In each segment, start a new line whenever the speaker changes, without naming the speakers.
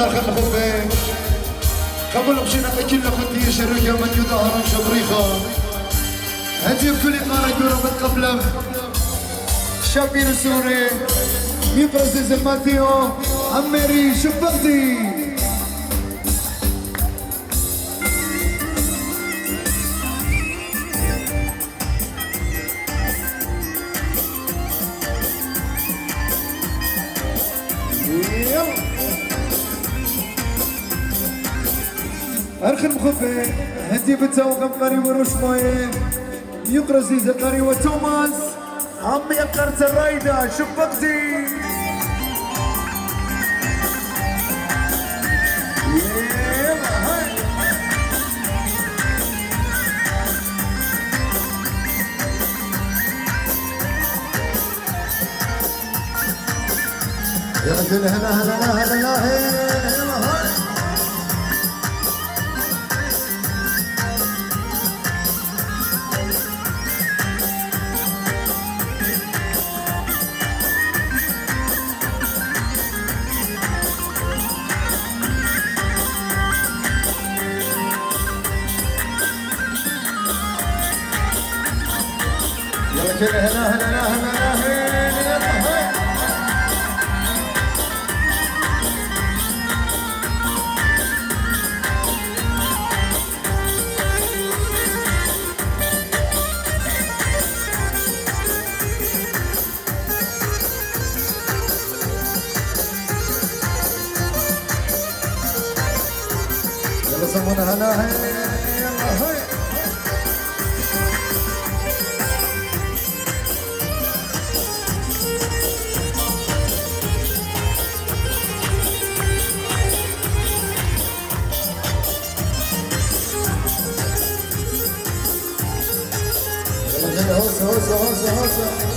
على خل خفين قبل مشينا كل خدي شركة من يظهر شبريخة هدي كل قارة يورا قبل شابين السوري ميبرز ماتيو عمري شبختي أرخي المخفي هدي بتاو قمري وروش مايه يقرأ زيزة قري وتوماس عمي قرت الرايدة شبكتي يا رجل هلا هلا هلا هلا هلا هلا هلا هلا هلا يلا سمونا هلا هلا هوسه هوسه هوسه هوسه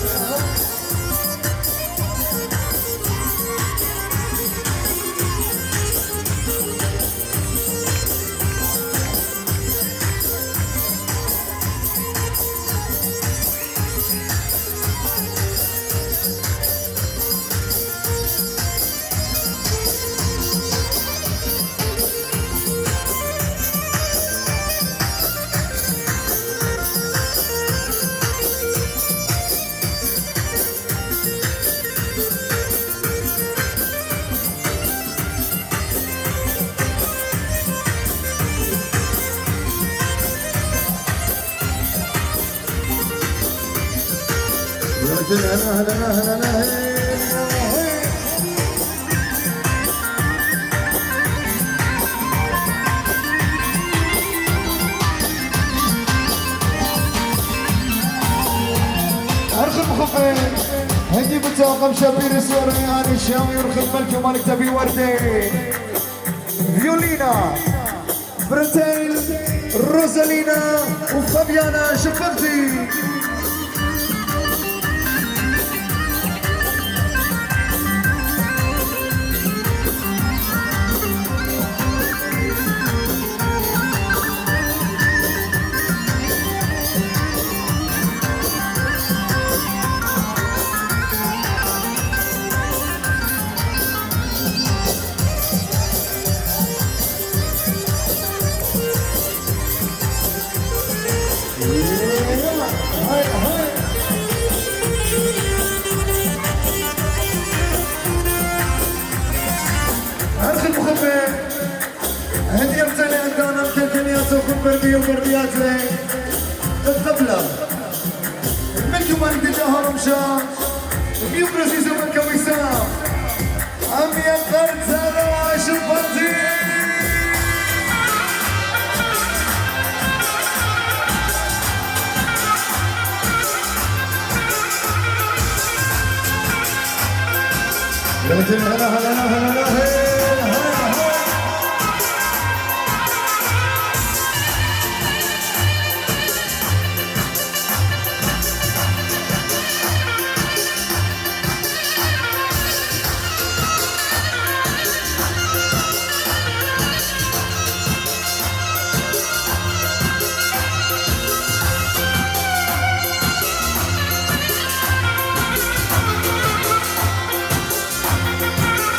هلا هلا هلا هلا ارخم خفين هدي بتوقف شبير سورياني الشامي يرخم ملك مالك تبي وردي فيولينا برتيل روزالينا وفابيانا شفرتي هدي ارسلي عندنا مكلكنيات وكبردي وبرديات لي قبله الملك مالك تجاهر مشان يبرز يزمن كويسان عم يقرد زرع شفرتي هلا هلا هلا هلا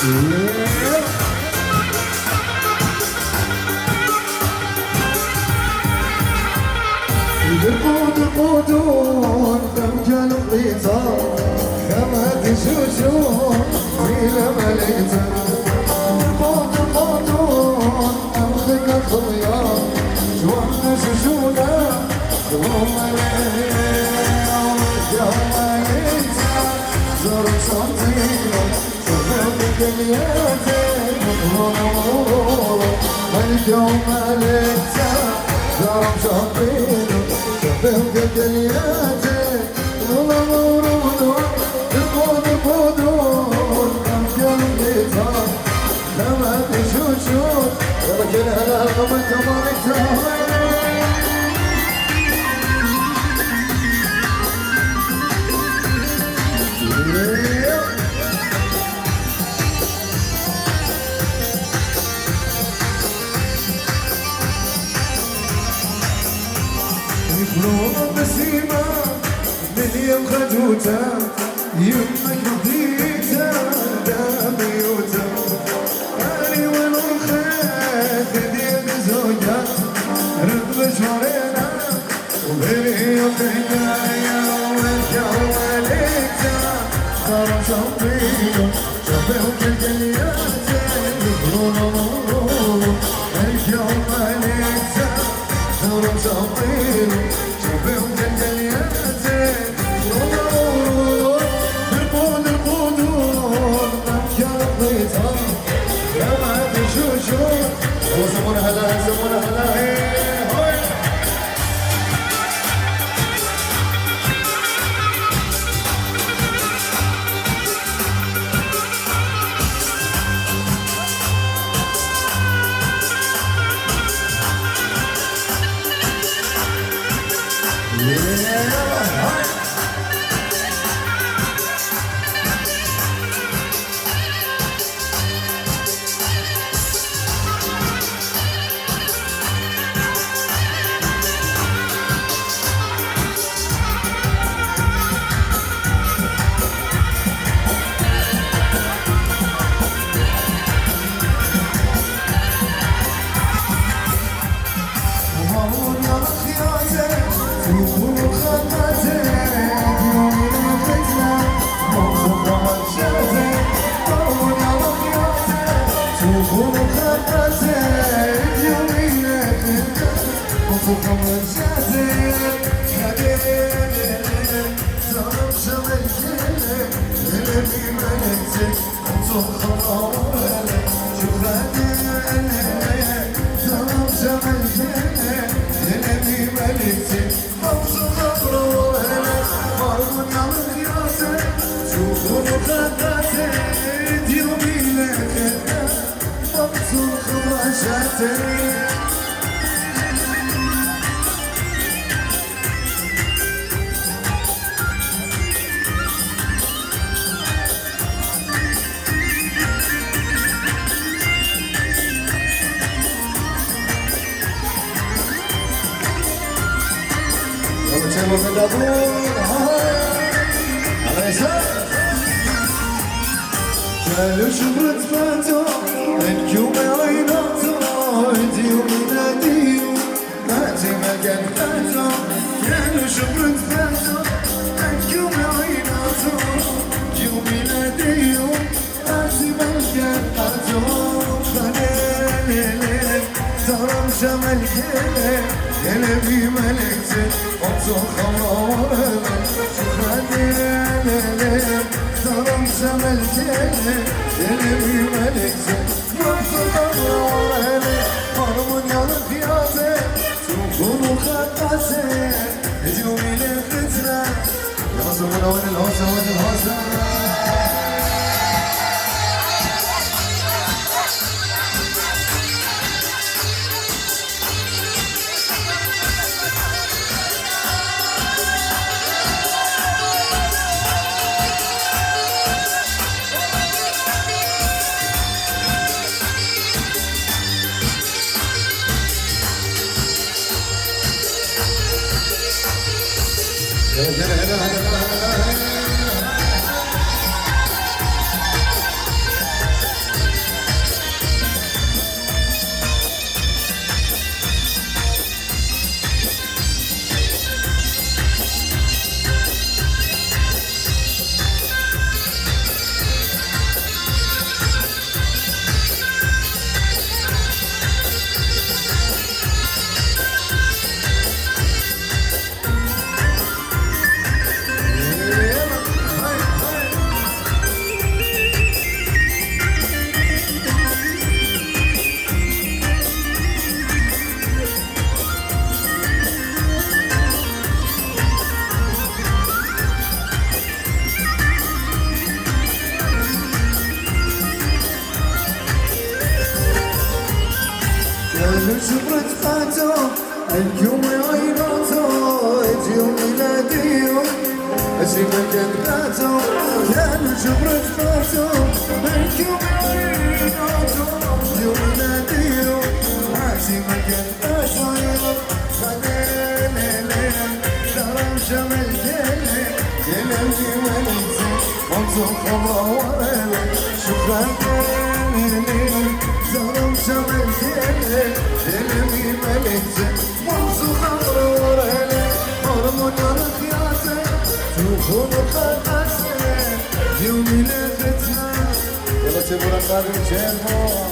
Yeah. بودون بمكان القيطار كما تشوشون إلى مليتا بودون أمخذ الخيار جوانا شوشونا جوا مليتا زرق صوتينا سبب دنياتي ملك وملكتا زرق صوتينا سبب دنياتي لما تشوشون ولكن هلا قبل كمالك يفرون بسيمة من يوم خدوتا يمك رضيتا دابيوتا أني والخير ديال زوجة رب شورينا وغيري يومينا يا والكواليتا صار شوقينا شبهك الجلياتي يفرون الكواليتا صار شوقينا شبهك الجلياتي زمون هلا زمون هلا هاي كانوا شبرت فاتو انكم عيناتو انتيو مناديو ماتي مكان فاتو كانوا شبرت فاتو انكم عيناتو انتيو مناديو ماتي مكان فاتو خليلي ترم شمال كيلي قلبي ملكتي وانتو خمرة خليلي ترم شمال كيلي قلبي ملكتي وانتو خمرة مرمون يا رفياتي تكونوا خطاتي هجومي للفتنة يا زمنا وين الهوسة وين الهوسة فرحتهم اليوم عيناتهم يوم ميلاديهم أجيب كلماتهم كانوا جبرة فاتهم اليوم عيناتهم يوم ميلاديهم أجيب كلماتهم خلينا درم شمل كلي يلمي وليزي منظور خبره ورلي شكرا كلي درم شمل كلي يلمي وليزي منظور خبره ورلي هرمون الخياسي تكون خلصي يومي لفتنا يلا تبرا قادم جيبو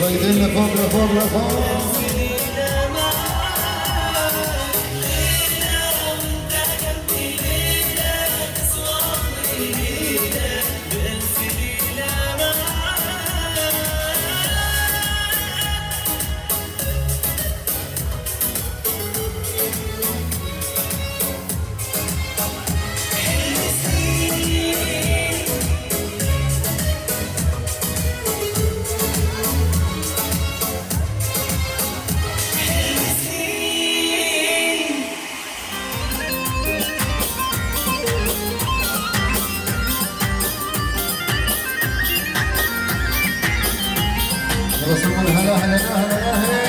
ايدينا فوق لفوق لفوق. هلا هلا هلا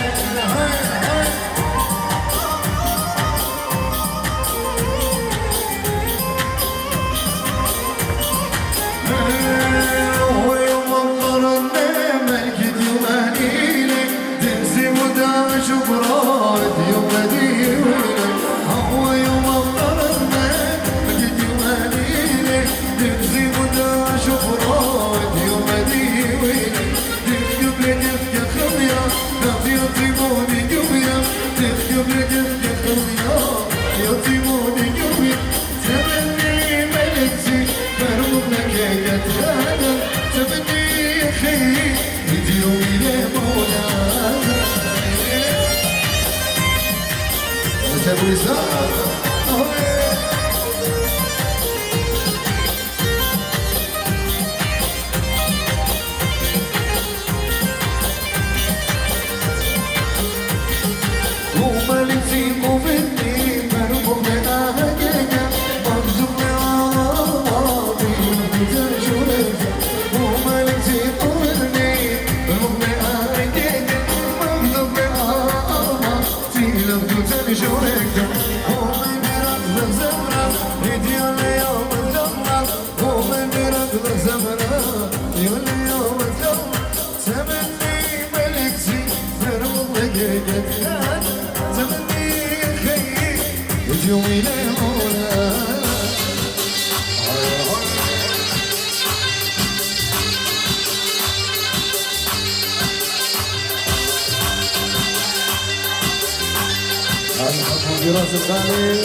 راس الخالي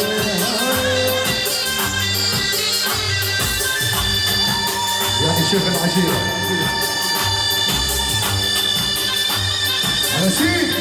يعني شيخ العشيرة عشير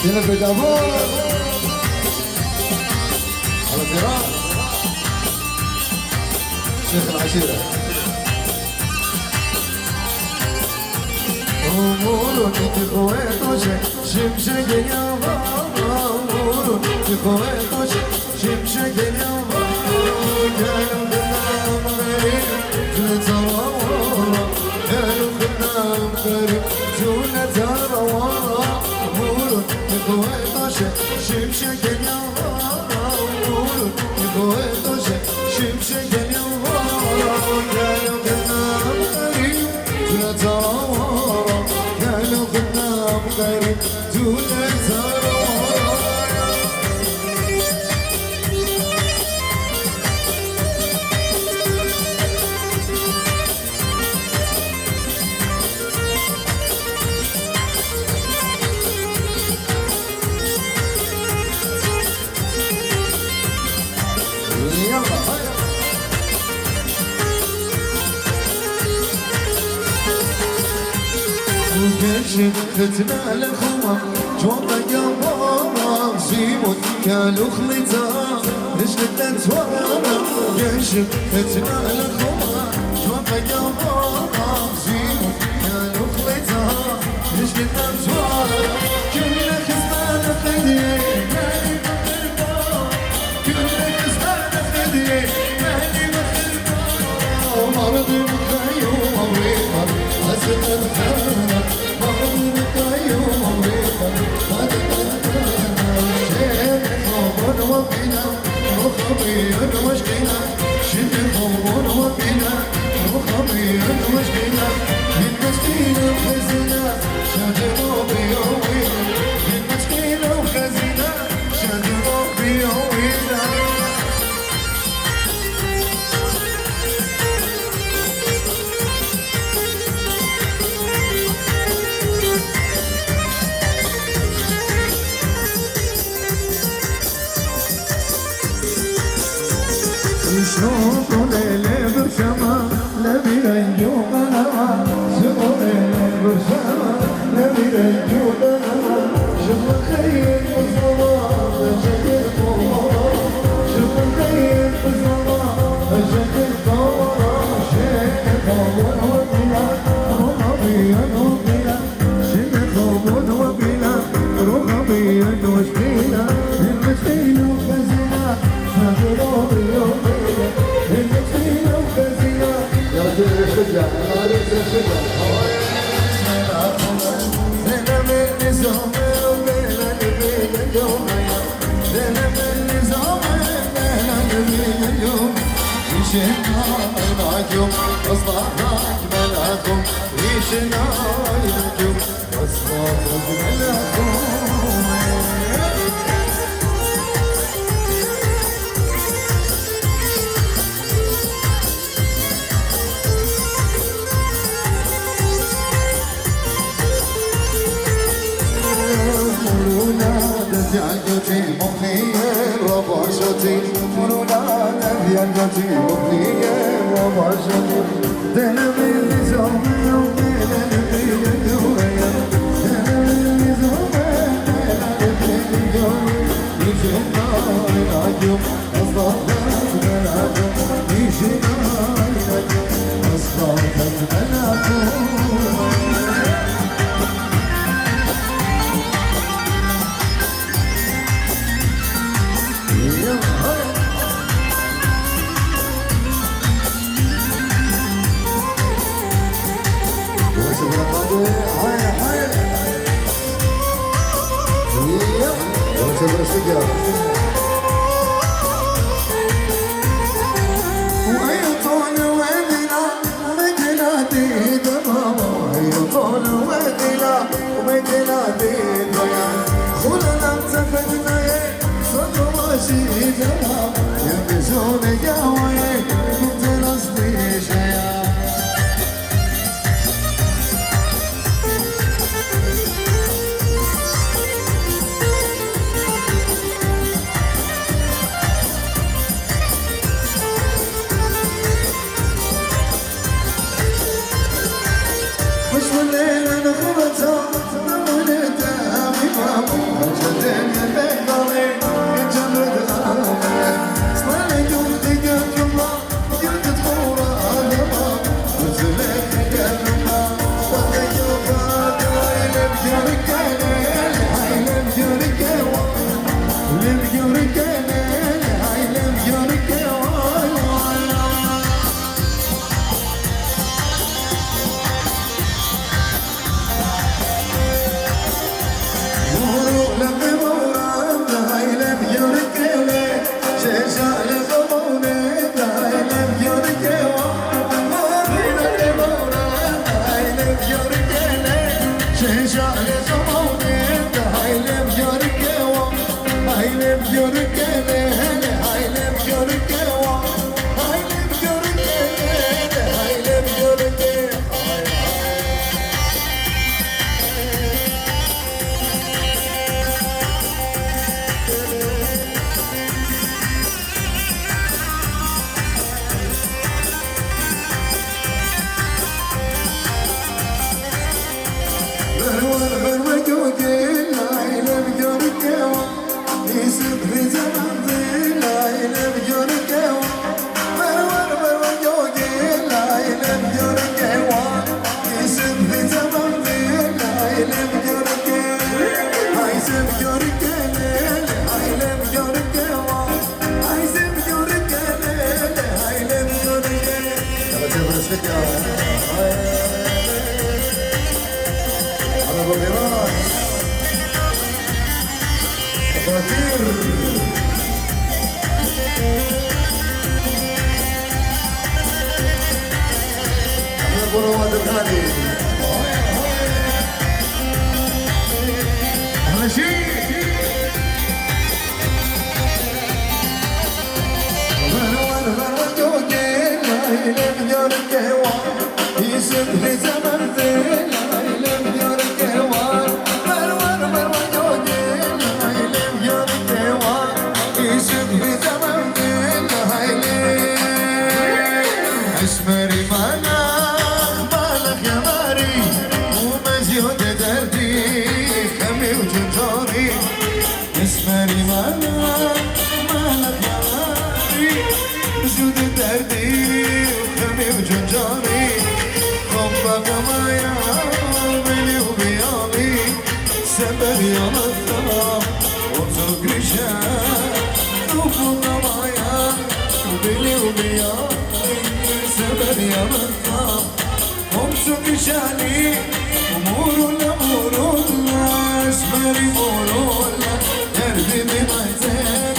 هنا في دابور على الذراع شيخ العشيرة أمور تخويت وشك شمشك يا أمور تخويت وشك شمشك يا أمور كانوا خدام غريب تتروى كانوا خدام غريب جونة الروى أمور تخويت وشك وكشف ختنا لخوة جوطة قلبها زيمون كانوا خليتها نجلت أتوانا كشف ختنا لخوة جوطة قلبها زيمون كانوا خليتها نجلت أتوانا كلنا كسبانة خديه مالي مخلبا كلنا كسبانة خديه مالي مخلبا مرضي مخيوم أمريكا حسن الخانة مرضي مخيوم أمريكا حسن الخانة شيخ خوبون وبينا وخبير وشقينا شيخ خوبون وبينا وخبير وشقينا للمسكين وخزينة شاجروا بيومينا للمسكين وخزينة شاجروا بيومينا شوفوا ليلي برشما لبي رنجو قنما شوفوا ليلي برشما لبي رنجو قنما شوفوا خير بالصلاة شكل طورا شوفوا خير بالصلاة شكل طورا شيخ طور وبلا رغبيا وبلا شيخ طور وبلا رغبيا وشكيلا المسكين وخزينا شغلوا بيومي الشجع غالب الشجع زينا من نظام وبينا نبينا اليوم زينا من نظام وبينا نبينا اليوم يشنا معكم أصبحنا أجملكم يشنا معكم أصبحنا أجملكم جعلتي مخير وبعشتي مرونا نبيعتي مخير وبعشتي دنا من نظام ودنا نبيل الدوية دنا من نظام ودنا نبيل الدوية يجينا ينعجب أصلاحنا ننعجب يجينا ينعجب أصلاحنا ننعجب ابو فراس غفير ابو رواد الغالي اهلا شيء يسب في زمن ذي لم يرك وان مرور جودين لم يرك وان يسب في زمن ذي اسمري مالك يا ماري ومزيود دردي كمي وجنجوري اسمري مالك يا ماري ومزيود دردي كمي وجنجوري حبك معايا بيني وبيني سبب يا مطلع وارزق رجال حبك معايا بيني وبيني سبب يا مطلع وارزق رجالي امور اسمري امور يرضي بمعزك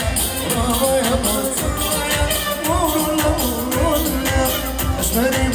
برافو يا مطلع امور اسمري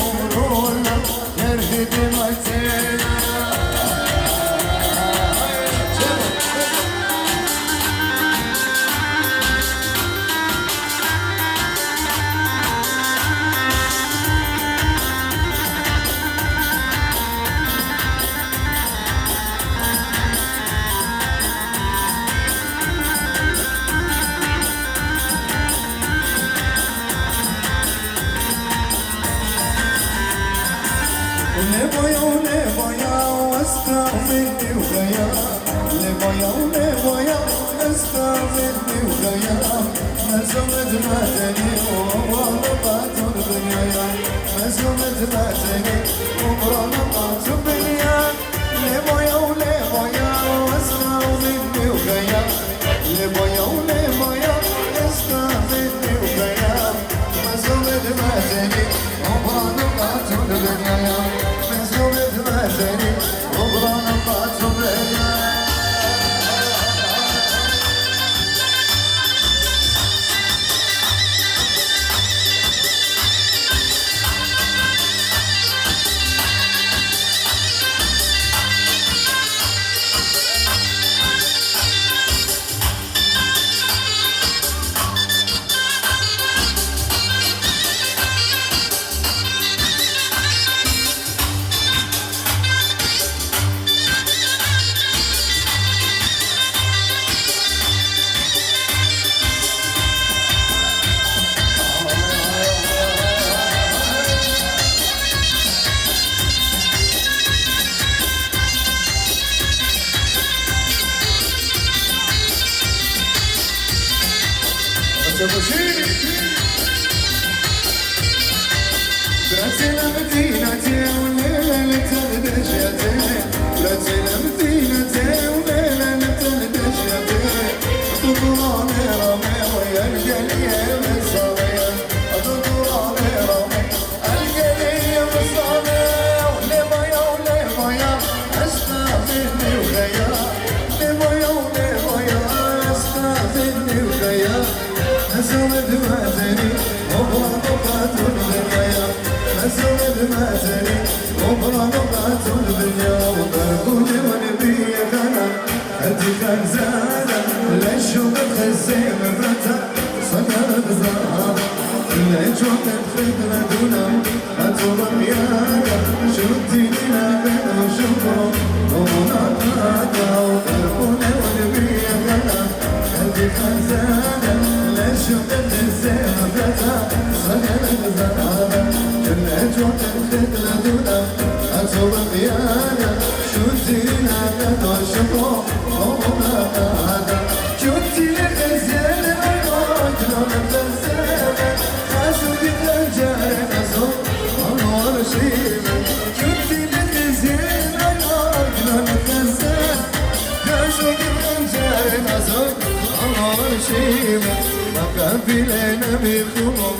قافلنا بخمر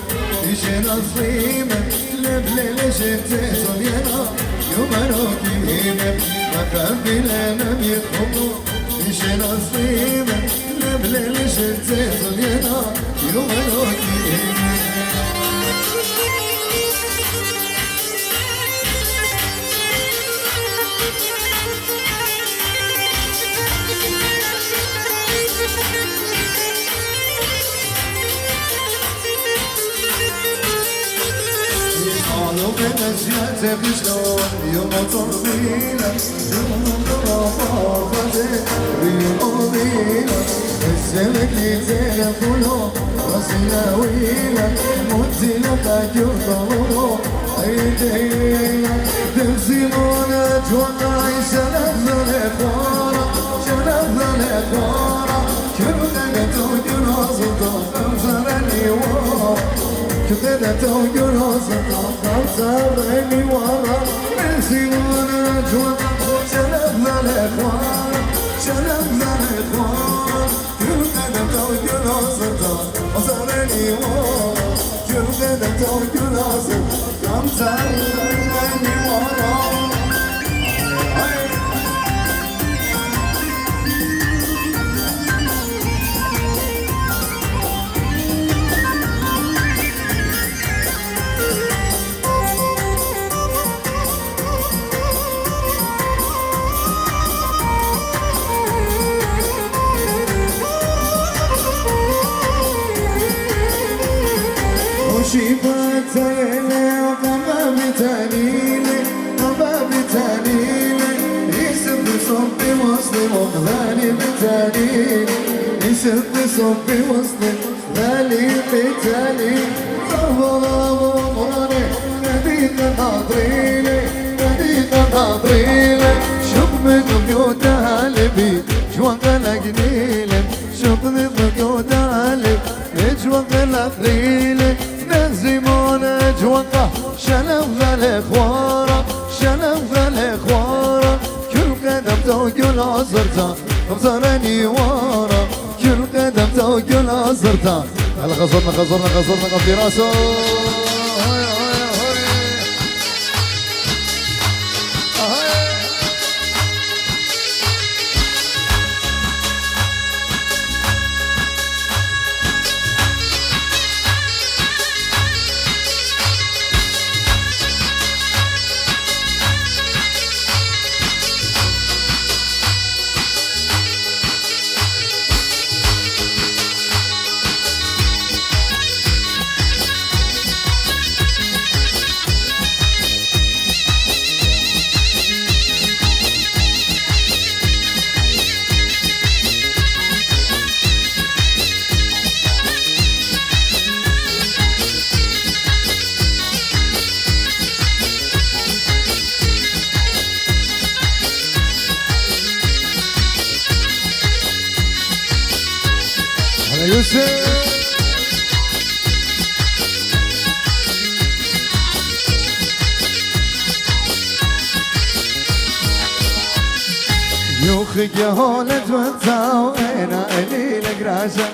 يشن الصيمة لبلل شتي صبينا يوم نوكينا خبي لنا بيخبو يشيل أصيبه نبلي لشتي صلينا يوم الوكيل قالوا من أشياء تخشون يوم طويلة يوم رفاقتي يوم طويلة السمك يتلفونه راسنا ويلة موتي لك يرضونه أيدينا تغسلونا توقعي شلفنا الإخوارة شلفنا الإخوارة كلنا نتوجه نصدق أمثالني ورا كذا توجه نصدق أمثالني ورا تغسلونا توقعي شلفنا الإخوارة شلفنا الإخوارة كلنا نتوجه نصدق أمثالني ورا كذا توجه نصدق أمثالني ورا شيبات ليلي وقمة بتانيلي قمة بتانيلي يسب صبي وصلي وغالي بتانيلي يسب صبي وصلي غالي بتانيلي ضرباني نبيك ناظريلي نبيك ناظريلي شوف من بيوتها لبي جوانك لقنيلي شوف من بيوتها لبي جوانك لقنيلي نزيمون جوانقه شلف الإخوارة شلف الإخوارة كل قدم توقل عصرتا خبزرني وارا كل قدم توقل عصرتا هلا غزرنا في راسه يوسف يوخي جهولة وانتاو انا الي لقراشة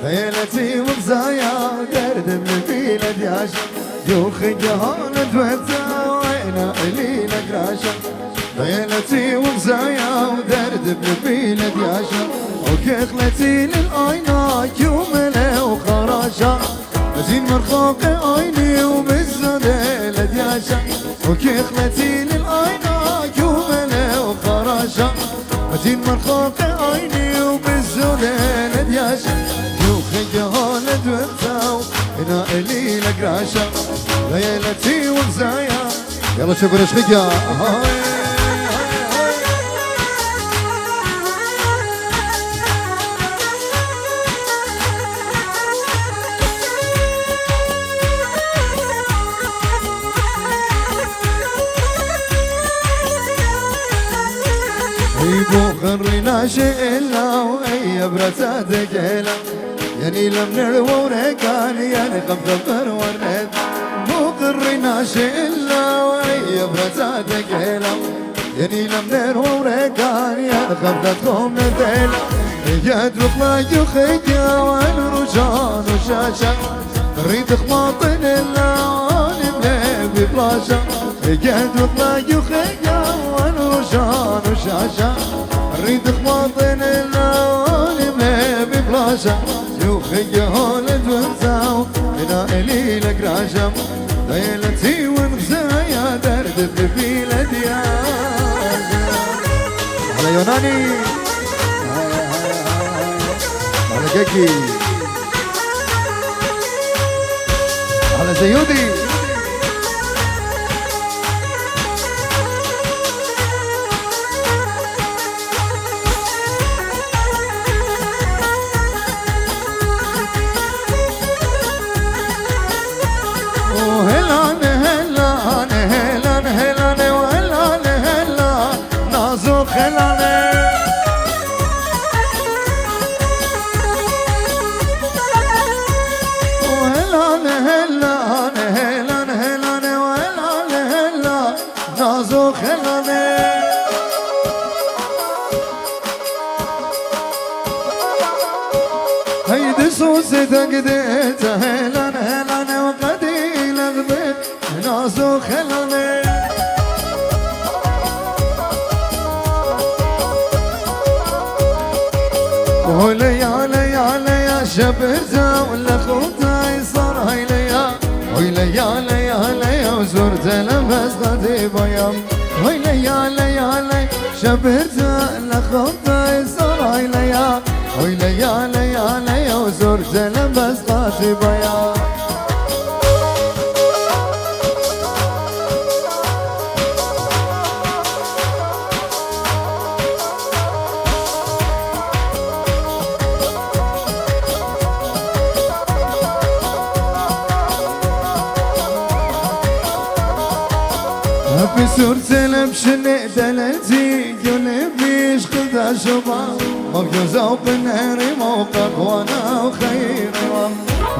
ليلتي وبزايا درد من بيلة دياشة يوخي جهولة وانتاو انا الي لقراشة ليلتي وبزايا درد من بيلة دياشة وكخلتي للعينة يومنا وخراشة أزين مرخوق عيني وبالزدى لدياشة وكخلتي للعينة يومنا وخراشة أزين مرخوق عيني وبالزدى لدياشة يوخي جهالة وانتاو هنا إلي لقراشة ليلتي وبزايا يلا شوفوا نشخيكا بوخرنا شئلا وأي برسات كيلا يعني لم نروى وركان يعني خمسة ورنت بوخرنا شئلا وأي برسات كيلا يعني لم نروى وركان يعني خمسة ورنت يدرك ما يخيا والرجال وشاشة ريد خماطن العالم لي ببلاشة يدرك ما يخيا والرجال بلاشا ريد خواطن العالم ببلاشا يوخي هولد وانساو هنا إلي لك راشم ليلتي ونغزايا درد في الأديان على يوناني على كيكي على زيودي هيدي سوسي تقديت هلان هلان وقدي لغبت ناسو خلاني وليالي يا شبرتا ولا خوتاي صار هيليا وليالي وزرت لبس قدي بيام وليالي شبرتا ولا خوتاي صار هيليا وليالي وزرت لبس قدي بيام بسرت لبشني دلتي قولي بيش قلت شبا مغيوزة وبنهري موقف وانا وخيري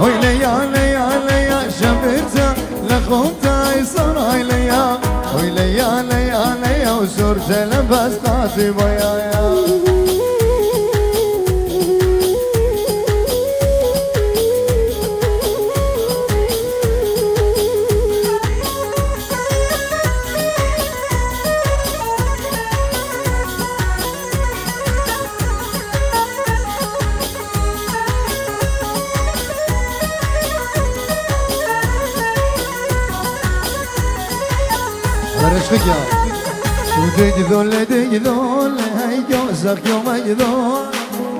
ويليالي يا شبرتا لخوتا يصر هيليا ويليالي وزرت لبس قاسي بيايا رشقك يا ودي ذول هاي جوزك يوم يذول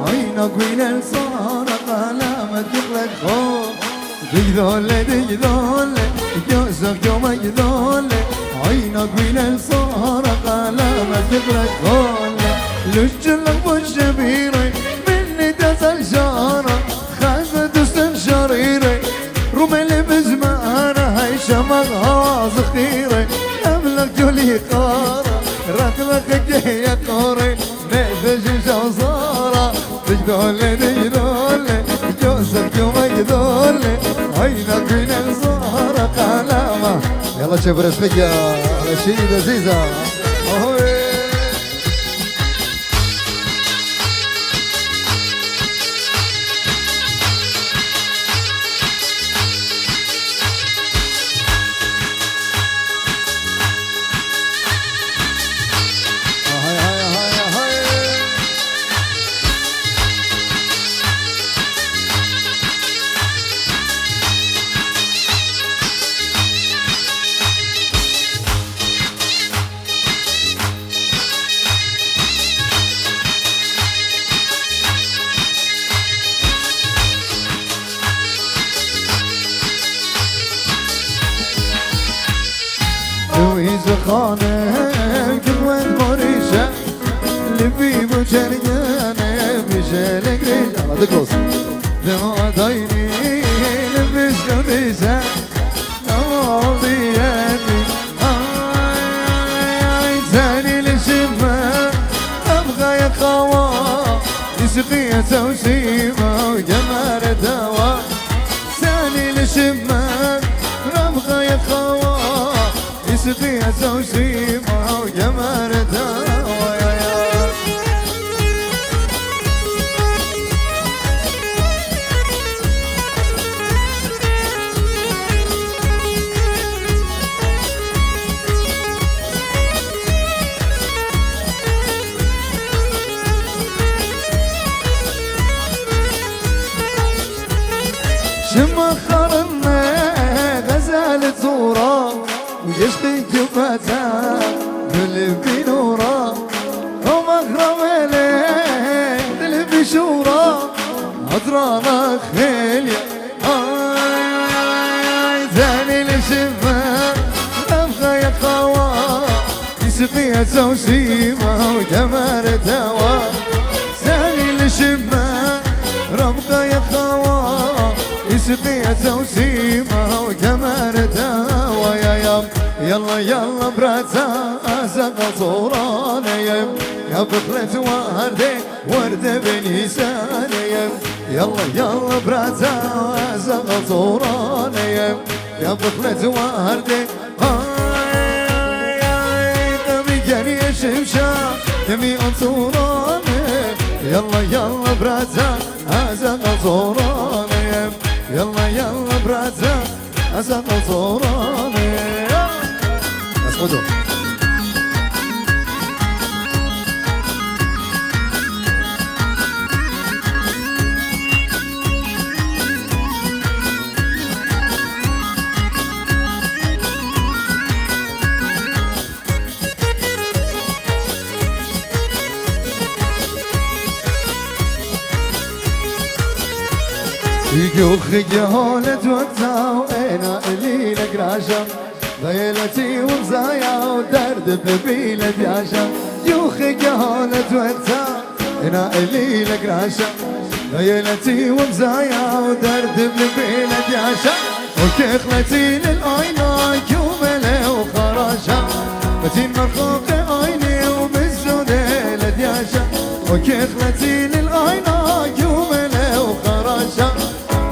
هاي نقوين الصار قلامة يقلق خوف دي ذول جوزك يوم يذول هاي نقوين الصار قلامة يقلق خوف لجلك بالشبيري مني تزل شارة خازة استنشريري رملي بزمانة هاي شمق هواز خيري لك جولي قارة ركبك يا قوري نفج جوزارة تجدولي جوزك يوم يدولي عينك من الزهرة قلامة يلا شوف رسمك يا رشيد عزيزة خانه كل وين مريشة لبي بجريانه بشالك ريشة على دكوس دماء دايني لبس قديسة نواضياتي تاني لشمة أبغى يقوى يسقي توسيمة وجمال دواء تاني لشمة أبغى يقوى يسقيها توسيمة وجمال دوايا زورا ويشقي جبتها قلبي نورا ومغرب ليه قلبي شورا عطرانا خيليا زاني لشفا نبغى يقوى يسقيها توسيمة وجمال دوا زاني لشفا ربقى يقوى يسقيها توسيمة وجمال دوا يا يلا يلا براتا زغل صوراني يا بخلة وردة بنيساني يلا يلا براتا زغل صوراني يا بخلة وردة دمي جري شمشا دمي انصوراني يلا يلا براتا زغل صوراني يلا يلا براتا زغل صوراني اسمعوا يجوخ جهولة وقتها وانا اللي لقراشة ليلتي ومزايا ودرد ببيلة دياشة يوخ جهولة وقتها انا اللي لقراشة ليلتي ومزايا ودرد ببيلة دياشة وكخلتي للعينة كوملة وخراشة متين مرخوق عيني وبالزودة لدياشة وكخلتي للعينة كوملة وخراشة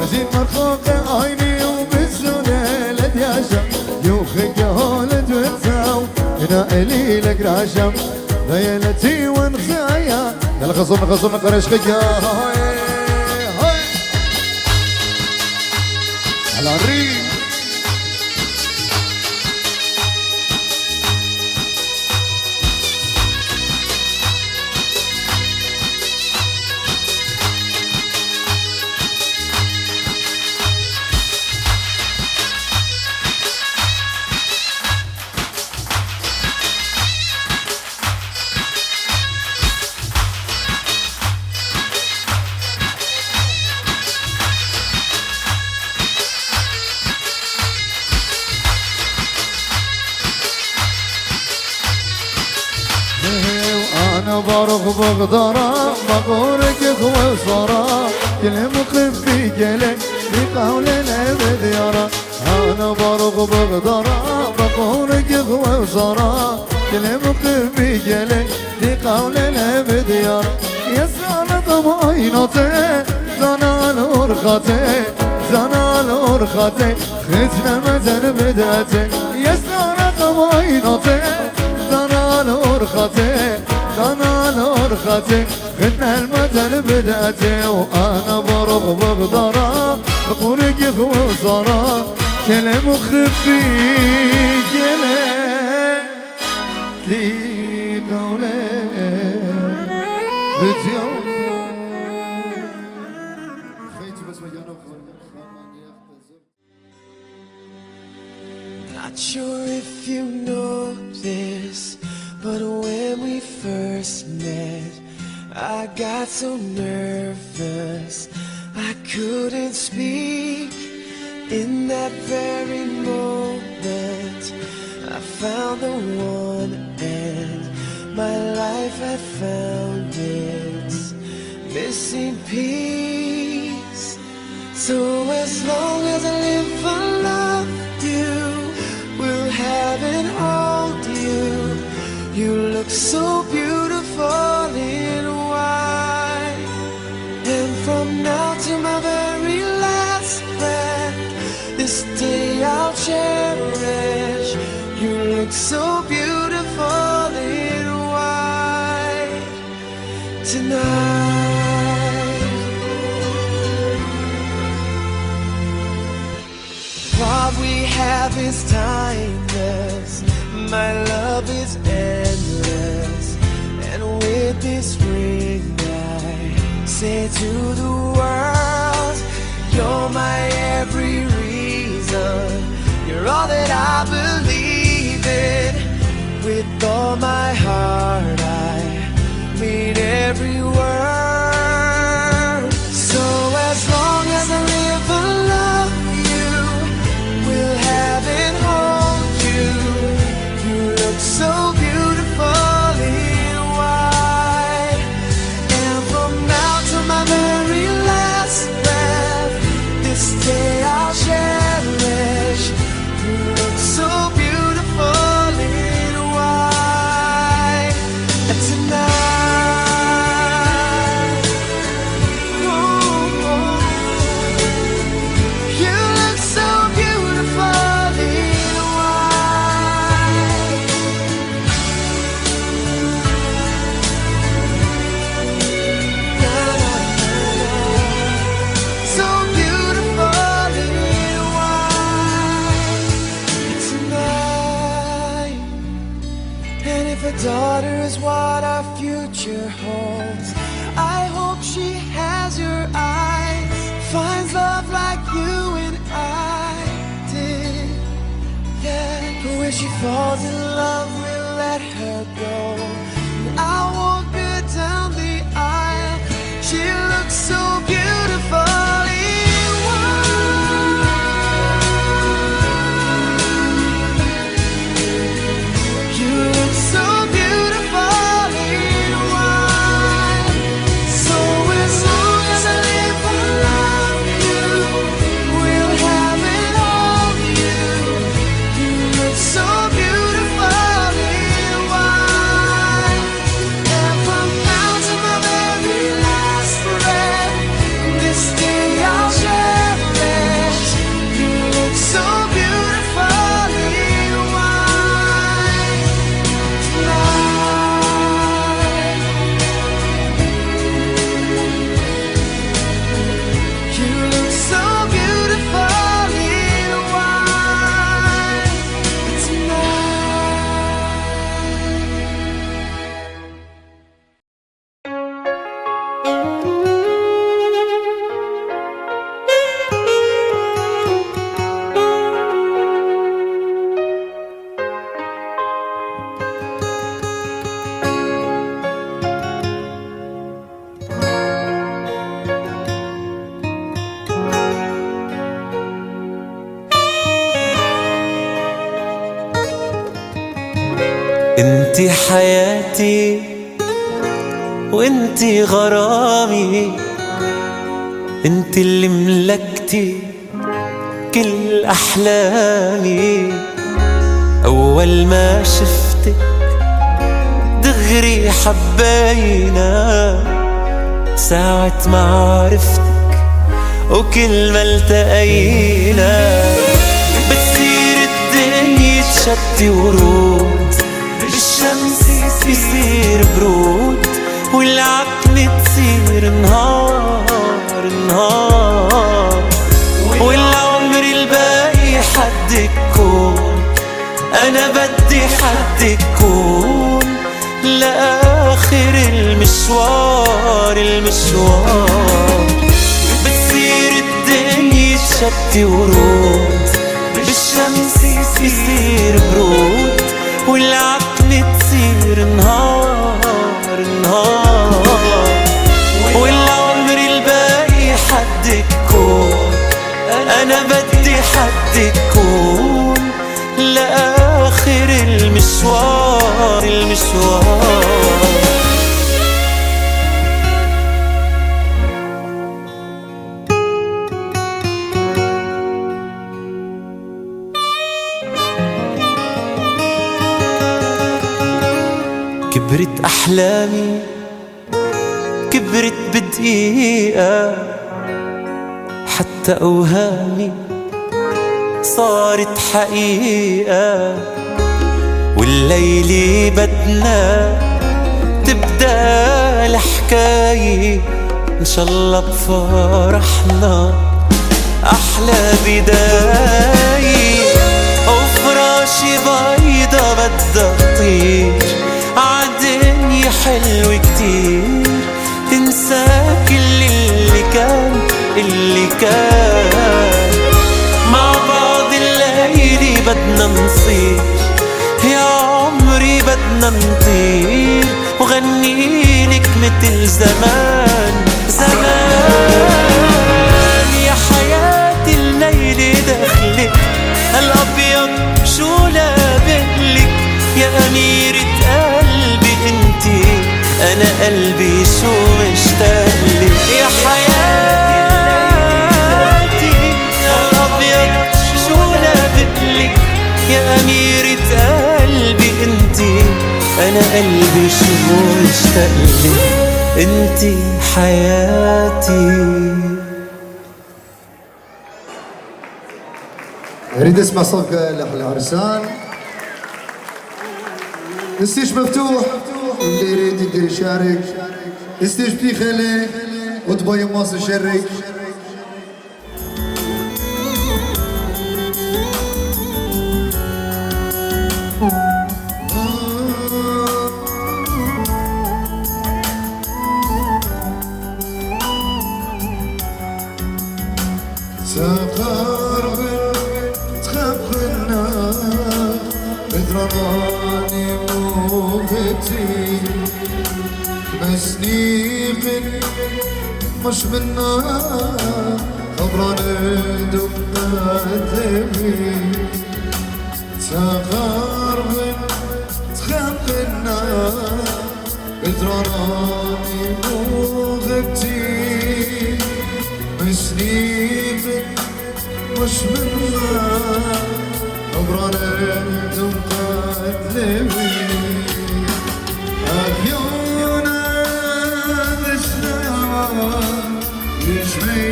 متين مرخوق عيني وبالزودة لدياشة يوخي جهولة وقتاو هنا إلي لقراشة ليلتي ونخزايا يلا خصونا قرش خيا على الريق أنا برغ بغدرة بقولك إخوة وصرا كل مخفي جلك بقول الأبد يرى أنا برغ بغدرة بقولك إخوة وصرا كل مخفي جلك بقول الأبد يرى يسأل طمعينتي زنال أرخاتي زنال أرخاتي ختنا مزن بدأتي يسأل طمعينتي زنال أرخاتي أنا نورختي خدنا المثل بدأتي وأنا برغ بغدرة بقولك إخوة وصرا كلام خفي كلام لي قولي بتيوم
Not sure if you know this, but when we first met, I got so nervous I couldn't speak. In that very moment, I found the one, and my life had found its missing piece. So as long as I live, I love you, will have and hold you. You look so beautiful in white, and from now to my very last breath, this day I'll cherish. You look so beautiful in white tonight. What we have is timeless, my love is endless, and with this ring I say to the world, you're my every reason, you're You're all that I believe in. With all my heart I mean every word. So as long as I live and love you, will have and hold you. You look so beautiful in white. And from now to my very last breath, this day I'll cherish. You look so beautiful in white. And tonight, oh, you look so beautiful in white. Na, na, na, na. So beautiful in white tonight. And if a daughter is what our future holds, I hope she has your eyes, finds love like you and I did. Yeah, but when she falls in love, we'll let her go. And I walk her down the aisle. She looks so beautiful in white. You look so beautiful in white. So as long as I live, I love you. We'll have it all, you. You look so beautiful in white. And from now to my very last breath, this day I'll cherish. You look so beautiful in white tonight. You look so beautiful in white
انتي حياتي وانتي غرامي، انتي اللي ملكتي كل احلامي. اول ما شفتك دغري حبينا، ساعة ما عرفتك وكل ما التقينا. بتصير الدنيا تشتي ورود، بالشمس يصير برود، والعتمة تصير نهار نهار. والعمر الباقي حد يكون، أنا بدي حد يكون لآخر المشوار المشوار. بتصير الدنيا تشتي ورود، بالشمس يصير برود، والعتمة تصير نهار نهار. والعمر الباقي حد يكون، أنا بدي حد يكون لآخر المشوار المشوار. كبرت أحلامي كبرت بدقيقة، حتى أوهامي صارت حقيقة. والليلة بدنا تبدأ الحكاية، إن شاء الله بفرحنا أحلى بداية. وفراشي بيضة بدها تطير عالدنيا حلوة كتير، تنسى كل اللي كان اللي كان. مع بعض الليلة بدنا نصير، يا عمري بدنا نطير وغنيلك متل زمان زمان. يا حياتي الليلة دخلك الأبيض شو لابقلك، يا أميرة قلبي انتي أنا قلبي شو مشتاقلك. يا حياتي الأبيض شو لابقلك، يا أميرة قلبي انتي أنا قلبي شو مشتاقلك، انتي حياتي.
اريد اسمع صوتك لأحلى عرسان. الستيج مفتوح، اللي يريد يقدر يشارك. الستيج بتي خلي وطبي مصر شرك. تقرب تخبرنا بدراني موفتي مسنيق مش منا خبراني دقاتي. تقرب تخبرنا بدراني موفتي مسنيق مش منا خبراني دقاتي. عيونا دشنا يشمي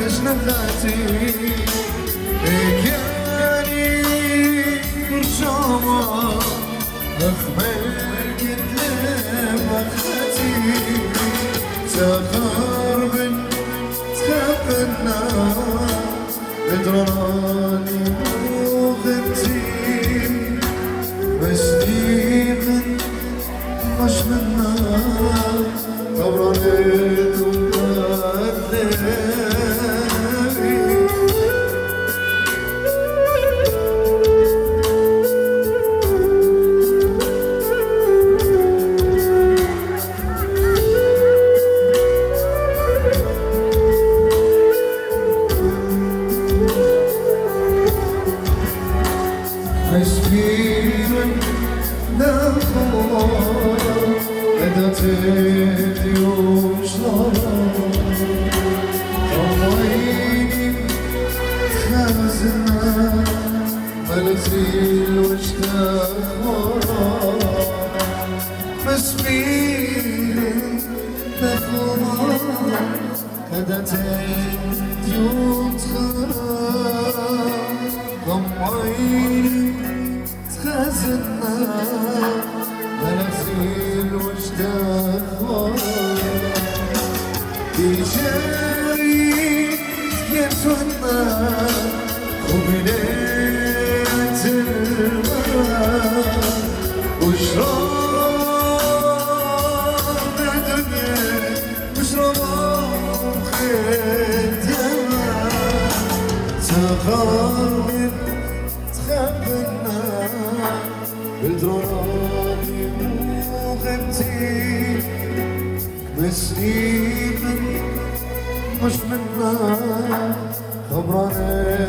دشنتي كاني برشامة أخبر كتلم أختي. تقرب تخبرنا بدراني موغتي مسنيق مش منا خبراني دقاتي. مسكين نخوان بدأت اليوم شلون طويني خازنا ملزيل واشتاق مسكين نخوان بدأت اليوم طويني خزنا منازل واشتاق تجاري يسونا وبنات الماء وشراب الدنيا وشراب خدمة. تقرب تخبرنا بدراني موغتي مسنيق مش منا خبراني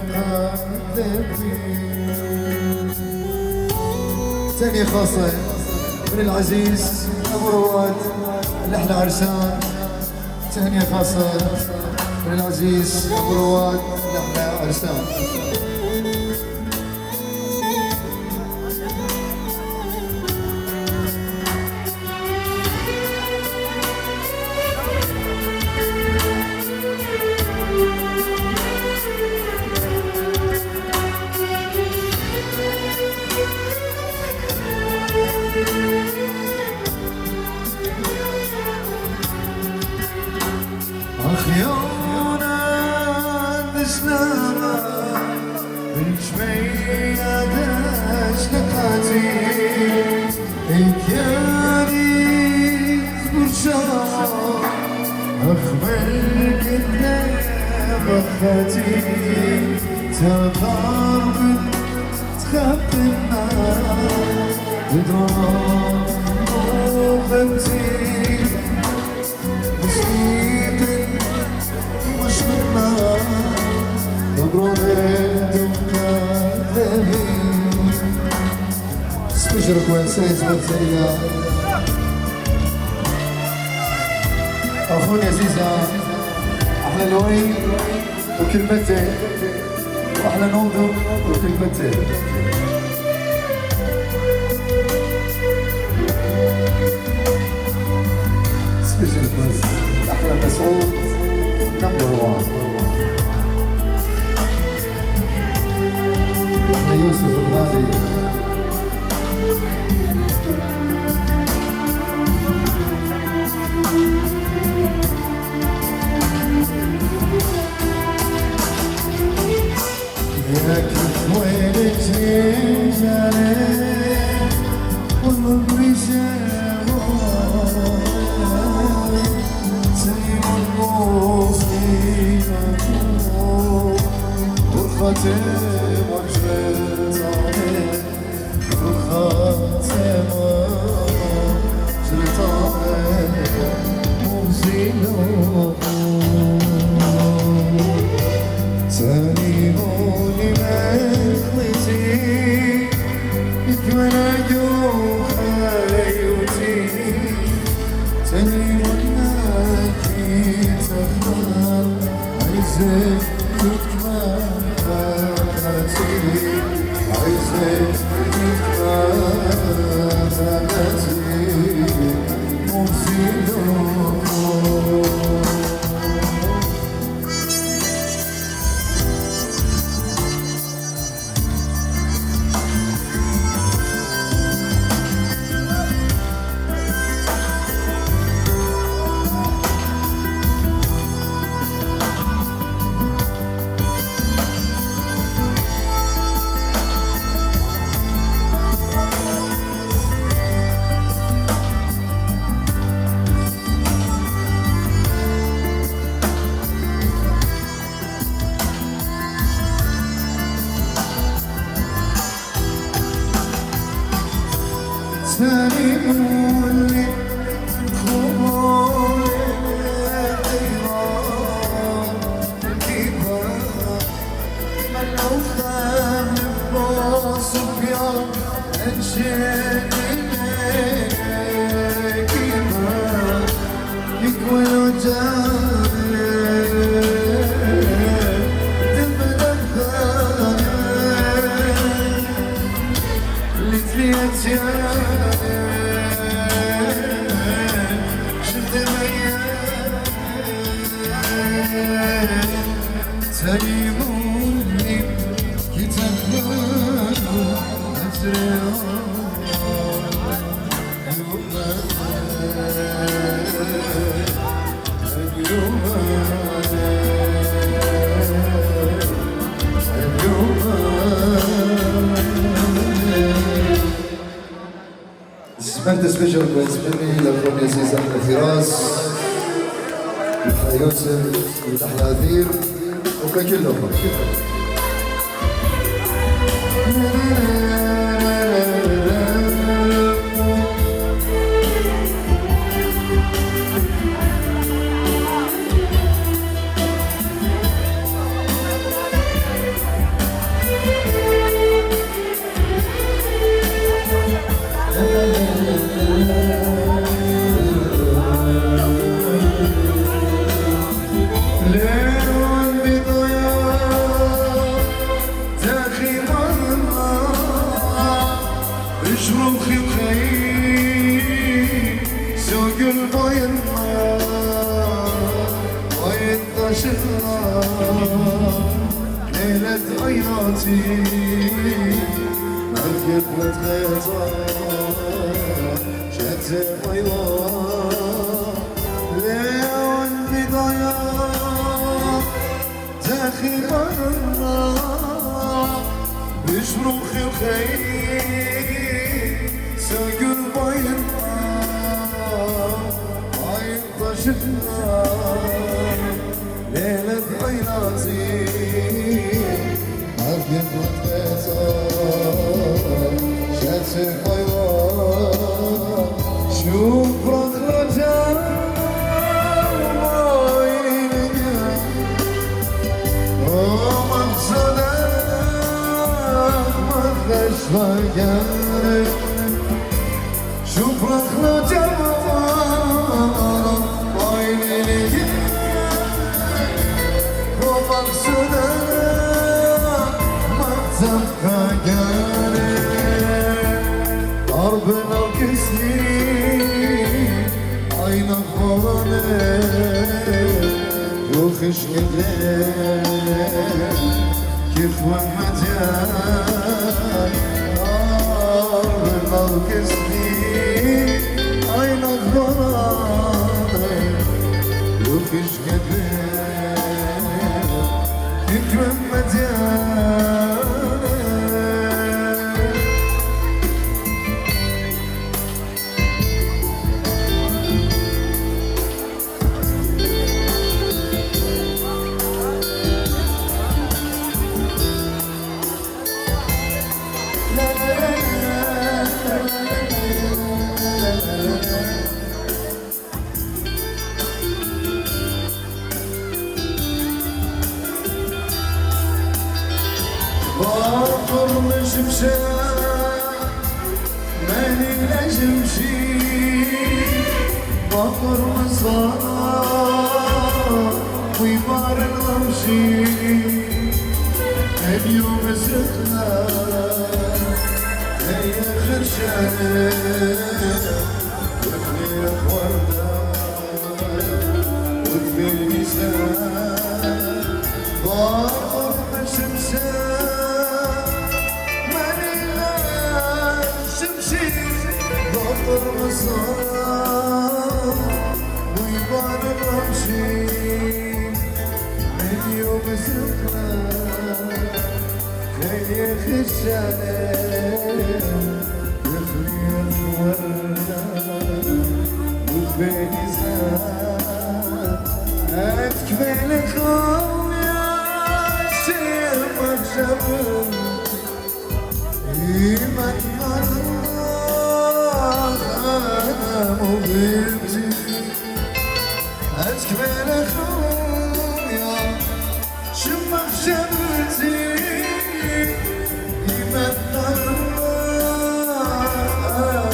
دقاتي. ثانية خاصة من العزيز أبو رواد الأحلى عرسان. ثانية خاصة من العزيز أبو رواد الأحلى عرسان. أخيونا دشنا بالجميع دشنقاتي إكياني برشام أخبر كنا بخاتي. تغار من تخاف النار تضرب وبمتي مسكين مش بالنار تضرب وكذبين سبيشال كويسيس بالسرية أخونا عزيزة أحلى لوي وكلمتين واحلى نوضو وكلمتين سبيشال كويس أحلى مسعود نمبر 1 أحلى يوسف الغالي لكن وينك جاري والمبري شاوي سيم الموصي والخاتم والجلطاني والخاتم والجلطاني ومزينو سليموني مخلتي يتمنى خيوتي سليموني تخمر عايزك تتمنى عايزك تتمنى مفيدو سليموني خمولي طيران كبار ملو خام بوصفيان انشيني كبار يكونوا جاري دمنا خاري لتليت سليموني يتهمون سمعت سبيشال كويس مني لأخواني عزيز أحلى فراس أحلى يوسف أحلى أثير وكلهم شروخي وخيي سوق البيضة وينتشرها ليلة عياطي أركب وتغيطا شد بيضاء ليون بداية تاخي مرة بشروخي وخيي سوق البيضة وينتشرها ليلة عياطي حيوان شوف رجال فجأة شوف رجال عيني ومقصودة ما تبقى ضربنا وكسلي عين الخرانة وخش كيف والمجال ضربنا وكسلي عين الخرانة وخش كيف والمجال باطر مشمشان ماني نجم شي باطر مصار ويبار الغمشي اليوم سخنة هي خرشانة وفي وردة وفي الميزان باطر مشمشان ضفر مصار ويبان الرمشي من يوم سخنة هي خشانة يخلي الوردة وبين زمان أتكمل خويا شيء مجبر إيمان مغيبتي أتكمل خويا شمك شمتي إيمان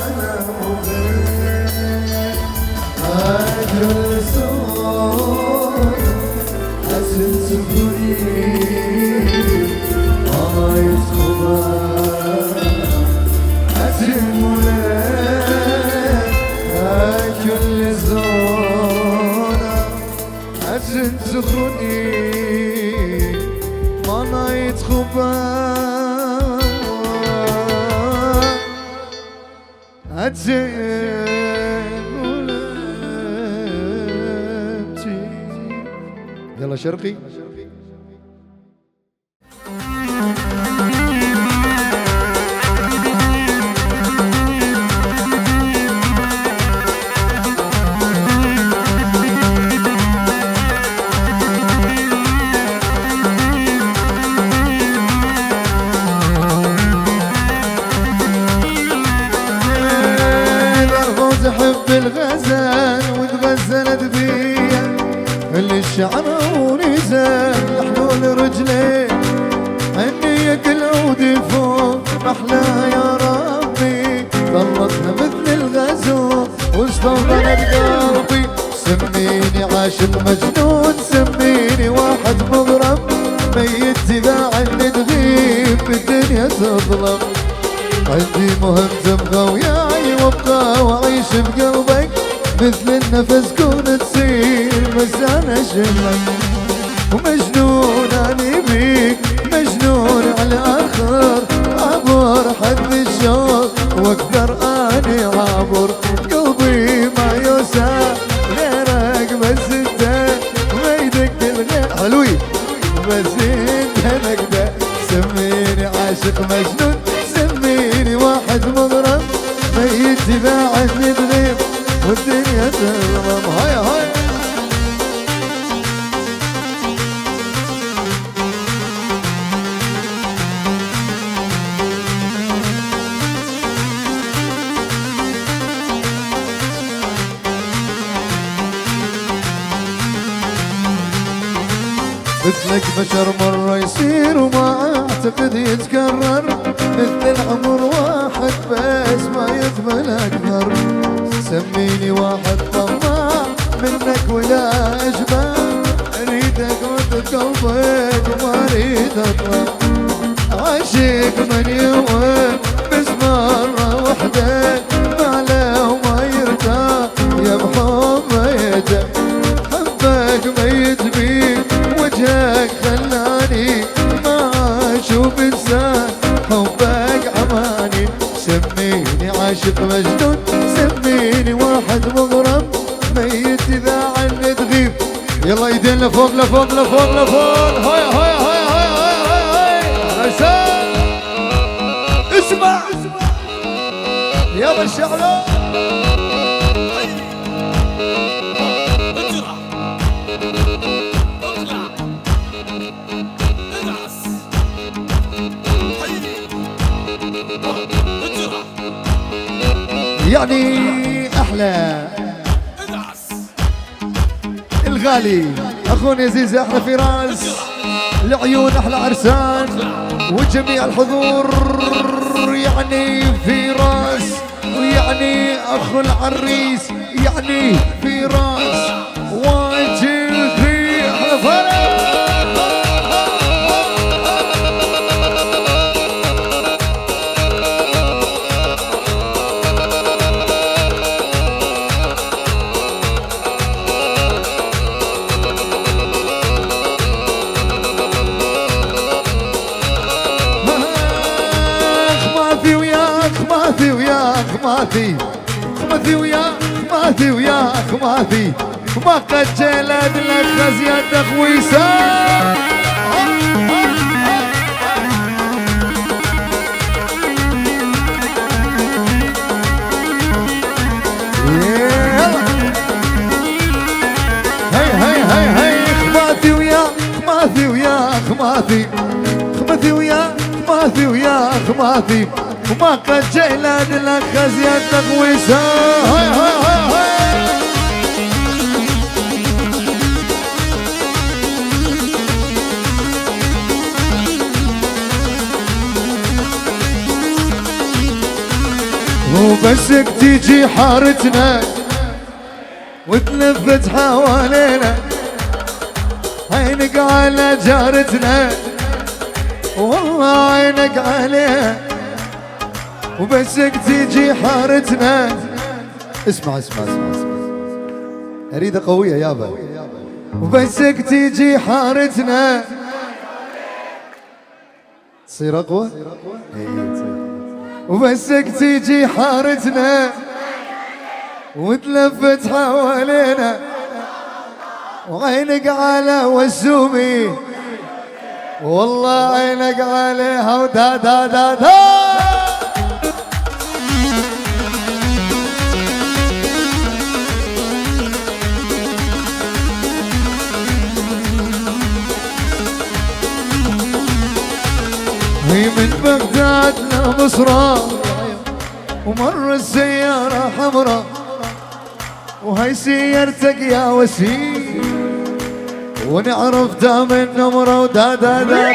أنا مغيب أجر الصور أسل سفري عايز خبار أسر المولاد كل زونة أسر سخوني ما نايت خبار أسر مولادتي يلا شرقي تحب الغزال وتغزلت بيا اللي الشعر ونزال حلول رجلي النية كل عودي فوق محلاها يا ربي ظلتنا مثل الغزو واستوطنت قلبي سميني عاشق مجنون سميني واحد مغرم ميت إذا عني تغيب بالدنيا تظلم عندي مهم تبقى وياي وابقى واعيش بقلبك مثل النفس كون تصير بس انا شمك ومجنون اني بيك مجنون على الاخر عبر حد الشوق واقدر اني عابر قلبي ما يوسع غيرك بس انت ما يدق الغير حلوي بس انت نقدر سميني عاشق مجنون سميني واحد مغرم ميت إذا عني تغيب والدنيا تظلم هاي هاي مثلك بشر مرة يصير وما اعتقد يتكرر، مثل العمر واحد بس ما يكمل اكثر. سميني واحد طماع منك ولا اشبع، اريدك رد قلبك وما اريد اطلع. عاشق من يوم بس مرة وحدة، ما له وما يرتاح يا بحب ميته. حبك ميت بيك وجهك خلاني ما اشوف انسان، حبك عماني. سميني عاشق مجنون، سميني واحد مغرم ميت اذا عني تغيب. يلا ايدين لفوق لفوق لفوق لفوق، هاي هاي هاي هاي هاي هاي رسال. اسمع يلا الشعلة. يعني احلى الغالي اخونا عزيز، احلى فراس العيون، احلى عرسان وجميع الحضور. يعني فراس ويعني اخو العريس، يعني فراس 1 2 3 احلى فرح. خماثي وياك خماثي وياك خماثي، ما قد جلد لك خزية خويسان. هي هي هي هي خماثي وياك خماثي وياك خماثي، خماثي وياك خماثي وياك خماثي، وما قد جيلان لك خزيتك وسام. هاي هاي هاي هاي وبسك تيجي حارتنا وتلفت حوالينا، عينك على جارتنا والله عينك عليها، وبسك تيجي حارتنا. اسمع اسمع اسمع اسمع، اريدة قوية يابا. وبسك تيجي حارتنا تصير اقوى. وبسك تيجي حارتنا وتلفت حوالينا، وعينك على وسومي والله عينك عليها ودا دا دا دا. هي من بغداد لمصرى ومر السيارة حمراء، وهي سيارتك يا وسيم ونعرف دام النمرة ودا دا دا دا.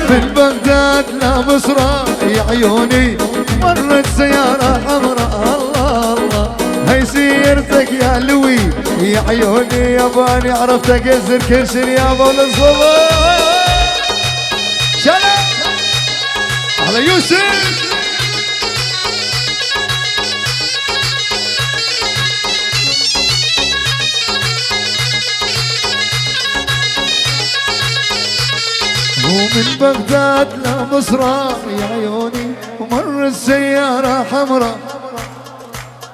من بغداد لمصرى يا عيوني مرت سيارة حمراء، الله الله هي سيارتك يا لوي يا عيوني ياباني، عرفتك ازر كشر يابا للصبح. شلا على يوسف ومن بغداد لمصرى يا عيوني ومر السيارة حمراء،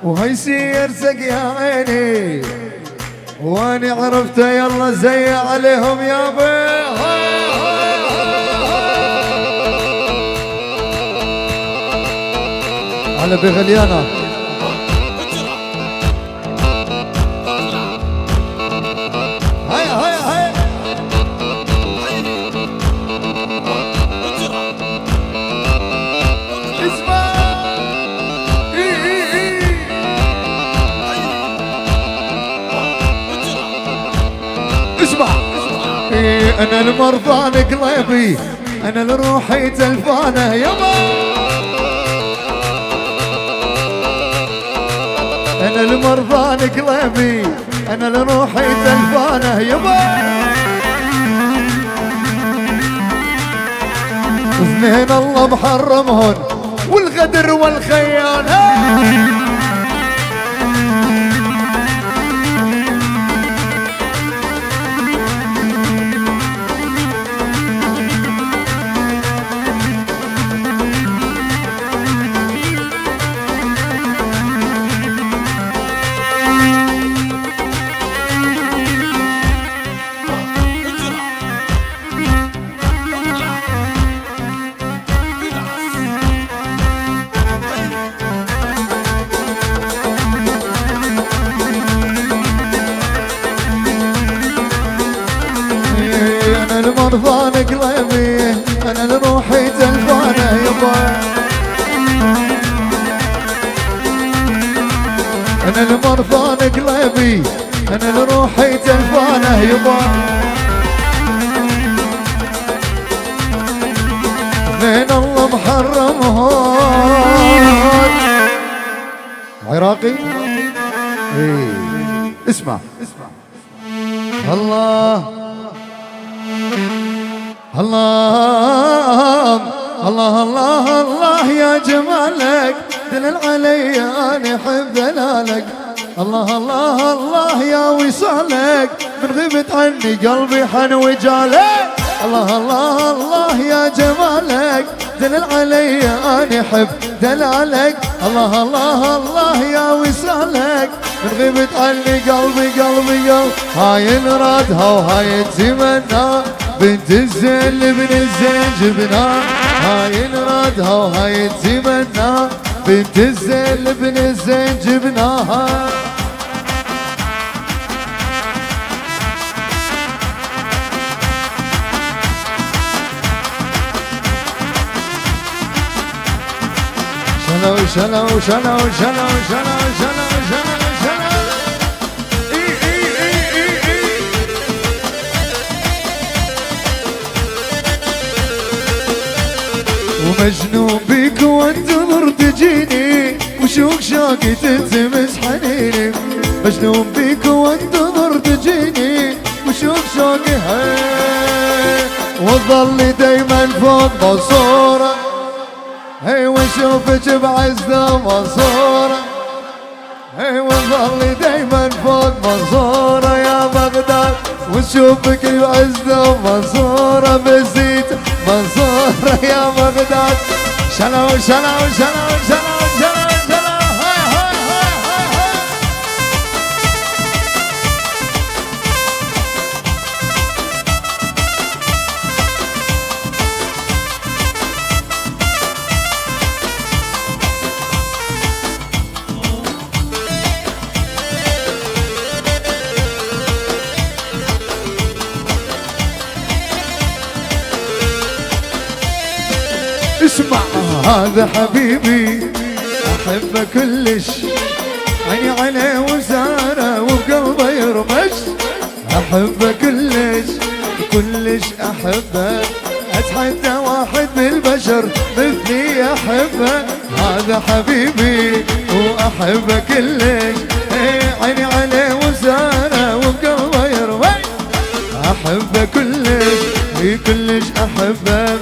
وهي سيارتك يا عيني واني عرفته يلا زي عليهم يا بي. على بغليانة هاي هاي هاي اسمع اسمع انا المرضان قلبي، انا لروحي تلفانه يابا، انا المرضان قلبي، انا لروحي تلفانه يابا. اثنين الله محرمهن والغدر والخيانه. المرضان قلبي، انا لروحي تلفانه يابا، انا المرضان قلبي، انا لروحي تلفانه يابا. اثنين الله محرمهن. عراقي ايه اسمع الله الله الله الله الله يا جمالك دلل علي انا احب دلالك. الله الله الله يا وصالك من غبت عني قلبي حن وجالك. الله الله الله يا جمالك دلل علي انا احب دلالك. الله الله الله يا وصالك من غبت عني قلبي قلبي قلبي. هاي نرادها وهاي تمنى بنت الزين لابن الزين جبنا. هاي نرادها وهاي تمنى بنت الزين لابن الزين جبناها. شلو شلو شلو شلو شلو شلو شلو شلو ومجنون بيك وانتظر تجيني وشوق شوقي تلتمس حنيني. مجنون بيك وانتظر تجيني وشوق شوقي هي وظل دايما فوق بصورة هي واشوفك بعزة منصورة. هي وظل دايما فوق منصورة يا بغداد واشوفك بعزة منصورة بزيت منصورة يا بغداد. شلو شلو شلو شلو شلو شلو هاي هاي هاي هاي هاي. اسمع هذا حبيبي احبه كلش عيني عليه وزاره وبقلبه يرمش. احبه كلش كلش احبه اتحدى واحد بالبشر مثلي احبه. هذا حبيبي واحبه كلش عيني عليه وزاره وبقلبه يرمش. احبه كلش كلش احبه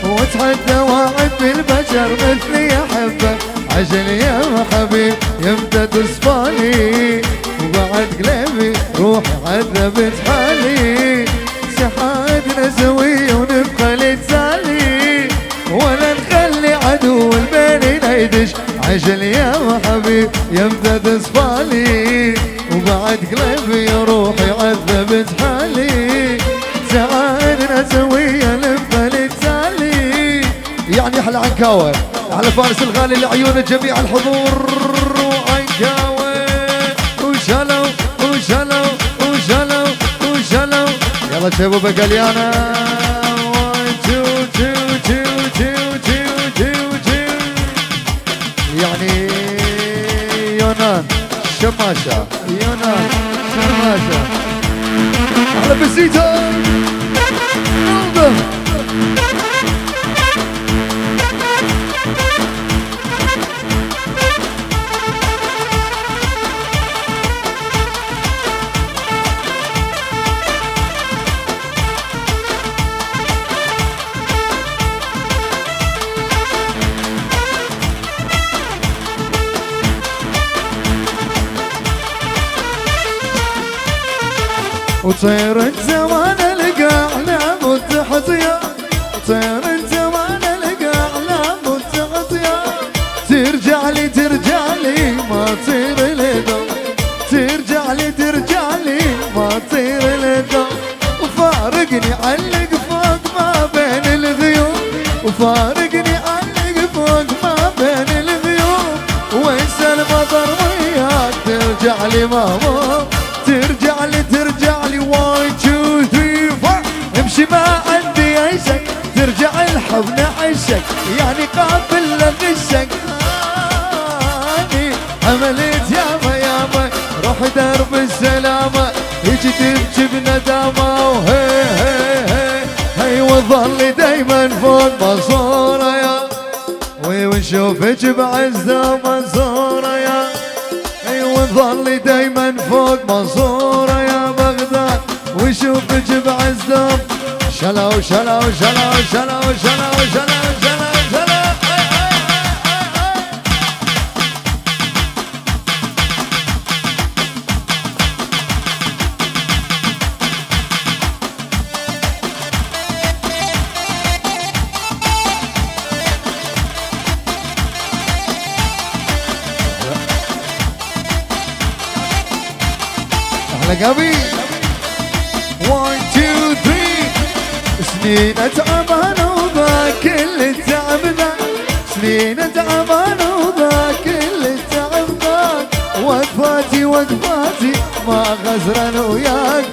واتحدى واحد بالبشر مثلي احبه. عجل يا حبيب يمتى تصفالي وبعد قلبي روحي عذبت حالي. سحادنا سوية ونبقى لتسالي ولا نخلي عدو البين يدش. عجل يا حبيب يمتى تصفالي وبعد قلبي روحي عذبت حالي. سعادنا سوية نبقى لتسالي. يعني احلى عنكاوة على فارس الغالي لعيون جميع الحضور. وعنكاوة وشلو وشلو وشلو وشلو يلا شباب بقليانا. 1 2 2 2 2 2 يعني يونان شماشة يونان شماشة على بسيطة. وطير الزمان القاع نعم وتحطيا طير الزمان القاع نعم وتحطيا ترجع لي ما تصير لدو ترجع لي ما تصير لدو وفارقني علق فوق ما بين الغيوم وفارقني علق فوق ما بين الغيوم وانسى المطر وياك ترجع لي ماما ترجع لي 1 2 3 4 امشي ما عندي اي شك ترجع الحضن عشك يعني قابل لغشك عملت ياما روح درب السلامة هيجي تبكي بندامة وهي هي هي وظل دايما فوق منصورة يا ونشوفك بعزة منصورة يا وظل دايما فوق منصورة يا بغداد وشوفك بعزة شلو شلو شلو شلو شلو شلو شلو شلو لقبي 1 2 3 سنين اتعبان وذا كل التعب ذا سنين اتعبان وذا كل التعب ذا وقفاتي ما غزران وياك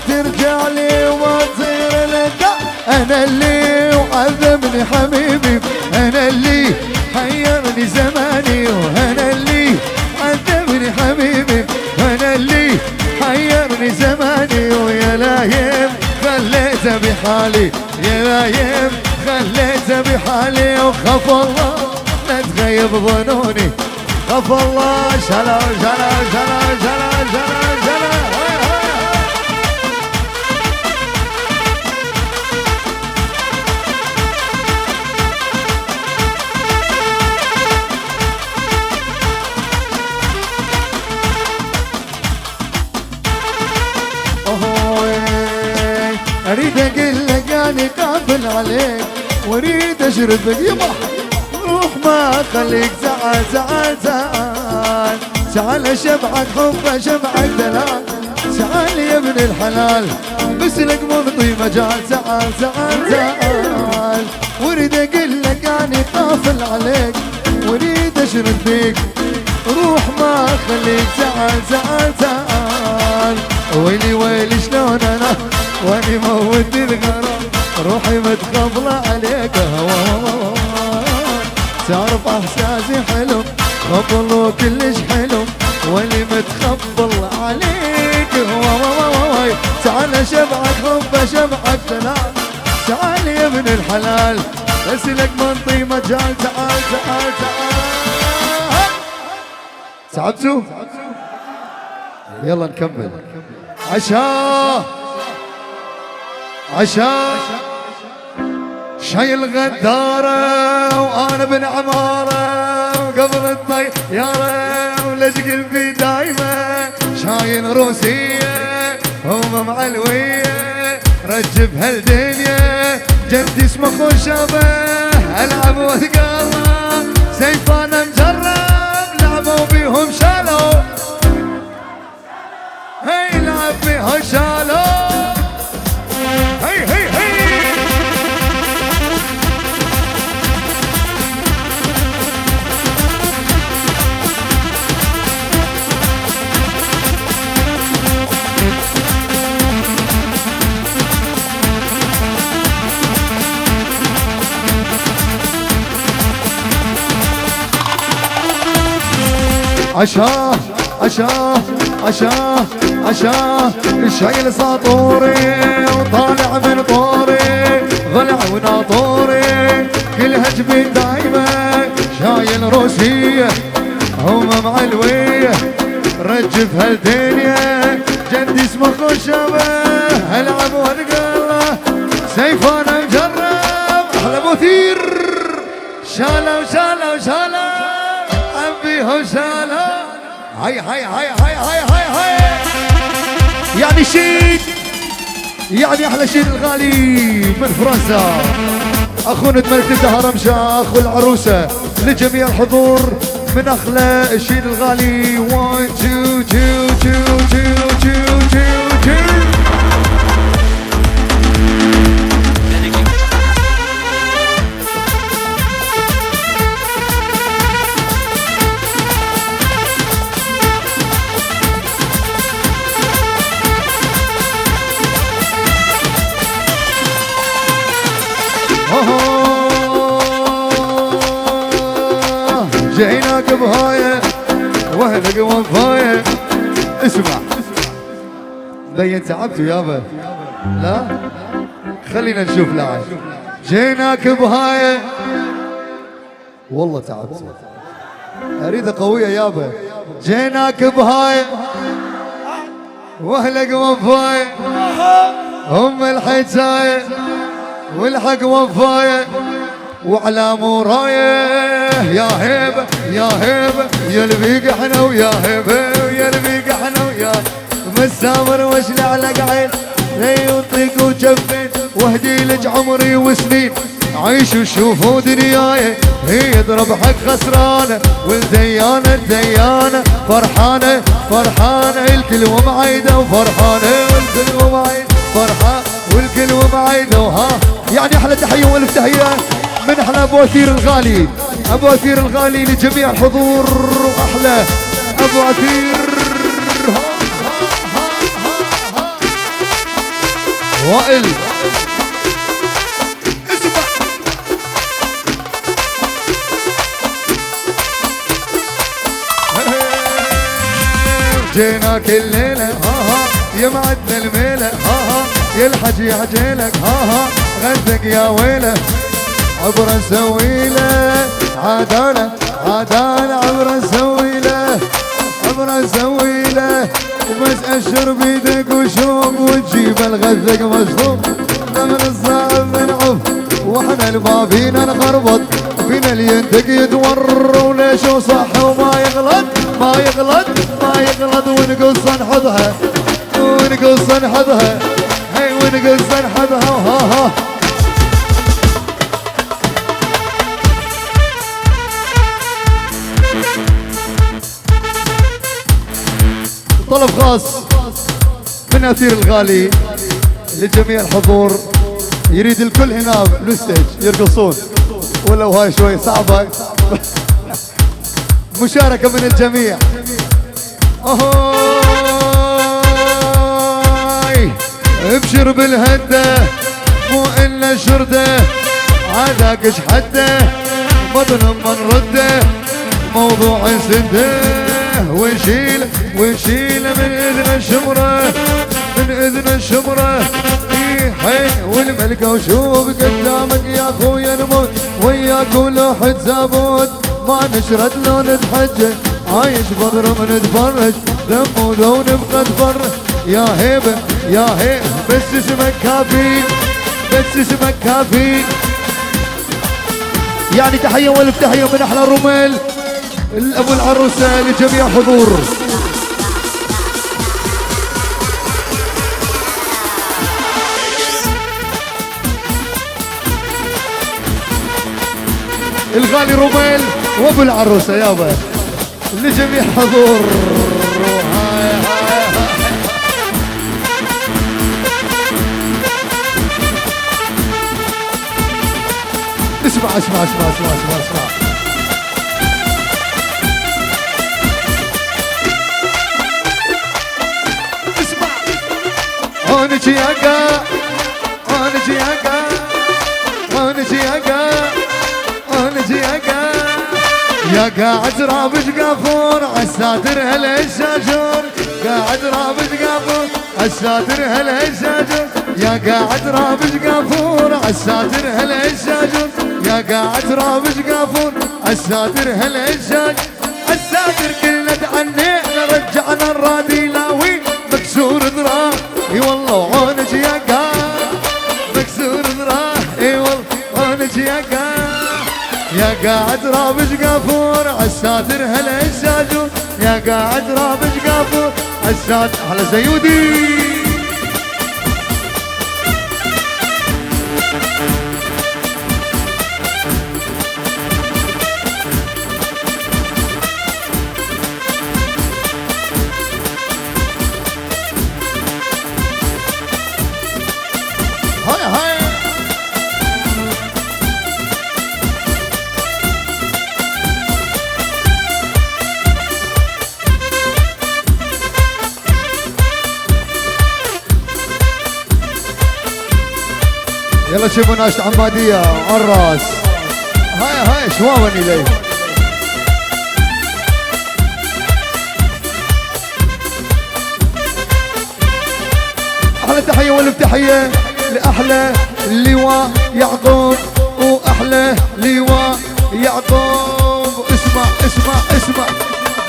ترجع لي وما تصير لك انا اللي وعذبني حبيبي انا اللي حيرني زماني وانا اللي عذبني حبيبي انا اللي حيرني زماني ويا لايم خليته بحالي يا لايم خليته بحالي وخاف الله لا تغيب ظنوني خاف الله شلا شلا شلا شلا شلا شلا اريد اقول لك اني قافل عليك واريد اشربك يبا روح ما خليك تعال تعال تعال تعال اشبعك حب اشبعك دلال تعال يا ابن الحلال بس لك منطي مجال تعال تعال تعال واريد اقول لك اني قافل عليك واريد اشرب فيك روح ما خليك تعال تعال تعال ويلي ويلي شلون انا واني موت الغرام روحي متقبلة عليك هوا تعرف احساسي حلو قبله كلش حلو واني متقبل عليك هوا تعال اشبعك حب اشبعك دلال تعال يا ابن الحلال بس لك منطي مجال تعال تعال تعال تعبتوا؟ يلا نكمل عشاء شايل غدارة وأنا بن عمارة وقبل الطيارة ولج قلبي دايمة شايل روسية هم معلوية رجب هالدنيا جدي اسمه خشبة ألعب واتقرب سيف أنا مجرب لعبوا بيهم شالوا هي لعب بيهم شالوا هي هي هي عشاه شايل ساطوري وطالع من طوري ضلع وناطوري كلها جبين دايمة شايل روسية هم معلوية رجف هالدنيا جدي اسمه خشبة العب وانقله سيف انا مجرب احلى مثير شالوا عبيهم شالوا هاي يعني شيد يعني احلى شيد الغالي من فرنسا اخونا ملكة هرمشة اخو العروسة لجميع الحضور من اخلى الشيد الغالي 1 2 2 2 2 2 2 جيناك بهاية واهلك وفاية اسمع بين تعبتوا يابا لا خلينا نشوف لاعب جيناك بهاية والله تعبت اريدها قوية يابا جيناك بهاية واهلك وفاية هم الحجاية والحق وفاية وعلى مورايه يا هيبه يا هيبه يا البيق احنا ويا هيبه ويا البيق احنا ويا مسامر وش علق عين لي يطيق وجفين واهدي لك عمري وسنين عيش وشوفوا دنياي هي يضرب حق خسرانه والديانه الديانه فرحانه فرحانه الكل ومعيده وفرحانه والكل ومعيده فرحانه والكل ومعيده وها يعني احلى تحيه والف تحيه من احلى ابو اثير الغالي ابو اثير الغالي لجميع الحضور واحلى ابو اثير وائل اسمع جينا كل ليله يا معدنا الميله يا الحج يا عجيلك غثك يا ويله عبر نسوي له عدالة عدالة عبر نسوي له عبر نسوي له وبس أشر بيدك وشوق وتجيب الغثق مشروب من الصعب منعف واحنا الما فينا نخربط فينا اللي ينتق يتور وليش وصح وما يغلط ما يغلط ما يغلط ونقص نحضها ونقص نحضها هي ونقص نحضها وها طلب خاص من أثير الغالي لجميع الحضور يريد الكل هنا بالستيج يرقصون ولو هاي شوي صعبة مشاركة من الجميع ابشر بالهدة مو إلا شردة عاداك اش حده مظلم من رده موضوع سده ونشيل من اذن الشمره من اذن الشمره حي والملكه وشوف قدامك يا اخويا نموت وياك ولوحة زابوت ما نشرد لو نتحجج عايش بضرب نتفرج دم وذو نبقى نفرج يا هيبه يا هيبه بس اسمك كافي بس اسمك كافي يعني تحيه والف تحيه من احلى الرمل ابو العروسه لجميع حضور الغالي رميل وابو العروسه يابا لجميع حضور اسمع اسمع اسمع اسمع اسمع اسمع هونجي اقا هونجي اقا هونجي اقا هونجي اقا يا قاعد رابج قافور عالساتر هلا الشاجور قاعد رابج قافور عالساتر هلا الشاجور يا قاعد رابج قافور عالساتر هلا الشاجور يا قاعد رابج قافور عالساتر هلا الشاجور الساتر كلنا تعنينا رجعنا الرادي لاوي مكسور ذراع اي والله عونك يا قاعد مكسور ذراع اي والله عونك يا قاعد يا قاعد رابج قافور عالساتر هلا الشاجور يا قاعد رابج قافور عالساتر على زيودي هاي هاي يلا شوفوا ناس عمادية عالراس هاي شواوني ليه احلى تحية والف تحية لاحلى اللواء يعقوب واحلى لواء يعقوب اسمع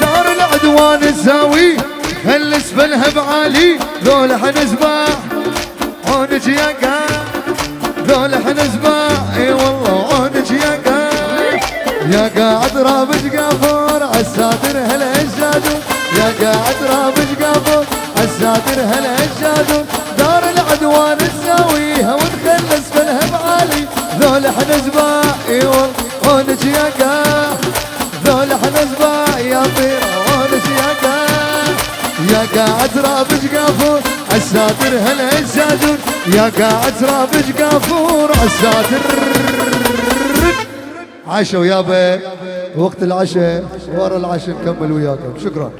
دار العدوان الزاوي هل اسفلها بعالي ذول حنسبح عونك يا قاع ذول حنسبح اي والله عونك يا قاع يا قاعد رابج قافور عالساتر هلا الشادو يا قاعد رابج قافور عالساتر هلا الشادو دار العدوان الزاويها ونخل اسفلها بعالي ذول حنسبح اي والله عونك يا قاع ذول حنسبح يا طير عونك يا قاع يا قاعد رابج قافور عالساتر هلا الشادو يا قاعد رابج قافور عالساتر عاشوا يابا وقت العشاء ورا العشاء نكمل وياكم شكرا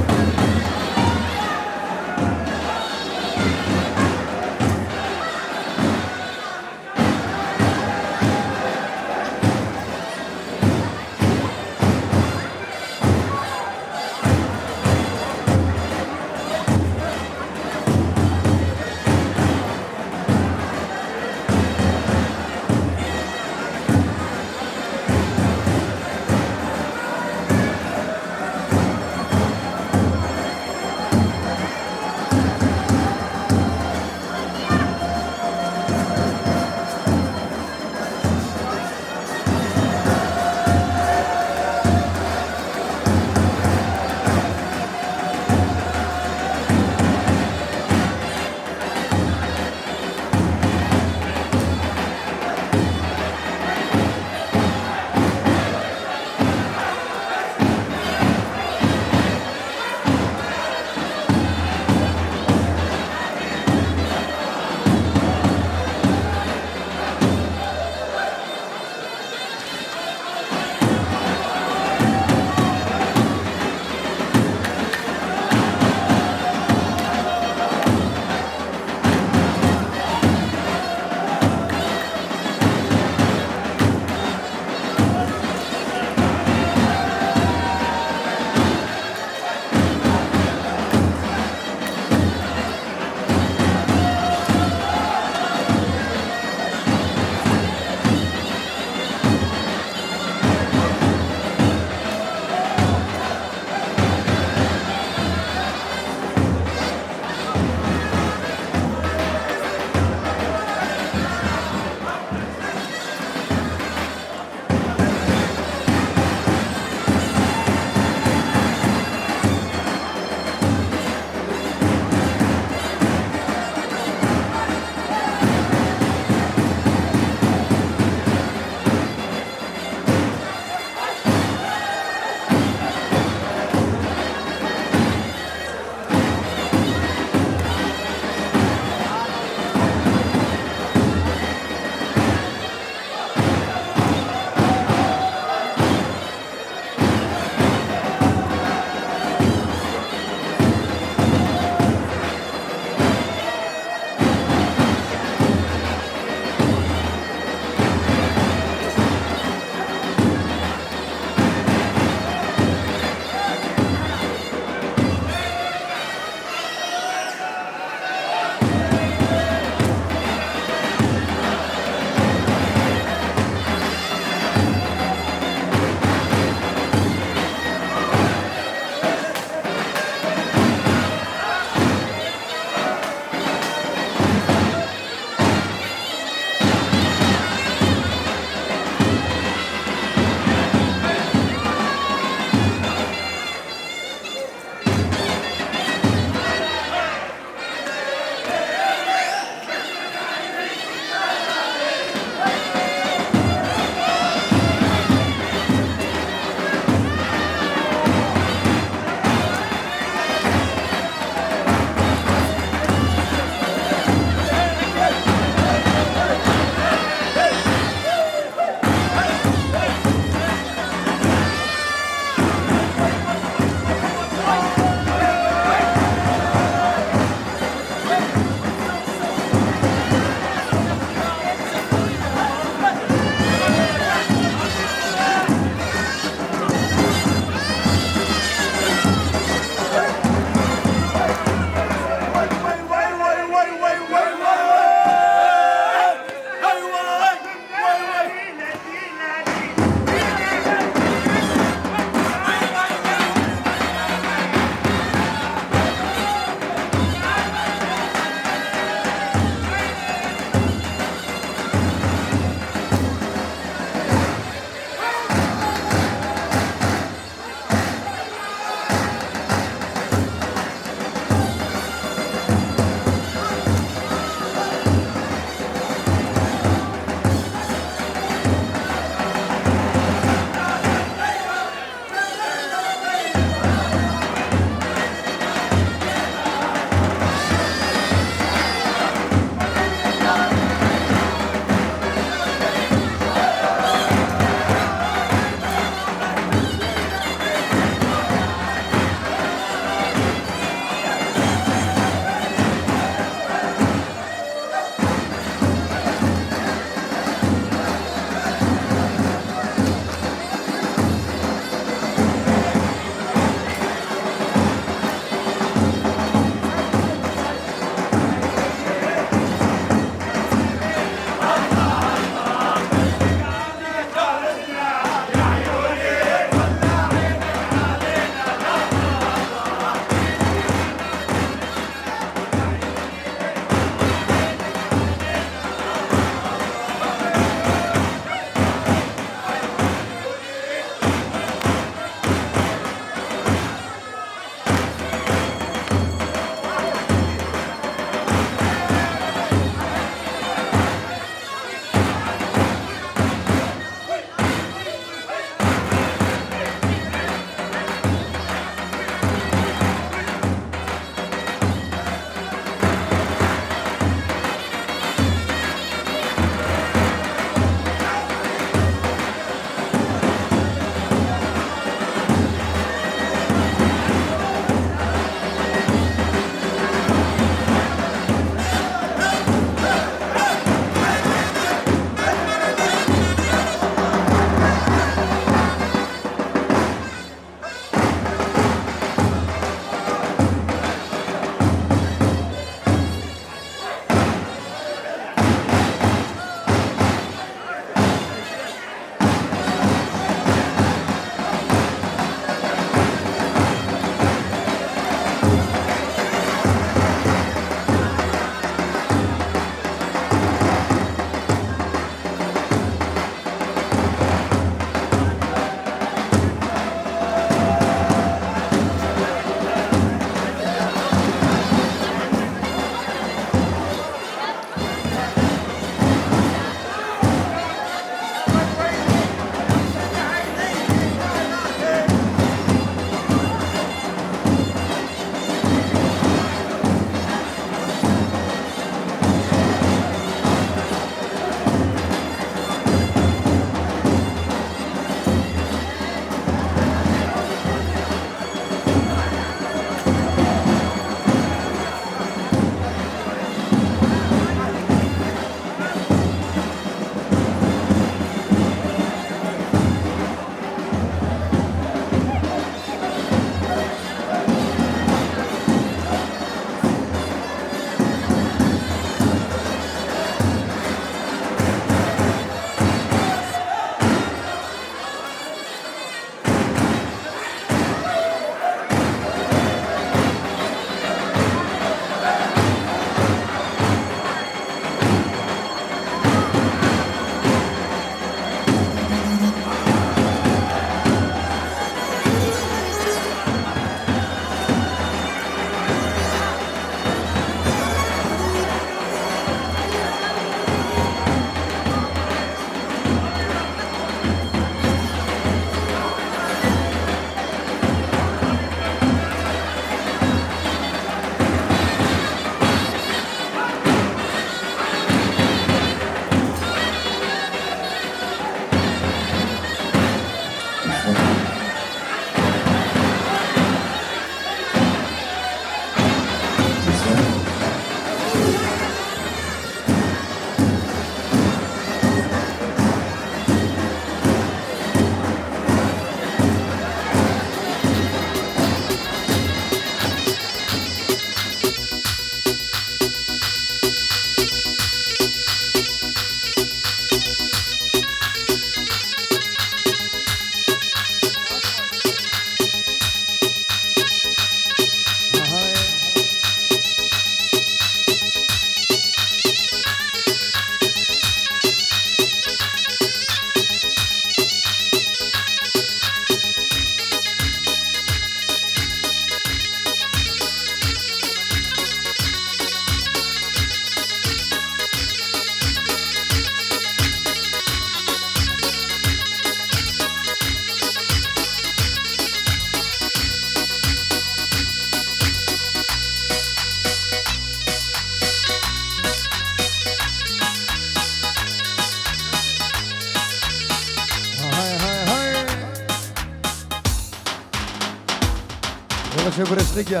يلا شوف رسلك يا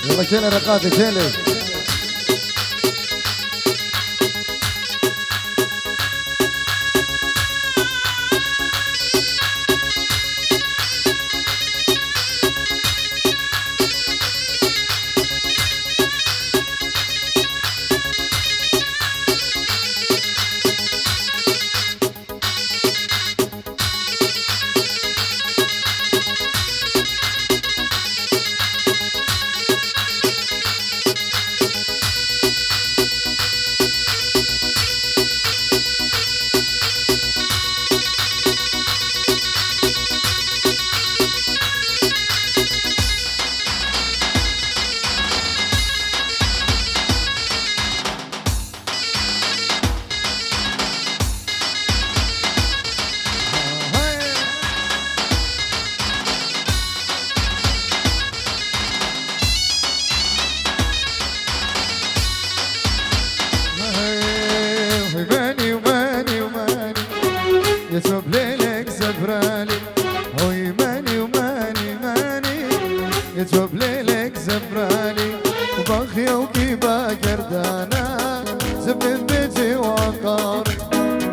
يلا كيلي رقاتي كيلي يسوب ليلك زفراني هوي ماني وماني ماني يسوب ليلك زفراني وبخيا وكيبا قردانا زبن بيتي وقاري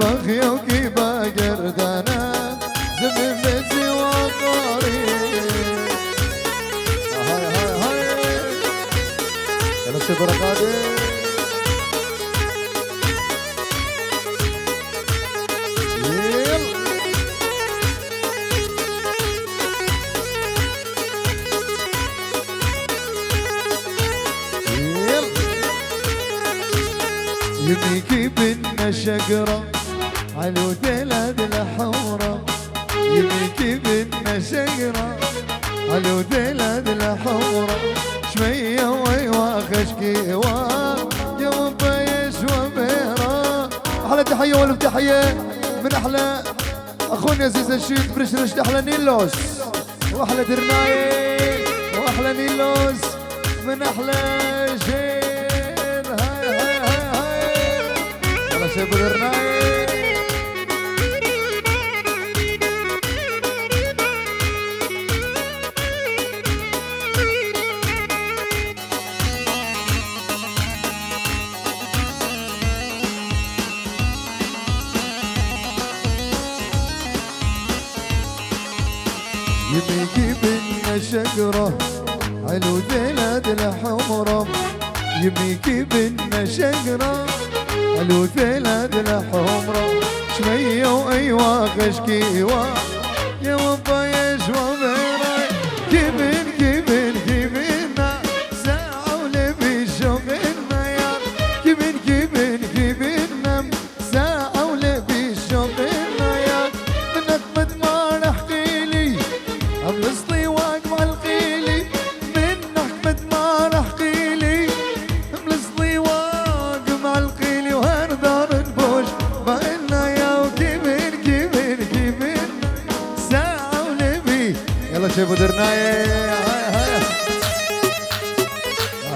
بخيا وكيبا قردانا زبن بيتي وقاري هاي هاي هاي يلا سيب رقادي يبيكي بنا شقرة على دلاد الحورة يبيكي بنا شقرة على دلاد الحورة شوية ويواخشكي يا مبيش وبيرة أحلى تحية ولا تحية من أحلى أخونا عزيز الشيد برشرش أحلى نيلوس وأحلى درناي وأحلى نيلوس من أحلى شيء شبر الرناي يبيكي بنا شقرة علو دلاد الحمرة يبيكي بنا شقرة علو دلاد الحمرة شوية وأيوا خشكيوا يا وبايش وبراي كبن كبن كبنا ساعة ولبي شوقنا يا كبن كبن كبنا ساعة ولبي شوقنا يا منك مدمار احكيلي أملصلي واقمع القيلي منك مدمار احكيلي أملصلي واقمع القيلي وهردار نبوش بقلنا يا وكبن كبن كبن ساعة ولبي يلا شوفوا درناي هاي هاي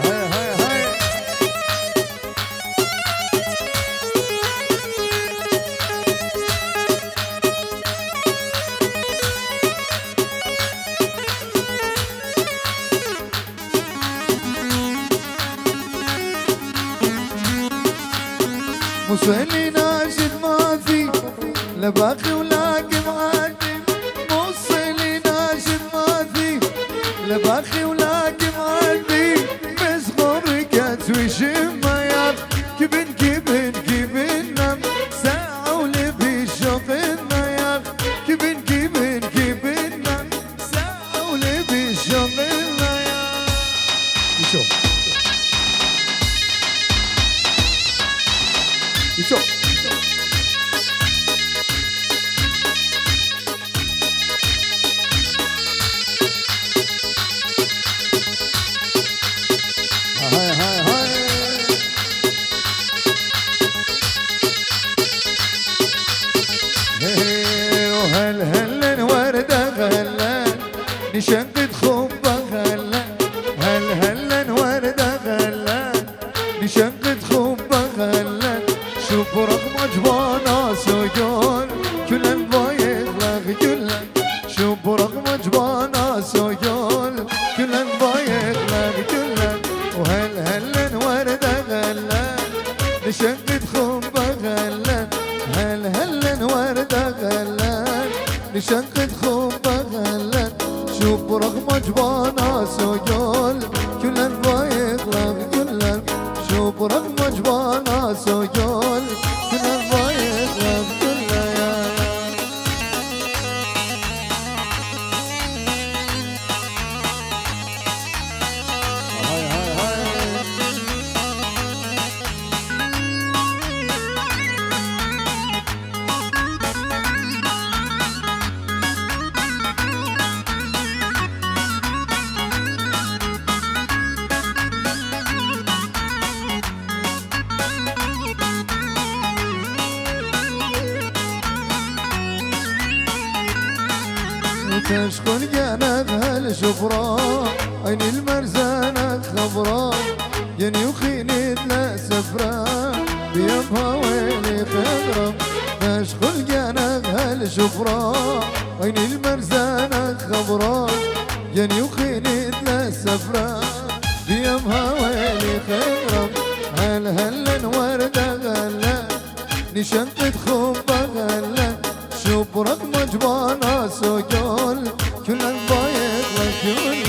هاي هاي هاي موسولي ناشد ماضي لا باقي ولاقي معادي موسولي ناشد ماضي لا باقي ولاقي معادي بس غرقت وشم يا كبن كبن كبن ساعة ولبي شوقنا يا كبن كبن كبن ساعة ولبي شوقنا يا يشوف يشوف هاي هاي هاي نشقد خبة غلا هل هلا وردة غلا نشقد خبة غلا شوف رقم جبانا سجون كل البايغ لغ كله شوف رقم جبانا سجون كل البايغ لغ كله وهل هلا وردة غلا نشقد خبة غلا هل هلا وردة غلا نشقد خبة غلا شوف رغم جبانا سجول كل البايغ لغ كله شوف رغم جبانا سجول كل البايغ لغ كله يا هاي هاي هاي تشكل جانك هالشفرة عين المرزانة خبرة يني وخينيت لا سفرة بيبها ويلي خضرة تشكل جانك هالشفرة عين المرزانة خبرة يني وخينيت لا سفرة بيبها ويلي خضرة هل هلا وردة غلا نشقد خبة غلا شوف رقم جبانا سجول كل البايغ وكل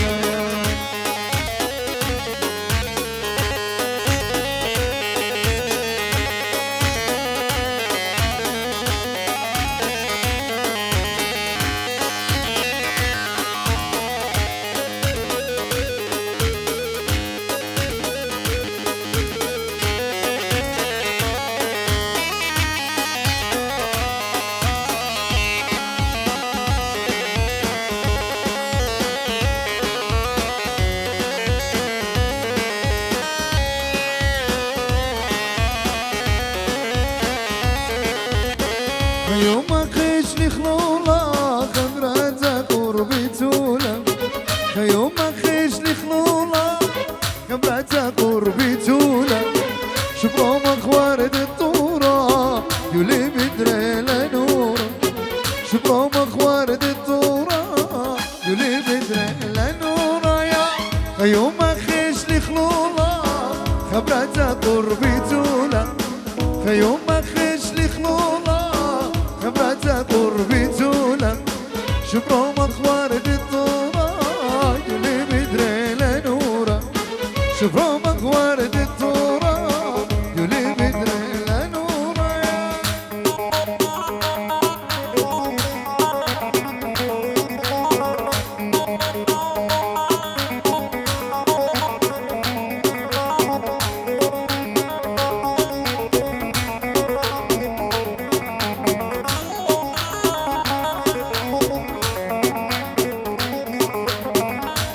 يوم خيش لي خلولا خضرة قربي تولا يوم خيش لي خلولا خضرة قربي تولا شبرو مخوارد الطورة يولي بدري لنورة شبرو مخوارد الطورة يولي بدري لنورة يا يوم خيش لي خلولا خضرة قربي تولا يوم خيش لي خلولا خبرة قربي تولا شبرو مخوارد الطورة يلي بدري لنورة شبرو مخوارد الطورة يلي بدري لنورة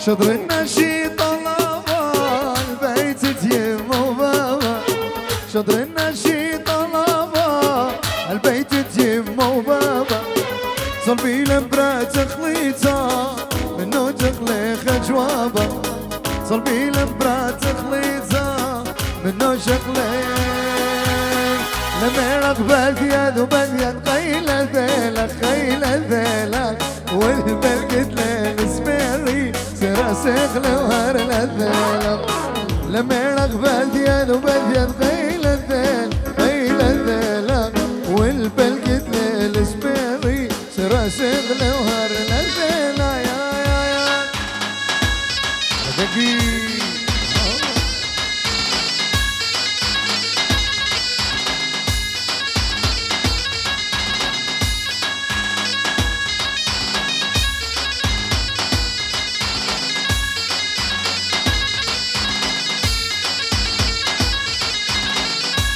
شطر النشيط طلبة البيت تيم وبابا شطر النشيط طلبة البيت تيم وبابا صلبي لمبرات خليطة منو تخليخ جوابا صلبي لمبرات خليطة منو شخليخ لما رقبة اليد وباليد قيلة ذيلك خيلة ذيلك والبلقت للسميري سراسخ لوهر الذيلك لما رقبة اليد وباليد قيلة ذيل قيلة ذيلك والبلقت للسميري سراسخ لوهر الذيلك يا دقيق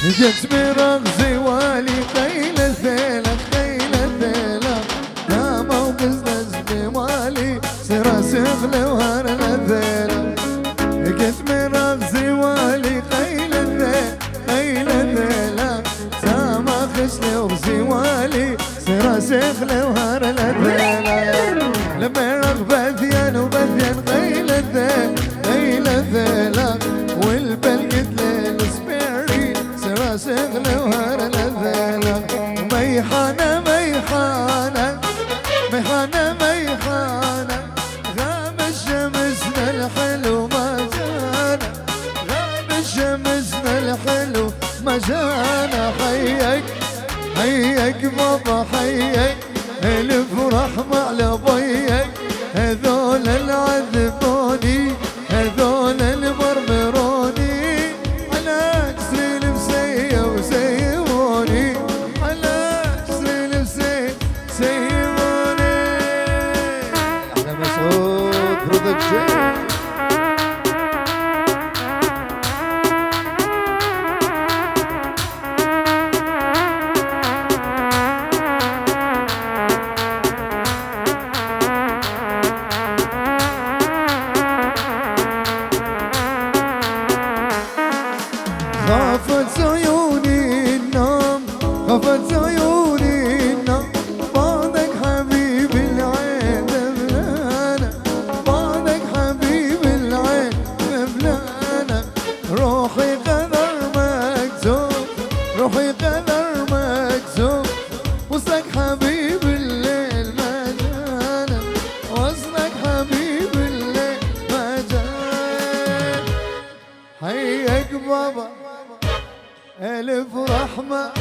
جت برغزي والي قيل الذيلك قيل الذيلك لا موقز نزلي والي سراسخ لوهر الذيلك جت برغزي والي قيل الذيلك قيل الذيلك سما خشلي وغزي والي سراسخ لوهر الذيلك لما رغبة ذيان الحلو ما جانا، غاب شمسنا الحلو ما جانا. حيك حيك بابا حيك، الفرح مع لبيك، هذول العذبوني هذول المرمروني، على جسر المسية وسيبوني، على جسر المسية سيبوني. أحلى مسعود برودكشن. خافت عيوني النوم، خافت عيوني النوم، بعدك حبيب العين مبلانا، بعدك حبيب العين مبلانا. روحي قدر مكتوب، روحي قدر مكتوب، وصلك حبيب الليل ما جانا، وصلك حبيب الليل ما جانا. حيك بابا ألف رحمة،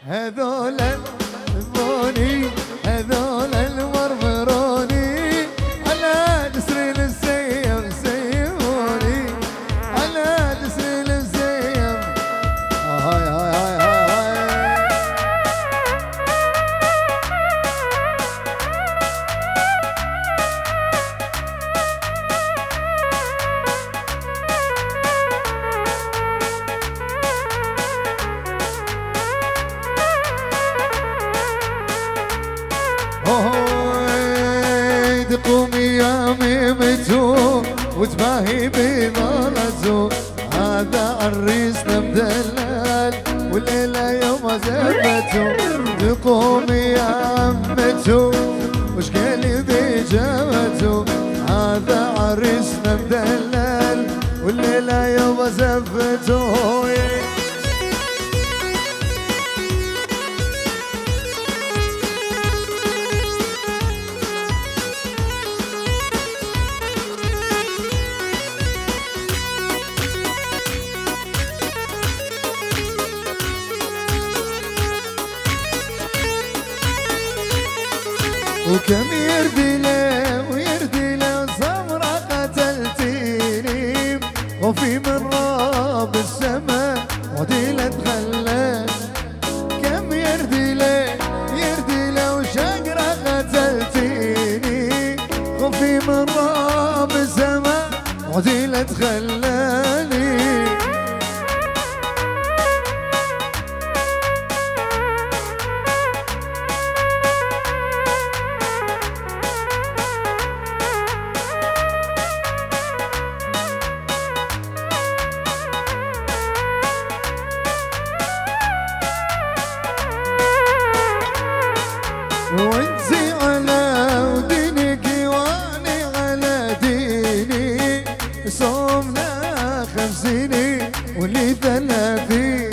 هذول المرمروني هذول المرمروني، على جسر السير سيبوني، على جسر السير. هاي هاي هاي هاي قومي يا ميمتو وتباهي بمرته، هذا عريسنا مدلل والليلة يوم زفته. قومي يا عمتو وش قالي بجابته، هذا عريسنا مدلل والليلة يوم زفته. وكم يردله ويردله صبرة قتلتيني، وفي من راب السماء وديله تخلى. كم يردله يردله وشقرة قتلتيني، وفي من راب السماء وديله تخلاني. وانتي على دينك واني على ديني، صومنا 50 واللي 30.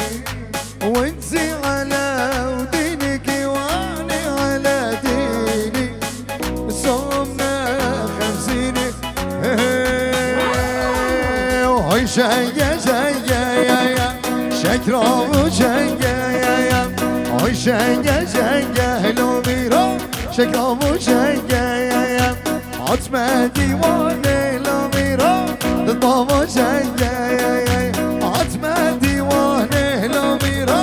وانتي على دينك واني على ديني، صومنا 50. وهي شاية شاية يا يا شكرا وشاية يا يا، وهي شاية شاية لو ميرو شكرا وشاية يا يا، عتمة ديواني لو ميرو ضد شاية يا يا، عتمة ديواني لو ميرو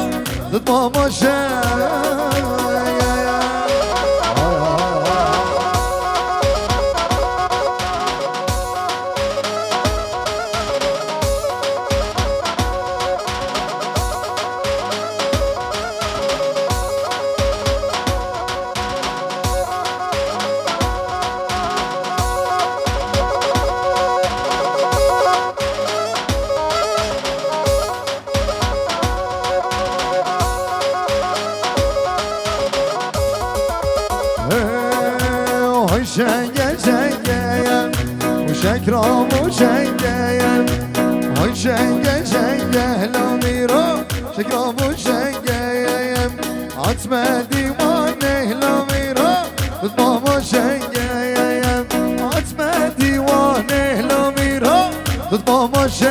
ضد شاية. شاية شاية وشكرا وشاية، هاي شاية شاية لو ميرو شكرا وشاية، عتمة ديواني لو ميرو ضد ماما شاية، عتمة ديواني ضد ماما شاية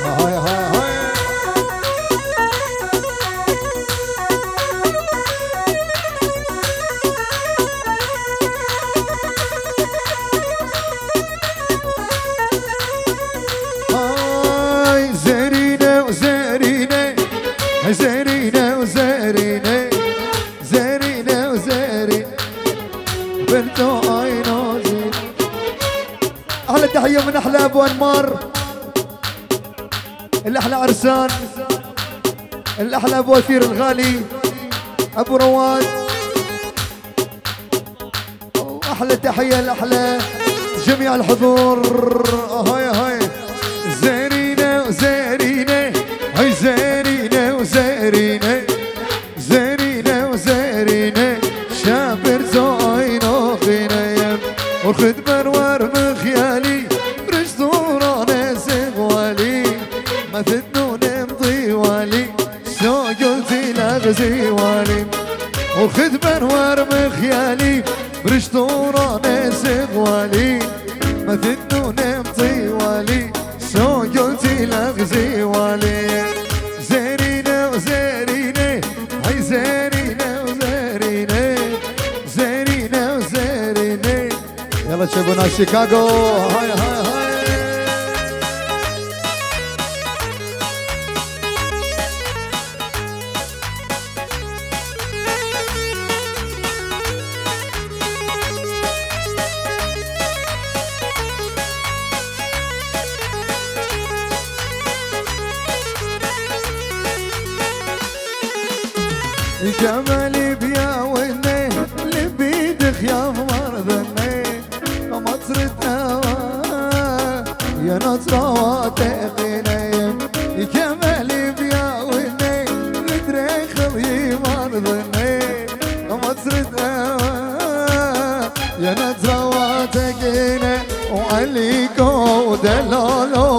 هاي هاي هاي هاي زرينة وزرينة زرينة وزرينة زرينة وزرينة بنتو عينو زين. أحلى تحية من أحلى أبو أنمار، الأحلى عرسان، الأحلى أبو وثير الغالي، أبو رواد. أحلى تحية الأحلى جميع الحضور. هاي هاي زرينة وزرينة هاي زرينة وزرينة زرينة وزرينة شابر زاينو خينيم ورخد برور مخيالي برشتورانا سيغوالي ما تدنون امضي والي شو قلتي لغزي والي ورخد برور مخيالي برشتورانا سيغوالي ما تدنون امضي والي شو قلتي لغزي والي زرينة وزرينة هاي زرينة وزرينة زرينة وزرينة. يلا شبونا شيكاغو هاي هاي هاي. جمالي بيا ويني اللي بيدك يا مرضني ما ترد يا نطرة تقيني جمالي بيا ويني اللي دريخ مرضني ما ترد يا نطرة تقيني وعليكو دلالو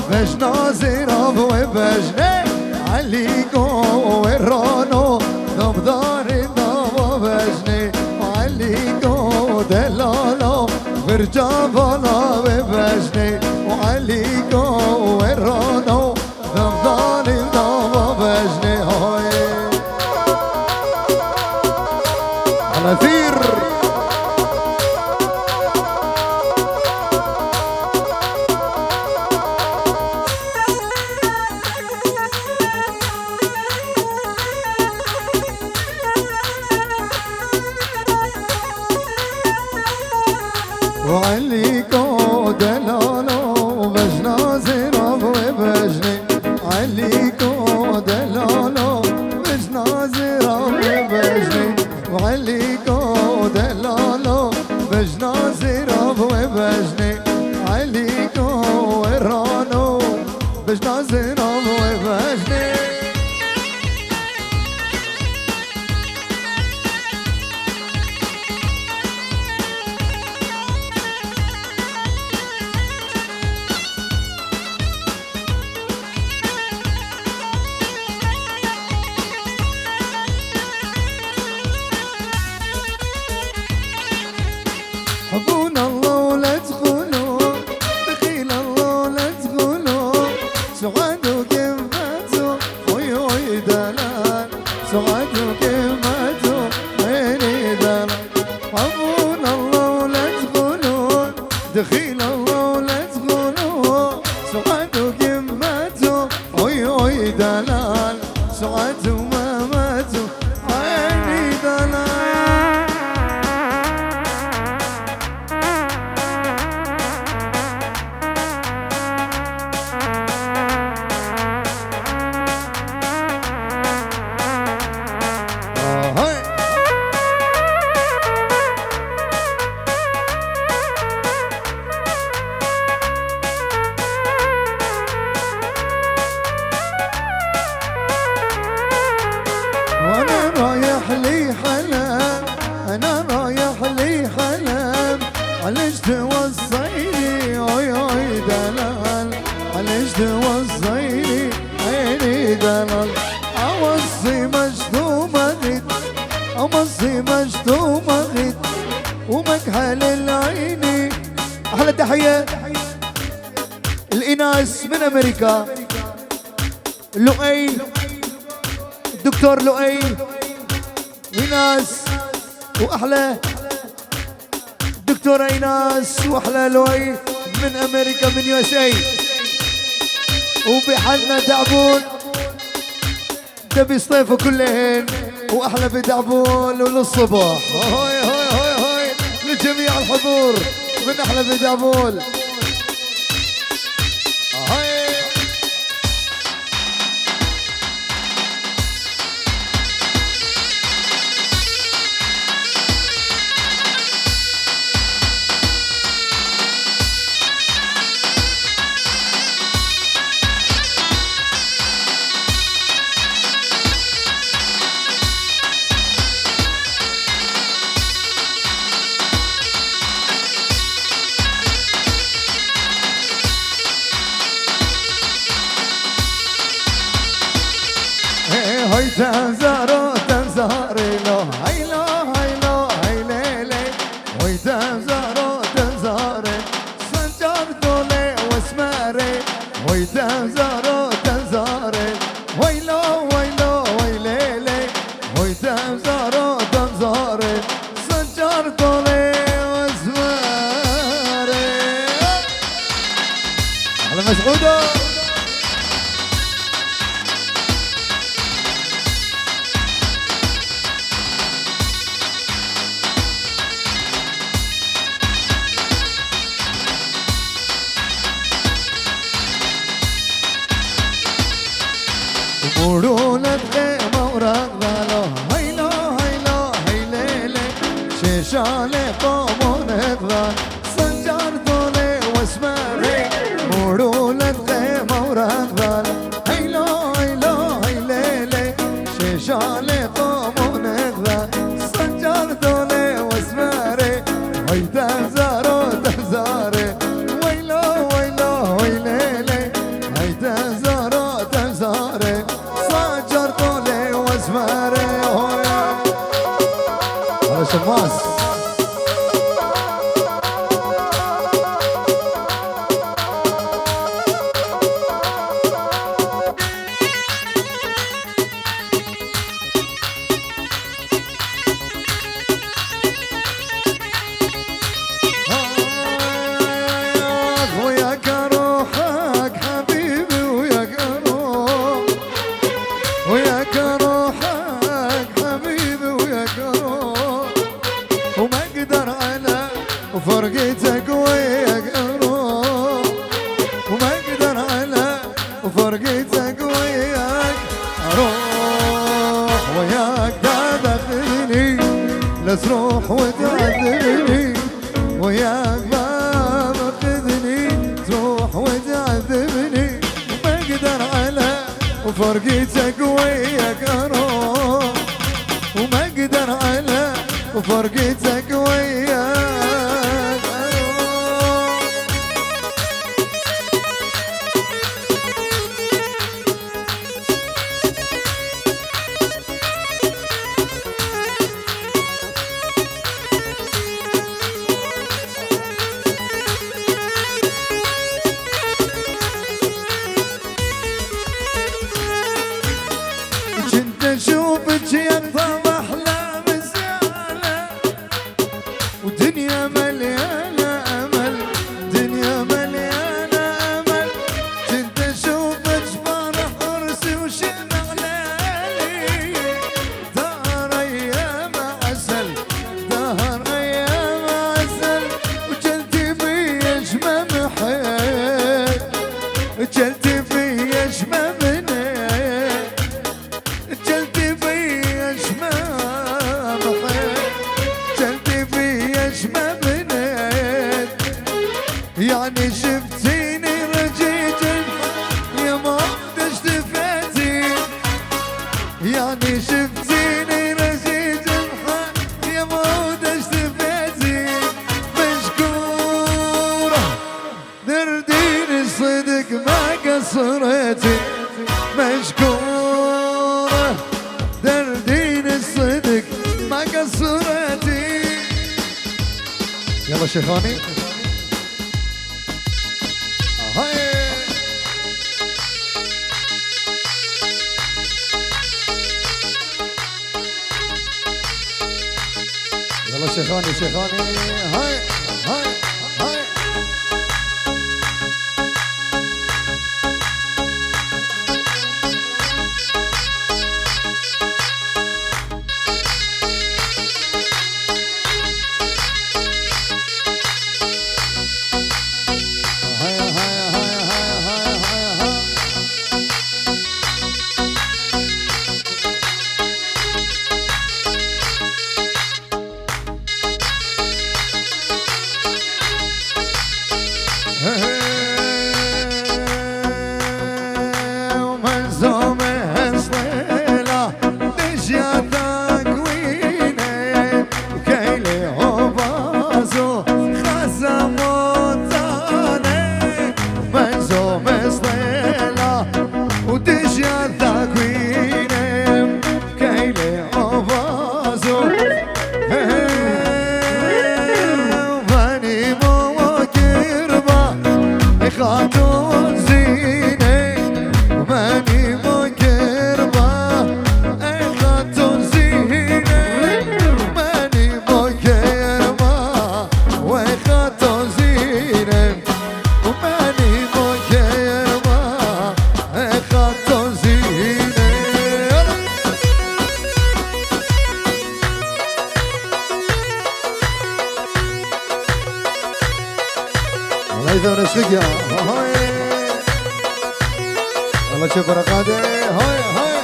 باش نازر وباجني عليكو ورانو نبضاري نبو بجني وعليكو دلالو برجابالا ببجني وعليكو ورانو نبضاري نبو بجني هاي على ثير وعليكو دلالو بجنا زراب وبجني عليكو دلالو بجنا زراب وبجني وعليكو دلالو بجنا زراب وبجني عليكو ورانو بجنا زراب وبجني. حبونا الله ولا تدخلوا دخيل الله ولا تدخلوا سعادوا كيفاتوا وي وي دلال سعادوا كيفاتوا عيني دلال حبونا الله ولا تدخلوا دخيل الله ولا تدخلوا سعادوا كيفاتوا وي وي دلال سعادوا ما ماتوا عيني دلال. وانا رايح لي حلم انا رايح لي حلم علاش توصيني اوي اوي دلال علاش توصيني عيني دلال اوصي مشتومة غيت اوصي مشتومة غيت ومكحل العيني احلى تحيه الإناس من امريكا، لؤي، الدكتور لؤي إيناس، واحلى دكتورة إيناس واحلى لؤي من امريكا من يو اس اي. وبحالنا دعبون تبي صيفه كلهن واحلى بدعبون وللصبح. هاي هاي هاي هاي لجميع الحضور من احلى بدعبون. هاي هاي تنزارو تنزاري لو هاي لو هاي لو هاي ليلي. هاي تنزارو تنزاري سنجار دولي واسماري. هاي تنزارو تنزاري هاي لو هاي لو هاي ليلي. هاي تنزارو تنزاري سنجار دولي واسماري. احلى مسعودة. ورولة خيمة ورغلة هيلو هيلو هيليلي. شيشالي قومون اغلى سنجار دولي واسماري. ورولة خيمة ورغلة هيلو هيلو هيليلي. شيشالي قومون اغلى سنجار دولي واسماري. هاي تنزارو تنزاري ويلو ويلو ويليلي. هاي تنزارو تنزاري هذا شماس. وياك روحك حبيبي وياك روح. وياك روحك حبيبي وياك روح. وما اقدر على فرقتك وياك روح. وما اقدر على فرقتك وياك روح. وياك تاخذني لا تروح وتعذبني. وياك ما تاخذني تروح وتعذبني. وما اقدر على وفرقتك وياك اروح. وما اقدر على وفرقتك وياك اروح. كنت اشوفك يقطع احلام الزعلة. ودنيا مليانة امل دنيا مليانة امل. كنت اشوفك فرح عرسي وشمع ليالي. دهر ايام عسل دهر ايام عسل. وجلتي بيا شمم حيل. جلتي بيا شمم يعني شفتيني رجيت يا ما اشتفيتي. يعني شفتيني رجيت يا ما اشتفيتي. مشكورة درديني الصدق ما قصرتي. مشكورة درديني الصدق ما قصرتي. يلا شيخاني شيخاني شيخاني هاي هاي هاي خاتون زينة ماني مكرمة خاتون زينة ماني مكرمة وخاتون زينة ماني مكرمة خاتون زينة الله يذور الشقيا هاي الله شوف بركاته هاي هاي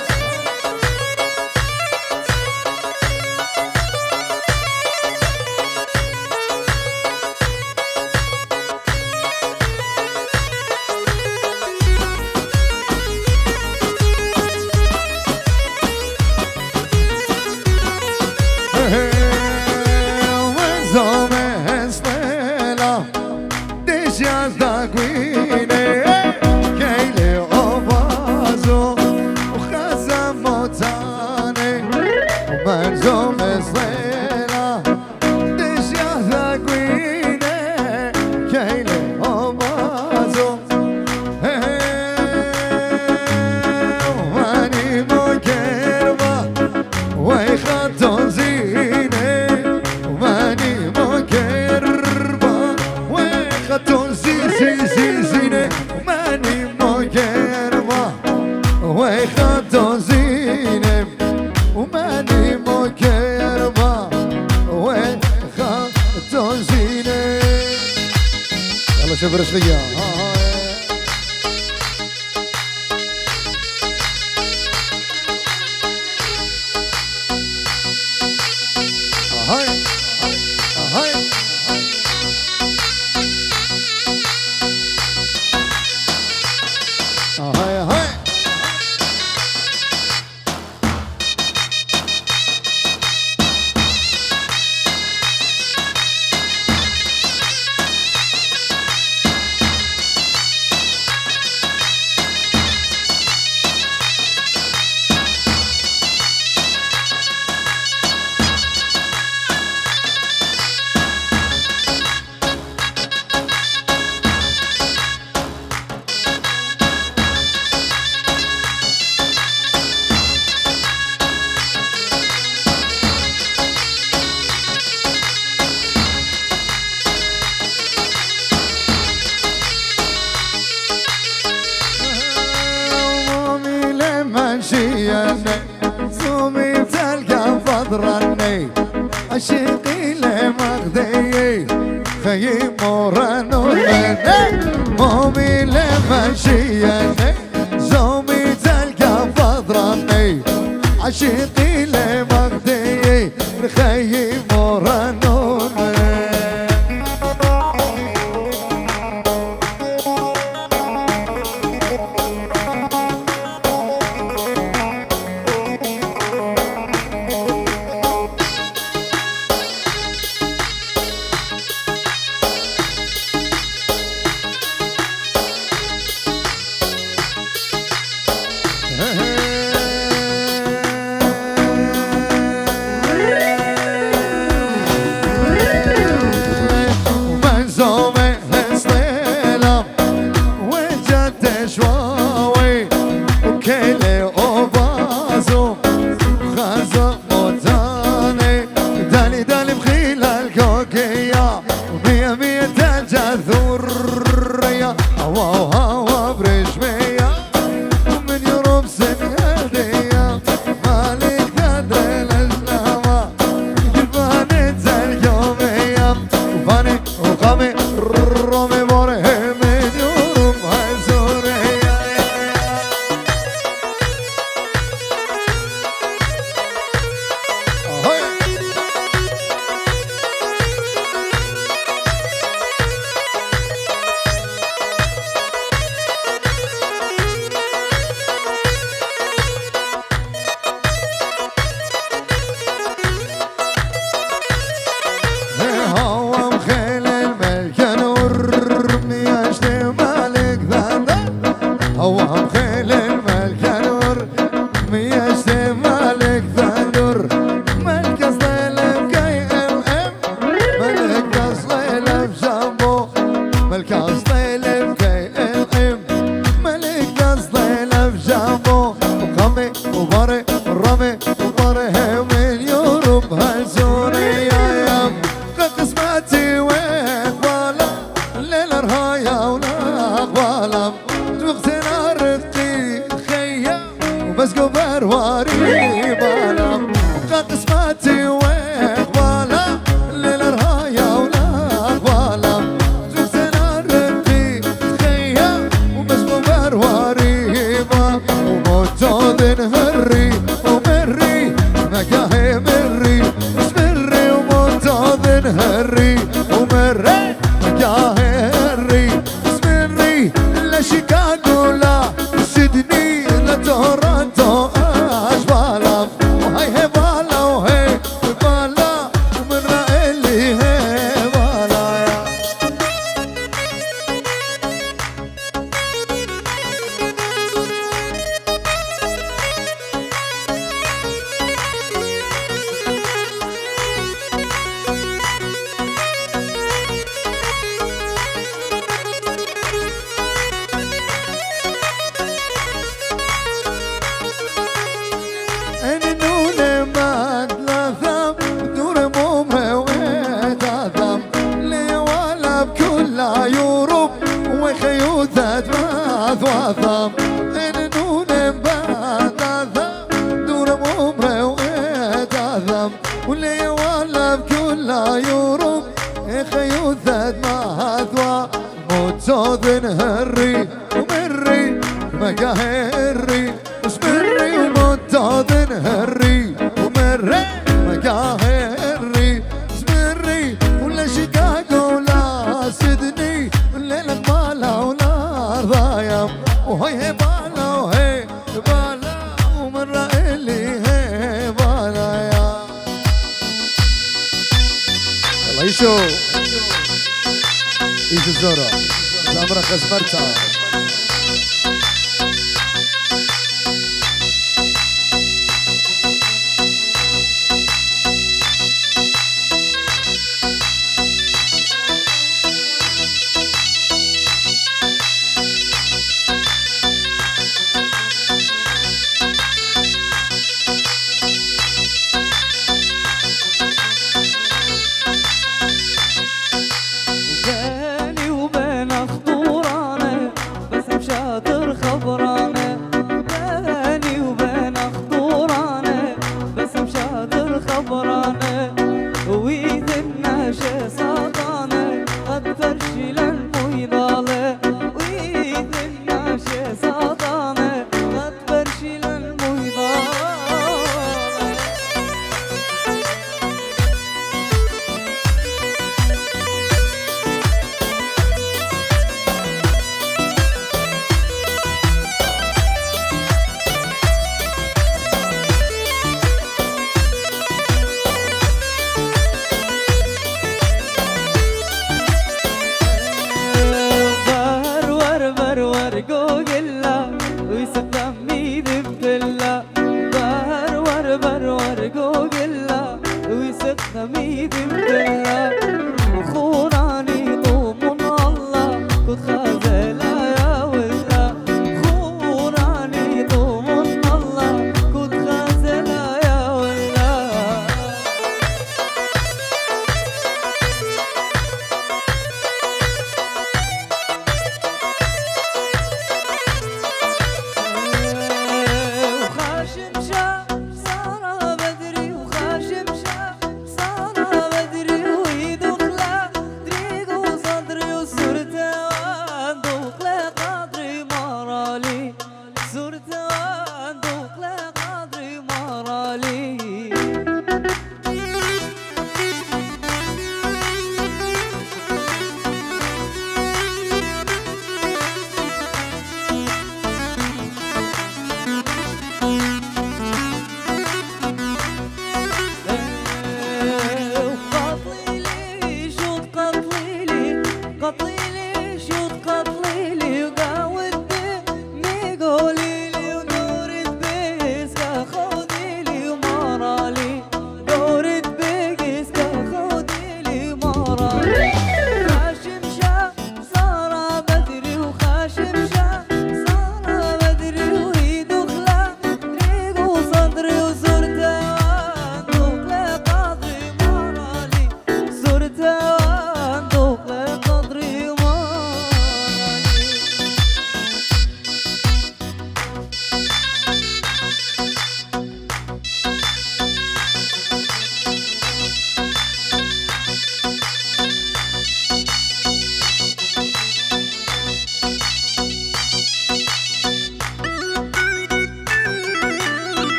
شوف رسمية هاي هاي هاي هاي صومي تلقى فضرني عشقي لمغدي خيم ورنوني مومي لمشيني صومي تلقى فضرني عشقي لمغدي خيم ورنوني وقامي رامي باره من يوروب هالزوري بس قبر واري بالا قسمتي وقبالا للرهايا ولا قبالا جبتنا ردي خيا وبس قبر واري با وموجود هري ومري مكاهي مري مش مري وموجود هري ومري مكاهي هري مش مري لا شيكاغو لا سيدني لا تورنتو اشبالا وهي هبالا وهي هبالا ومن رأيلي هبالا وثام إنو نبات دور ممر وإتاثم واللي ولا بكل يوروب خيوثت ما هثوا موت هري ومري مقاهري وسمري وموت هري ومري مقاهري سمري ولا شيكاغو لا سيدني ولا مالا ولا ضايم وهي هبالا وهي هبالا ومن رأيلي هبالا يا الله يشو ايش الزورة الأمر خزمرتها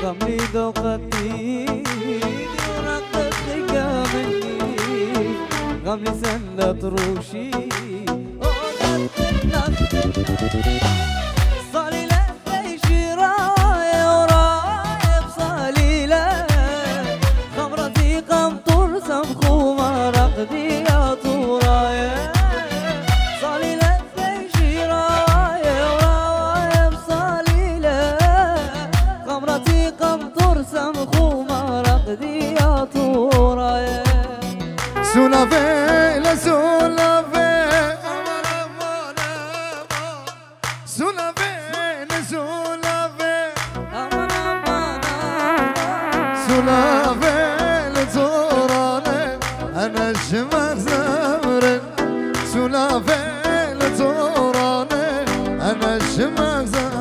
غملي ذوقتي ورقت خيامني غملي سندت روشي صالي لك شراي وراي بصالي لك خمرتي قمطر سمخو مرقدي يا طوراي صالي لك شراي وراي بصالي لك خمرتي قمطر سمخو مرقدي يا طوراي
سولافي لا سولافي سولافي لا سولافي سولافي لا زوراني انا الشمخ زمرن سولافي لا زوراني انا الشمخ زمرن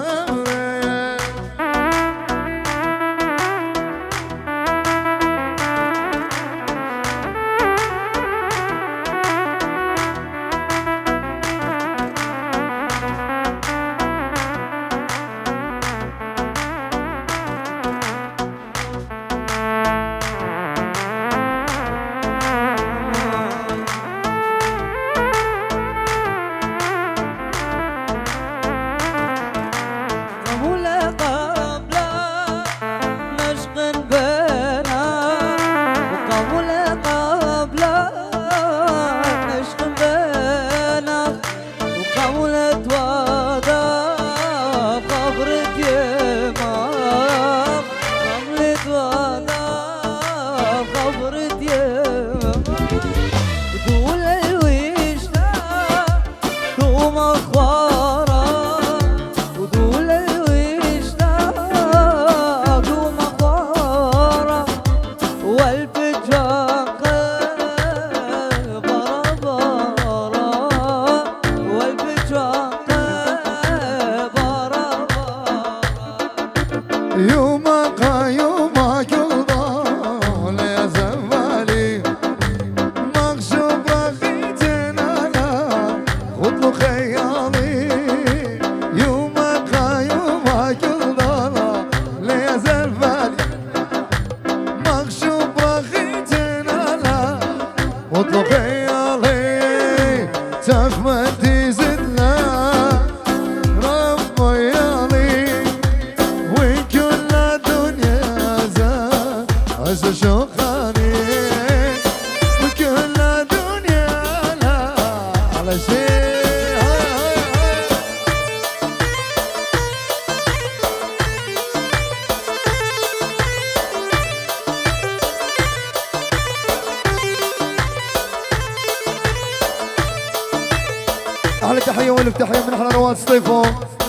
احلى تحيه والف تحيه من احلى رواد سطيفو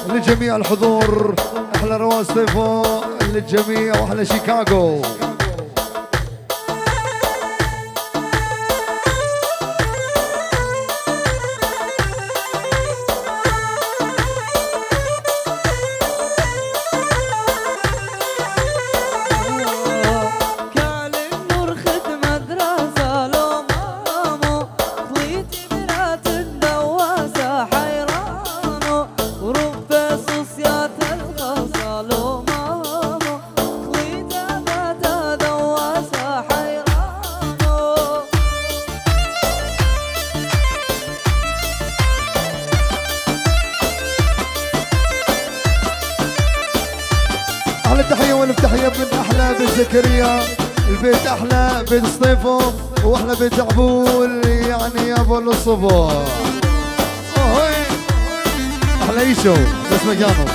لجميع الحضور. احلى رواد سطيفو للجميع واحلى شيكاغو. تحية والف تحية من أحلى بيت زكريا، البيت أحلى بيت سطيفو وأحلى بيت عبول يعني يا أبو الصبح. أحلى يشو بس مكانه.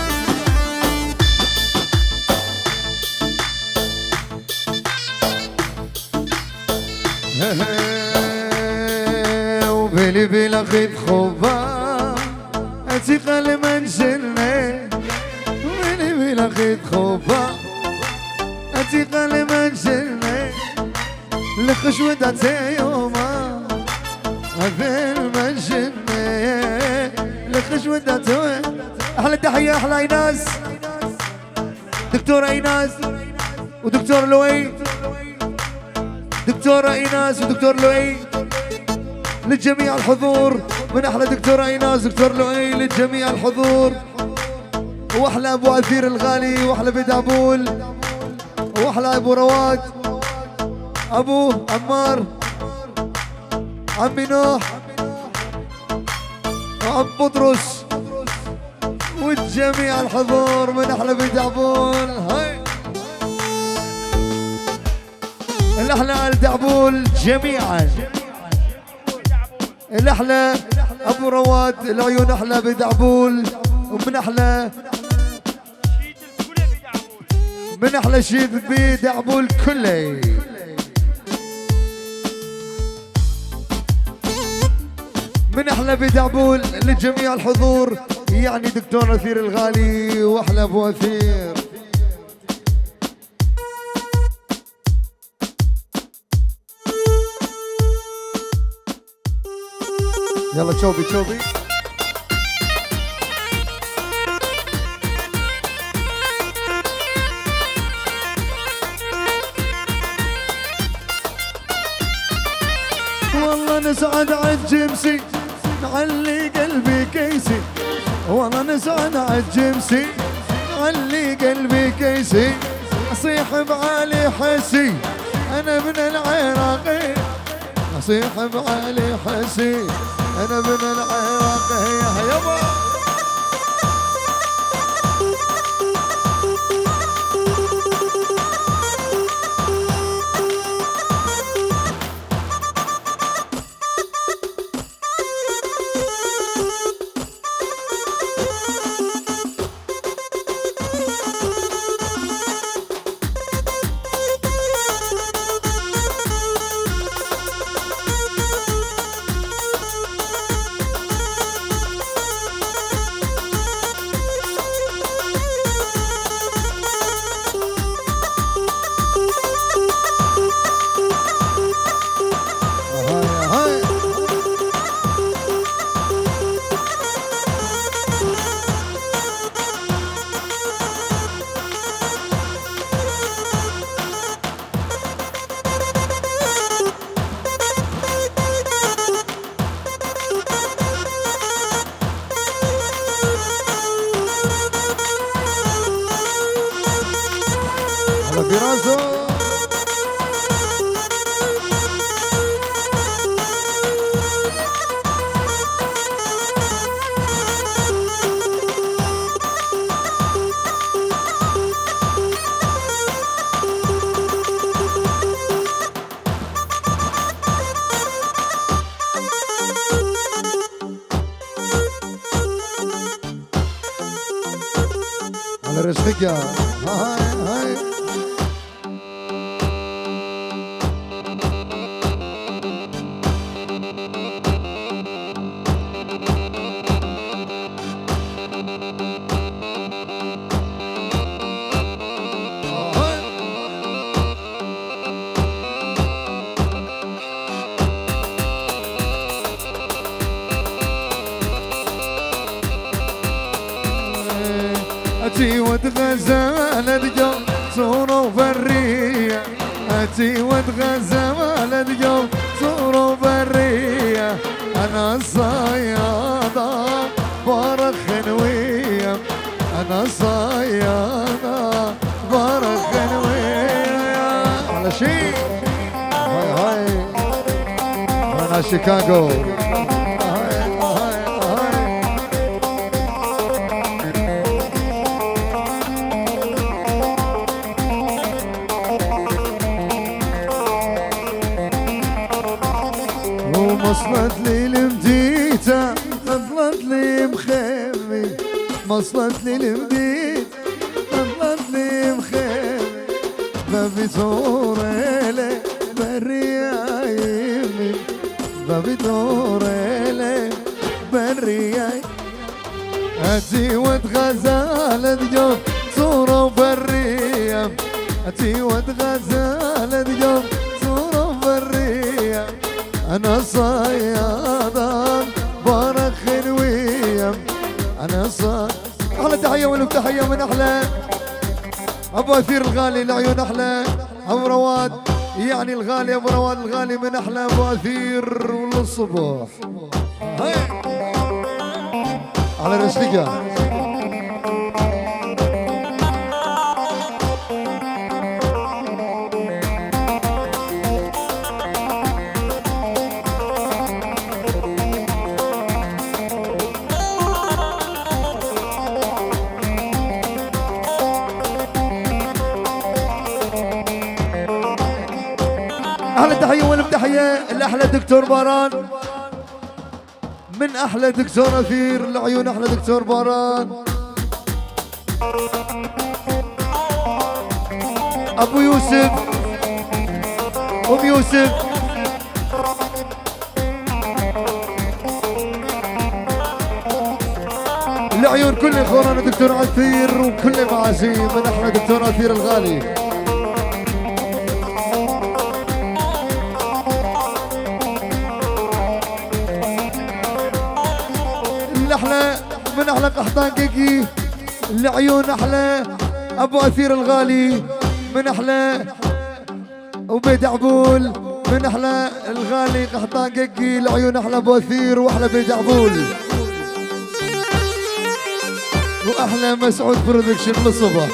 وبيلي بلا خيط خوبا أتقل منشلني بلا خيط خوبا أتقل منشلني لخشوة داتي يوما هذا المنشلني لخشوة داتي. أحلى تحية أحلى إيناس، دكتورة إيناس ودكتور لؤي، دكتورة إيناس ودكتور لؤي لجميع الحضور. من أحلى دكتورة إيناس دكتور لؤي لجميع الحضور. واحلى ابو عثير الغالي واحلى بيت عبول واحلى ابو رواد، ابو عمار، عمي نوح، وعم بطرس، والجميع الحضور من احلى بدعبول. هاي الاحلى ال دعبول جميعا، الاحلى ابو رواد، العيون احلى بدعبول، ومن احلى من احلى شيء بدعبول كله. من احلى بدعبول لجميع الحضور، يعني دكتور أثير الغالي واحلى ابو أثير. يلا تشوبي تشوبي. والله نسعد عالجمسي نعلي قلبي كيسي، والله نسعد عالجمسي نعلي قلبي كيسي، اصيح بعلي حسي انا من العراقي، اصيح بعلي حسي انا من العراقي. يابا براسه على رشقة. هاي أتي واتغزل اليوم صورة وبرية، أتي واتغزل اليوم صورة وبرية، أنا الصيادة بارك خنوية، أنا الصيادة بارك خنوية. على شيء هاي أنا شيكاغو. وصلت لي المديتة فضلت لي مخيمي، وصلت لي المديتة فضلت لي مخيمي، بابي توريلي بريايمي، بابي توريلي برياي. أتي واتغزال اليوم صورة وبرية، أتي واتغزال اليوم صورة وبرية، أنا صيادة بارك خنوية، أنا صيادة. أحلى تحية ولو تحية من أحلى أبو أثير الغالي، العيون أحلى أبو رواد، يعني الغالي أبو رواد الغالي من أحلى أبو أثير وللصبح. هاي على رشدقة. احلى تحيه والتحيه لاحلى دكتور باران، من احلى دكتور اثير لعيون احلى دكتور باران. ابو يوسف، ام يوسف، لعيون كل اخواننا دكتور اثير وكل معازيم من احلى دكتور اثير الغالي. احلى من احلى قحطان كيكي لعيون احلى ابو اثير الغالي، من احلى وبيت عبول، من احلى الغالي قحطان كيكي لعيون احلى ابو اثير واحلى بيت عبول، واحلى مسعود برودكشن للصبح.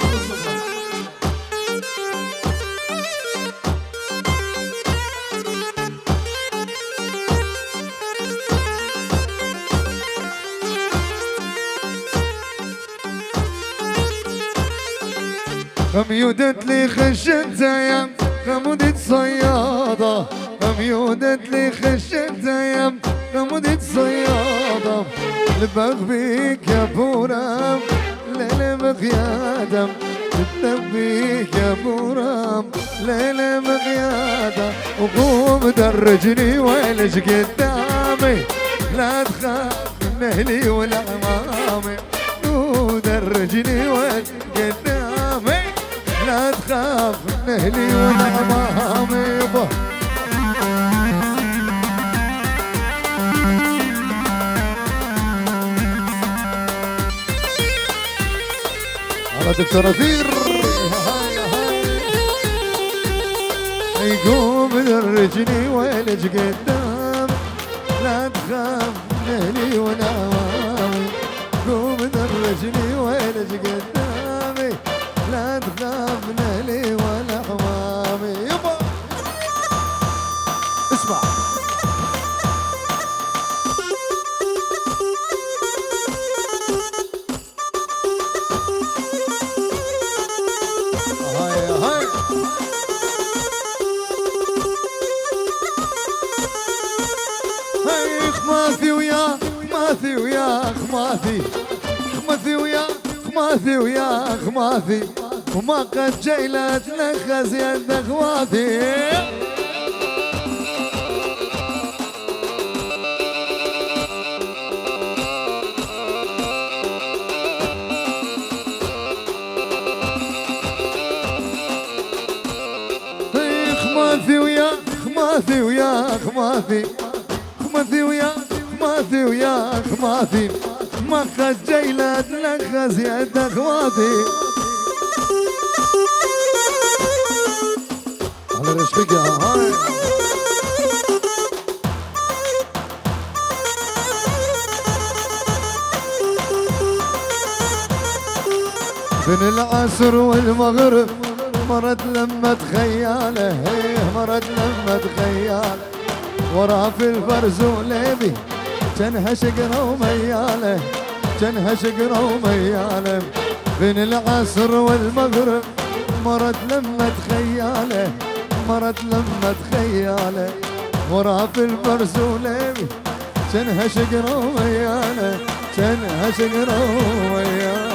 خميودت لي خشنتايا خمودت صيادة، خميودت لي خشنتايا خمودت صيادة، لبغ بيك يا بورام ليلة مغيادة، بيك يا بورام ليلة مغيادة، وقوم درجني ويلش قدامي لا تخاف من اهلي والعمامي، ودرجني ويلش قدامي لا تخاف من اهلي والعمامي. على دكتور اثير يقوم درجني ويلج قدام لا تخاف من اهلي والعمامي، قوم درجني ويلج قدامي لا تخاف من اهلي ولا حمامي. يبا اسمع هاي هاي هاي خماثي ويا خماثي ويا خماثي، خماثي ويا خماثي ويا خماثي، وما قد جيلت نخز يد اخواتي. خماثي ويا خماثي ويا خماثي، خماثي ويا خماثي ويا خماثي، ما قد جيلت نخز يد اخواتي. على رشقها هاي بين العصر والمغرب مرت لما تخياله، مرت لما تخياله، ورا في الفرز وليبي جنها شقرة ومياله، جنها شقرة ومياله، بين العصر والمغرب مرت لما تخياله، مرت لما تخياله، ورا في الفرز وليبي جنها شقرة ومياله، جنها شقرة ومياله.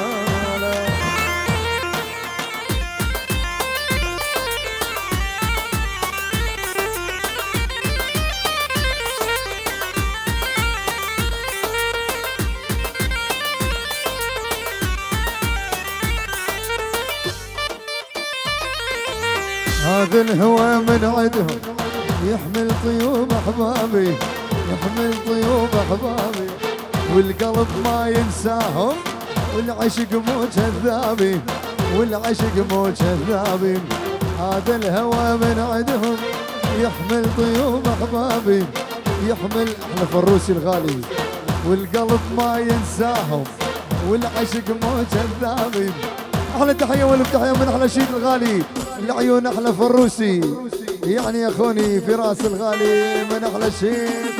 هذا الهوى من عدهم يحمل طيوب احبابي، يحمل طيوب احبابي، والقلب ما ينساهم، والعشق مو كذابي، والعشق مو كذابي. هذا الهوى من عدهم يحمل طيوب احبابي، يحمل احنا فروسي الغالي، والقلب ما ينساهم، والعشق مو كذابي. احلى تحيه والتحيه من احلى شيد الغالي العيون احلى فروسي، يعني يا اخوني فراس الغالي من احلى شيد.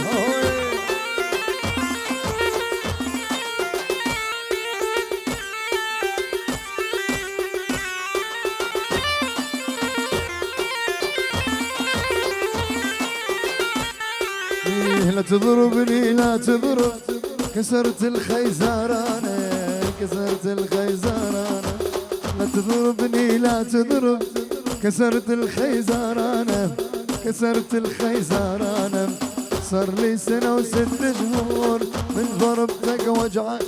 لا تضربني لا تضرب، كسرت الخيزرانة كسرت الخيزرانة، لا تضربني لا تضرب، كسرت الخيزرانة كسرت الخيزرانة. صار لي سنة وست شهور من ضربتك وجعان،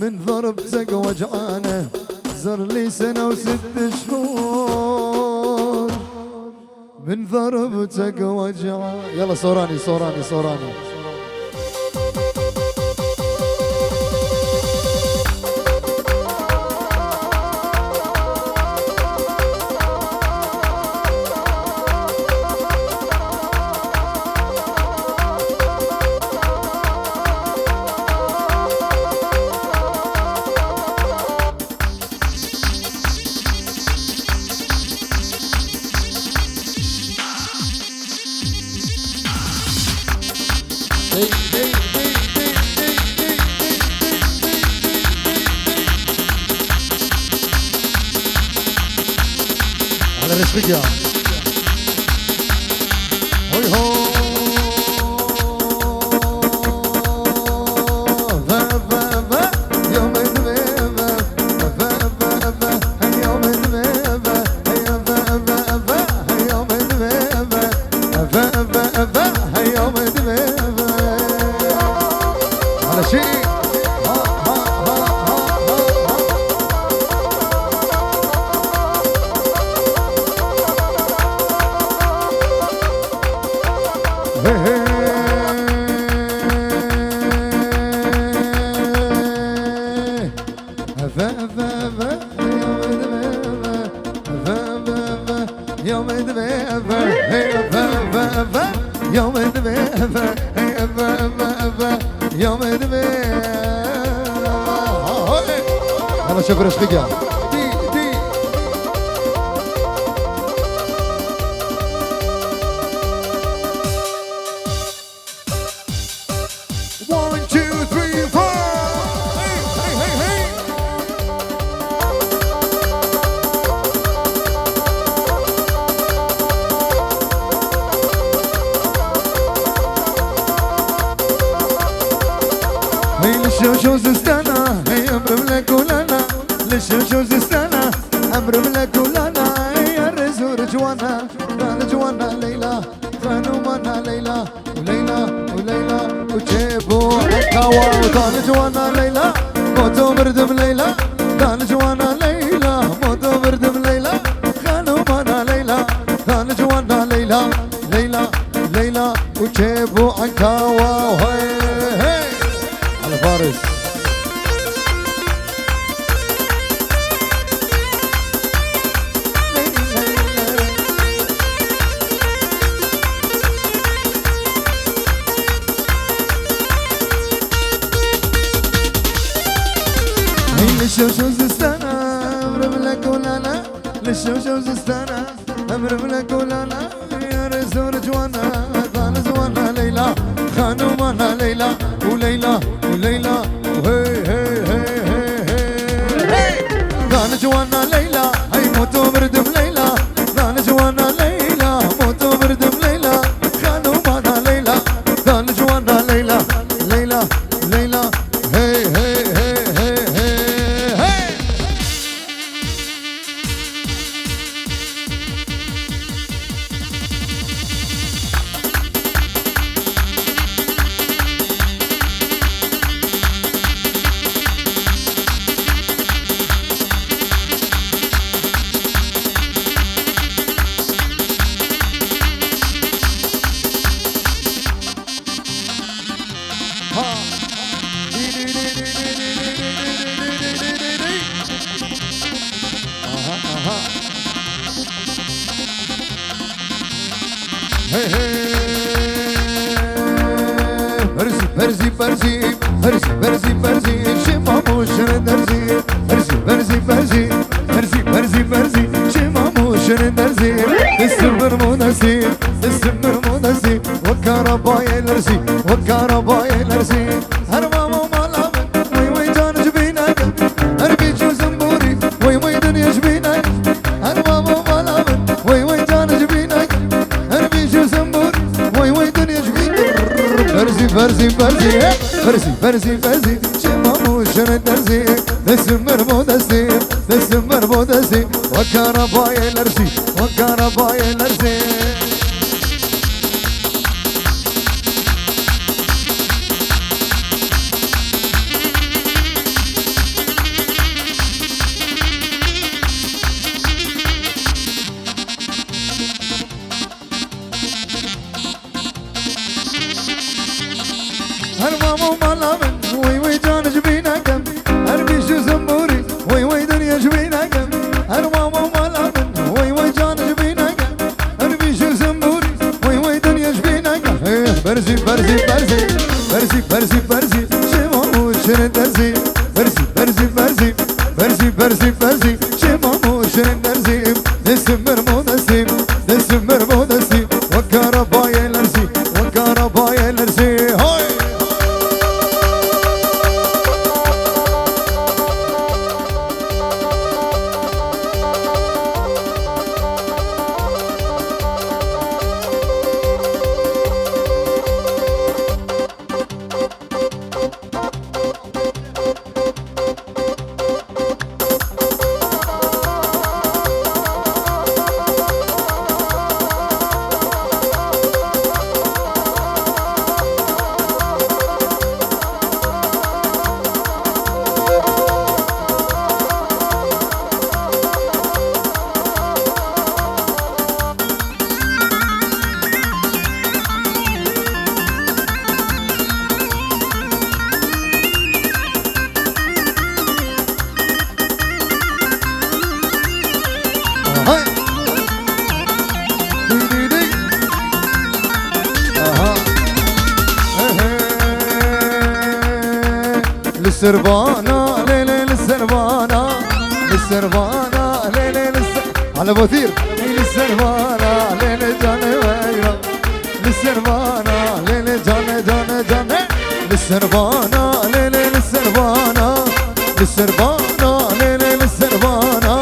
من ضربتك وجعانة. صار لي سنة وست شهور من ضربتك وجعانة. يلا صوراني صوراني صوراني. على رشقك يا هوي هو يوم الدبيبة يوم الدبيبة يوم الدبيبة يوم الدبيبة على شيء يوم الدبيبة يوم الدبيبة يوم الدبيبة. أنا شوف رشقك للشوشوز استنى هي امر ملك ولنا، للشوشوز استنى امر ملك ولنا. يا الرزور جوانا كان جوانا ليلى كانوا منا ليلى وليلى وليلى وجيبو الكوا وكان جوانا ليلى موتو بردم ليلى كان جوانا ليلى موتو بردم ليلى كانوا منا ليلى كان جوانا ليلى ليلى ليلى وجيبو الكوا وهي على فارس. للشوشوز استنى امر ملك ولنا، للشوشوز استنى امر ملك ولنا. يا رزور جوانا كان جوانا ليلى كانوا منا ليلى وليلى وليلى وهي هي هي هي هي كان جوانا ليلى هي موتو بردم ليلى كان جوانا ليلى موتو بردم ليلى كانوا منا ليلى كان جوانا ليلى ليلى ليلى هي هي هي هي هي. برزي برزي برزي برزي برزي برزي شمامو شرن درزي برزي برزي برزي برزي برزي برزي شمامو شرن درزي السمر منسي السمر منسي وكهرباء الرسي وكهرباء الرسي هرمامو مالامن وي وي جان جبينك هربي جو زنبوري وي وي دنيا جبينك هرمامو مالامن وي وي جان جبينك هربي جو زنبوري وي وي دنيا جبينك برزي برزي برزي برزي شمامو شرد درزي دسمر مودسي دسمر مودسي وكهرباء الارزي وكهرباء الارزي هرمامو مالامن وي وي جان جبينا كم هربي شو زموري وي وي دنيا جبينا كم هرمامو مالامن وي وي جان جبينا كم هربي شو زموري وي وي دنيا جبينا كم برزي برزي برزي برزي برزي برزي شمامو شرد درزي برزي برزي برزي برزي برزي برزي شمامو شرد درزي دسمر مودسي دسمر مودسي وكهرباء الارزي وكهرباء الارزي هاي للسربانة ليلة للسربانة للسربانة ليلة على بوثير للسربانة ليلة جاني ويرا للسربانة ليلة جاني جاني جاني للسربانة ليلة للسربانة للسربانة ليلة للسربانة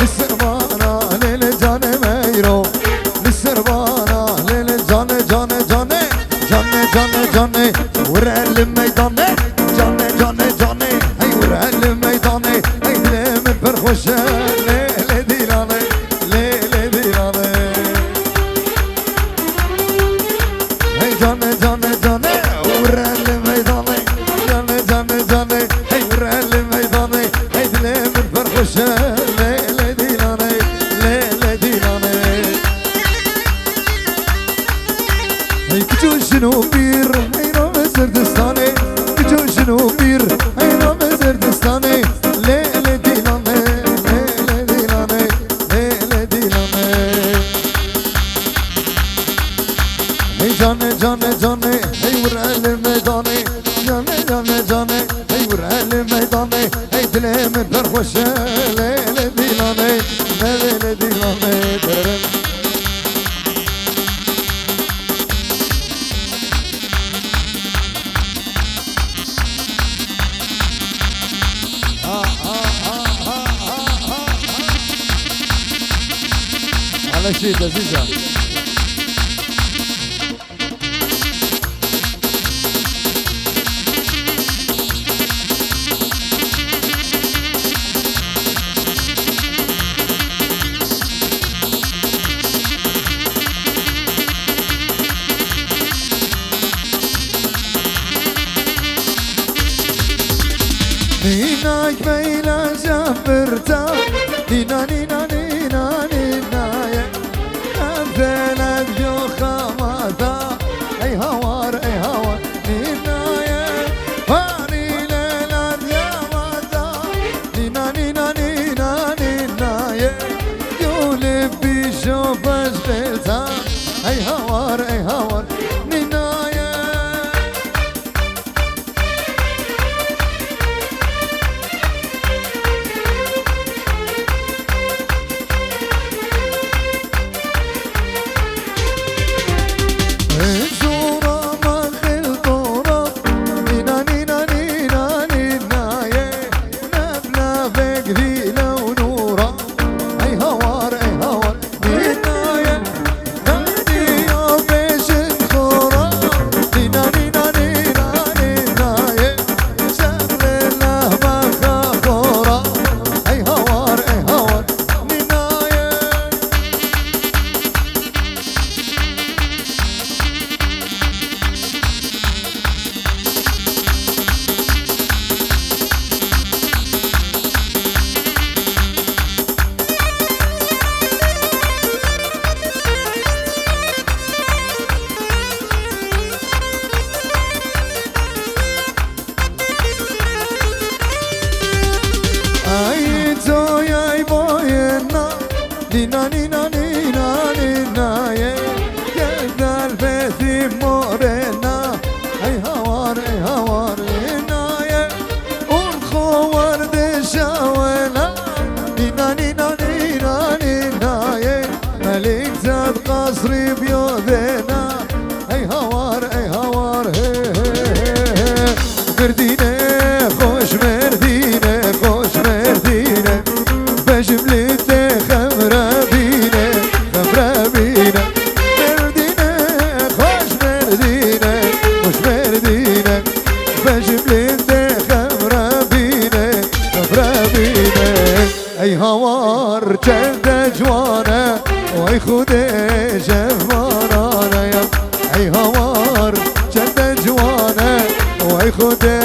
للسربانة ليلة جاني ويرا للسربانة ليلة جاني جاني جاني جاني جاني جاني ورا الميدان جاني جاني جاني هي ورا الميدان هي دلم برخوشة ليلة ديراني ليلة ديراني هي جاني جاني جاني ورا الميدان جاني جاني جاني هي ورا الميدان هي دلم برخوشة ليلة ديراني ليلة ديراني هي كتو شنو بير هي نوم زردستاني شنو بير اينا بزردستاني ليلة ديلاني ليلة ديلاني ليلة ديلاني هي جاني جاني جاني هي ورا الميداني جاني جاني جاني هي ورا الميداني هي دلي من برخوشة ليلة ديلاني ليلة ديلاني على شيء لذيذة نيناك بيلا جبرتا نينا نينا نينا نينا أمثلت جو خماثا أي هوار أي هوار نينا فاني ليلة يا ماتا نينا نينا نينا نينا يولي بيشوف أشغلتا أي هوار أي هوار نينا نينا نينا نينا يا كذا البيت مورنا اي هوار نينا يا ونخور دشاولا نينا نينا نينا نينا يا ملك زاد قصري بيوذنا اي هوار هي مردينة خوش مردينة خوش مردينة بجملته خمرة بينا مردينة خوش مردينة بجملته خمرة بينا اي هوار جلد جوانا واي خودي جفارانا يا اي هوار جلد جوانا واي خودي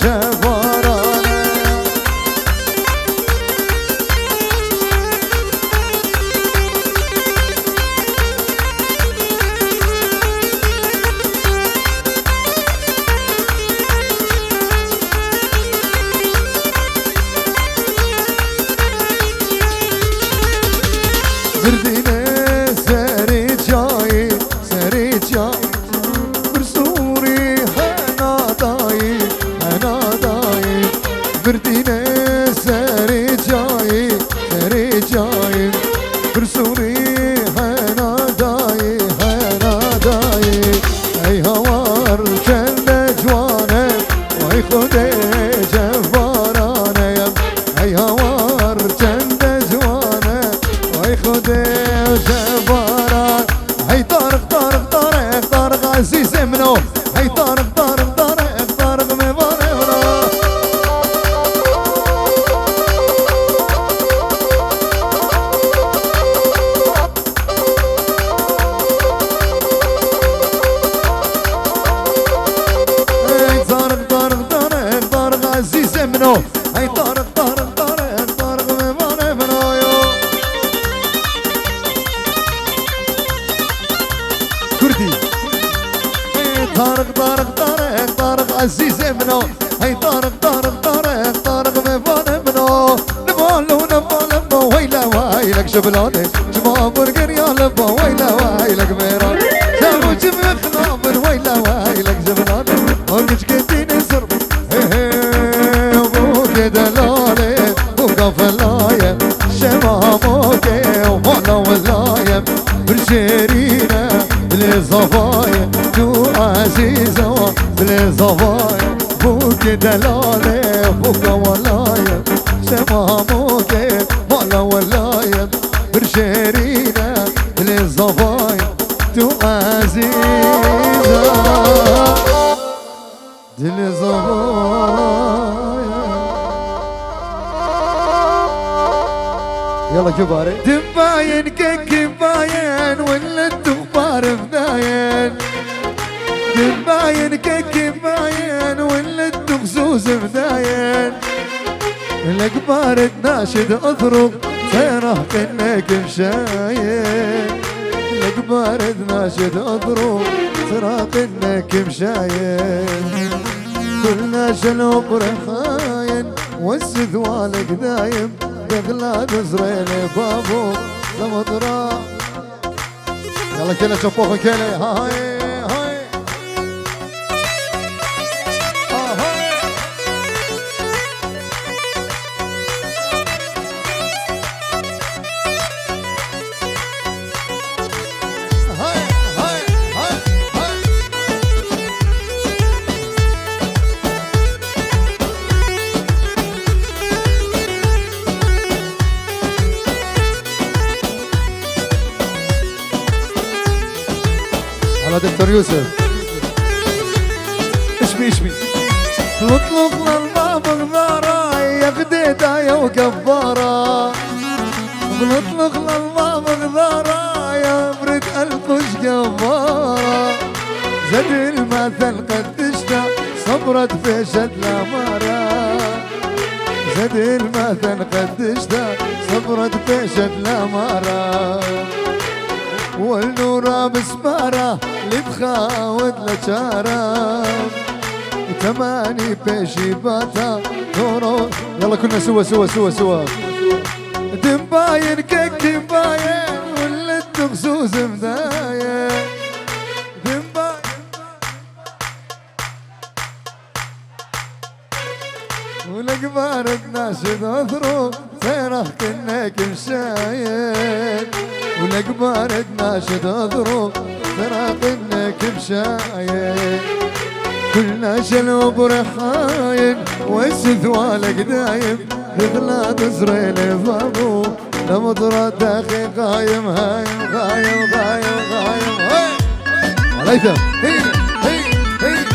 جفارانا بردينة سريت جاي برسوري هنا داي بردينة سريت جاي برسوري هنا داي اي هوار جنة جوانا واي خودي جفارانا يا اي هوار جنة جوانا واي خودي جفاران هي طارق عزيز منو هي طارق مبارك طارق عزيز منو هي طارق مبارك كردي طارق عزيز منو هي طارق مبارك منو نبالو ويلك شبلاني جمع برقر يا لبا ويلك ميران شامو جمع خنابر ويلك جبلاني ورقش كتيني سرب بوكي دلالي بوكا فلاية شمع موكي ومانا ولاية برشيرينا بلي صفاية جو عزيزة بلي صفاية بوكي دلالي بوكا ولاية شمع موكي مانا ولاية برشيرينا بلي صفاية جو عزيزة بلي صفاية يلا كباري دباين كباين ولا الدغبار فداين دباين كباين ولا الدغزوز فداين الكبار تناشد اضرب سيره كنك مشاين الكبار تناشد اضرب سيره كنك مشاين كلنا شلوب رخاين والسذوالك دايم دغلا دزريلي بابو لمطرا يلا كلا شوفوخ كلا هاي دكتور يوسف اشمي نطلق للباب غذارة يا غديدة يا وكبارة نطلق للباب غذارة يا برد القش جبارة زد المثل قد تشتى صبرت في شد الأمارة زد المثل قد تشتى صبرت في شد الأمارة والنورة بسمارة اللي تخاوت لشارة تماني بيشي باتا نورو يلا كنا سوا دمباين كيك دمباين مخزوز مداية دنباي والقبار تناشد اثرو سيرخ كنك مشايل والقبار تناشد اثرو سيرخ كنك مشايل كلنا شلو برحاين والسثوالك دايم مثل تزريل بابو لمطرة داخل غايم هايم غايم غايم غايم هاي عليكم هي هي هي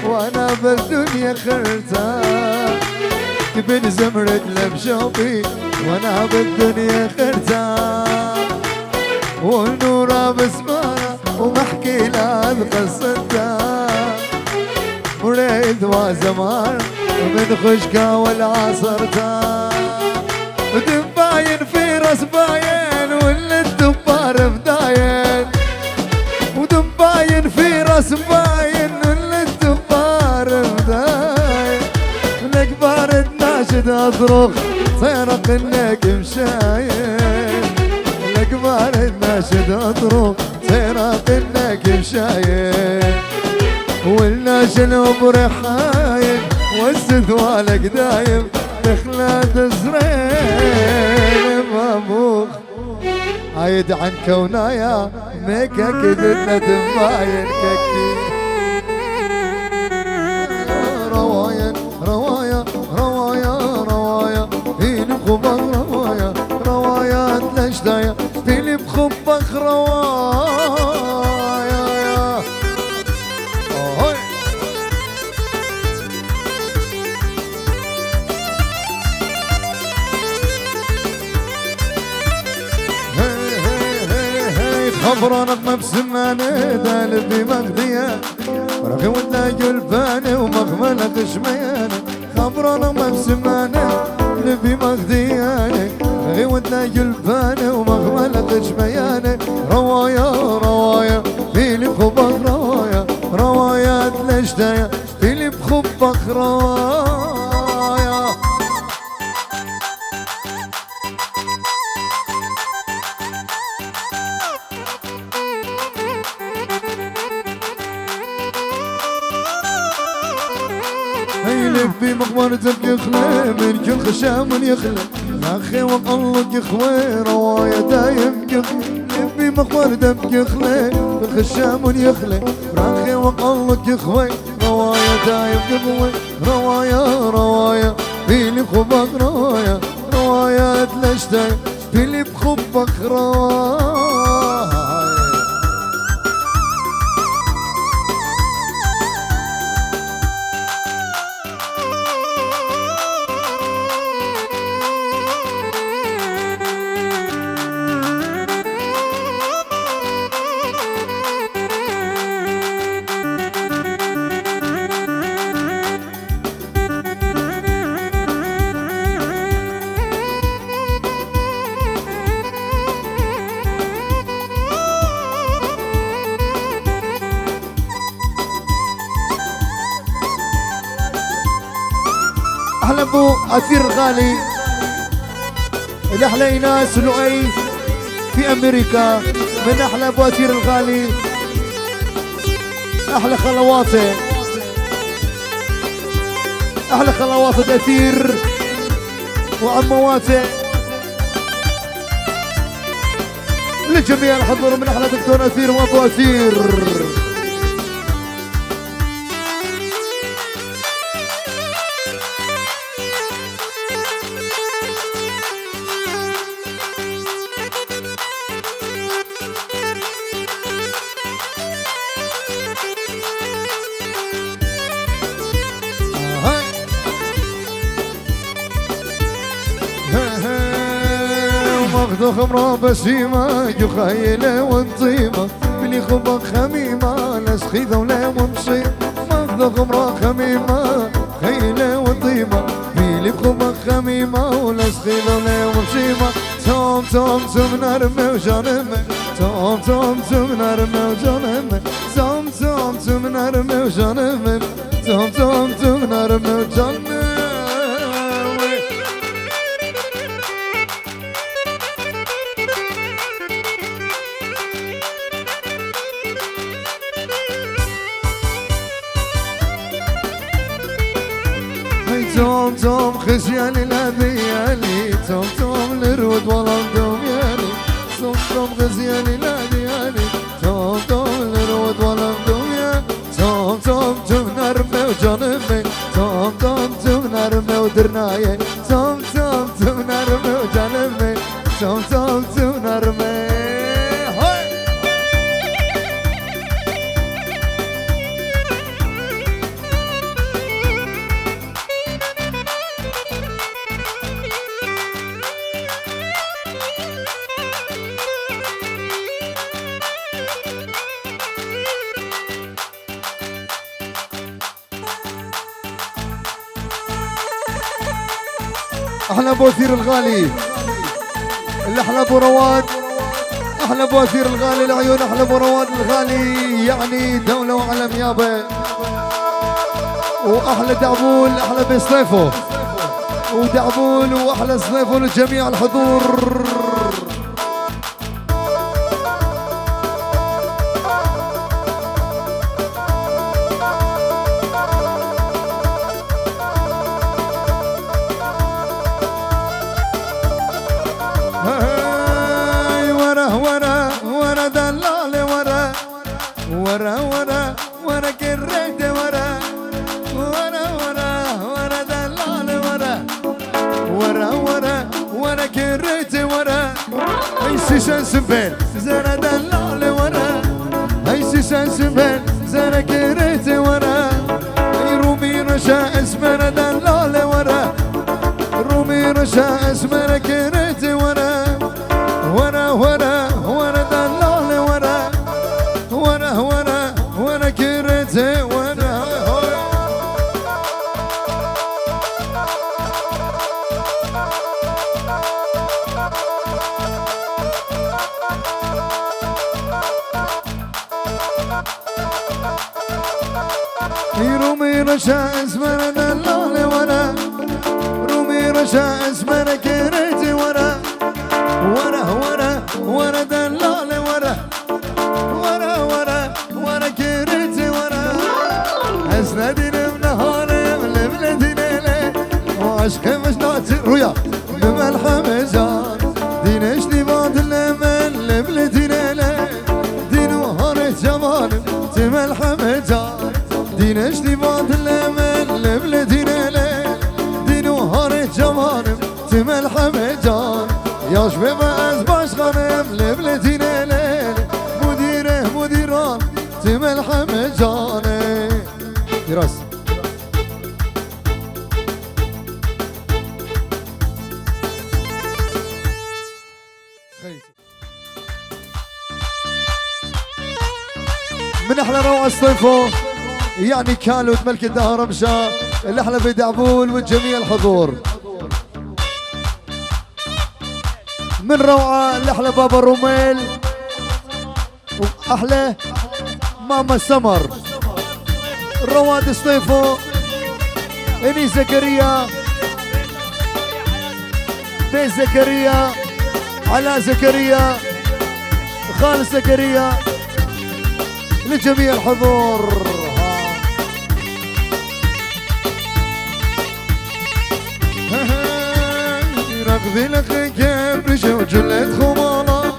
وانا بالدنيا خرتا كبن زمرد لبشوفي وانا بالدنيا خرتا والنورة بسمارة ومحكي لها قصتها مريد وزمان من خشكة والعصرتا ودباين في راس باين واللي الدبار بداين ودباين في راس باين واللي الدبار بداين الكبار تناشد اصرخ صيرق انك مشايل الكبار تناشد اصرخ صيرق انك مشايل والناشل برحاين والسثوالك دايم دخلات زرين مبوخ عايد عن كونايا ميكا كدنا تباين ككي روايا روايا روايا روايا فين بخبخ روايا روايا تلاشدايا فين بخبخ روايا خبرانك مبسمانة دالبي مغدية رخي ولا جلبانة ومغملة شميانة خبرانك مبسمانة لبي مغدية رخي ولا جلبانة ومغملة شميانة روايا روايا فيلي بخبخ روايا روايا تلاشدايا فيلي بخبخ روايا في مقبرتك يخلى من كل خشام يخلى يا اخي وقلك يخوي رواية دايم يخلى في مقبرتك يخلى من خشام يخلى يا اخي وقلك يخوي رواية دايم يخوي رواية رواية في اللي بخبك رواية رواية تلاشداي في اللي بخبك رواية أحلى أبو أثير غالي الأحلى ناس لؤي في أمريكا من أحلى أبو أثير الغالي أحلى خلواته أحلى خلواته أثير وعمواته لجميع الحضور من أحلى دكتور أثير وأبو أثير ماخذ خمرة بسيمة يخيلة وانطيمة بلي خبق خميمة لسخيذة ولا ممصي ماخذ خمرة خميمة خيلة وانطيمة بلي خبق خميمة ولسخيذة ولا ممصيمة توم توم توم نرمي وجانمي توم توم توم نرمي وجانمي توم توم توم نرمي وجانمي توم توم توم نرمي وجانمي توم توم خزياني لا ديالي توم توم الرود والله مدوم يالي توم توم خزياني لا ديالي توم توم الرود والله مدوم يالي توم توم توم نرمي وجانمي توم توم توم نرمي ودرناي توم توم توم نرمي وجانمي توم توم توم نرمي احلى بوثير الغالي الاحلى ابو رواد احلى بوثير الغالي العيون احلى ابو رواد الغالي يعني دولة وعلم يابا واحلى دعبول احلى بسليفو ودعبول واحلى سليفو لجميع الحضور ورا ورا ورا كريت ورا ورا ورا ورا دلال ورا ورا ورا ورا كريت ورا هاي سيسان سبل زرا دلال ورا هاي سيسان سبل زرا كريت ورا هاي رومي رشا اسمر دلال ورا رومي رشا اسمر كريت ورا ورا ورا ورا دلال ورا ورا ورا ورا كرتي ورا رومي رشا اسمر دلال ورا رومي رشا اسمر كرتي ورا ورا ورا ورا دلال ورا ورا ورا ورا كرتي ورا اسندين بنهاري لبلدي ليلي وعشق مشنات رؤيا بملحم زان دينش لباد اللمن لبلدي ليلي دين وهاري جمال تملحم زان دينش لباد اللمن لبلدي ليلي دين وهاري جمال تملحم زان يا شباب از باش خانم لبلدي ليلي مديران تملحم جاني دراس من احلى روعة الصيفو يعني كالوت ملك الدهر مشا الاحلى بدعبول والجميع الحضور من روعة الاحلى بابا الروميل واحلى ماما سمر رواد سطيفو اني زكريا بيت زكريا علاء زكريا خالد زكريا لجميع الحضور رغبي لك كبرش وجلد خمالة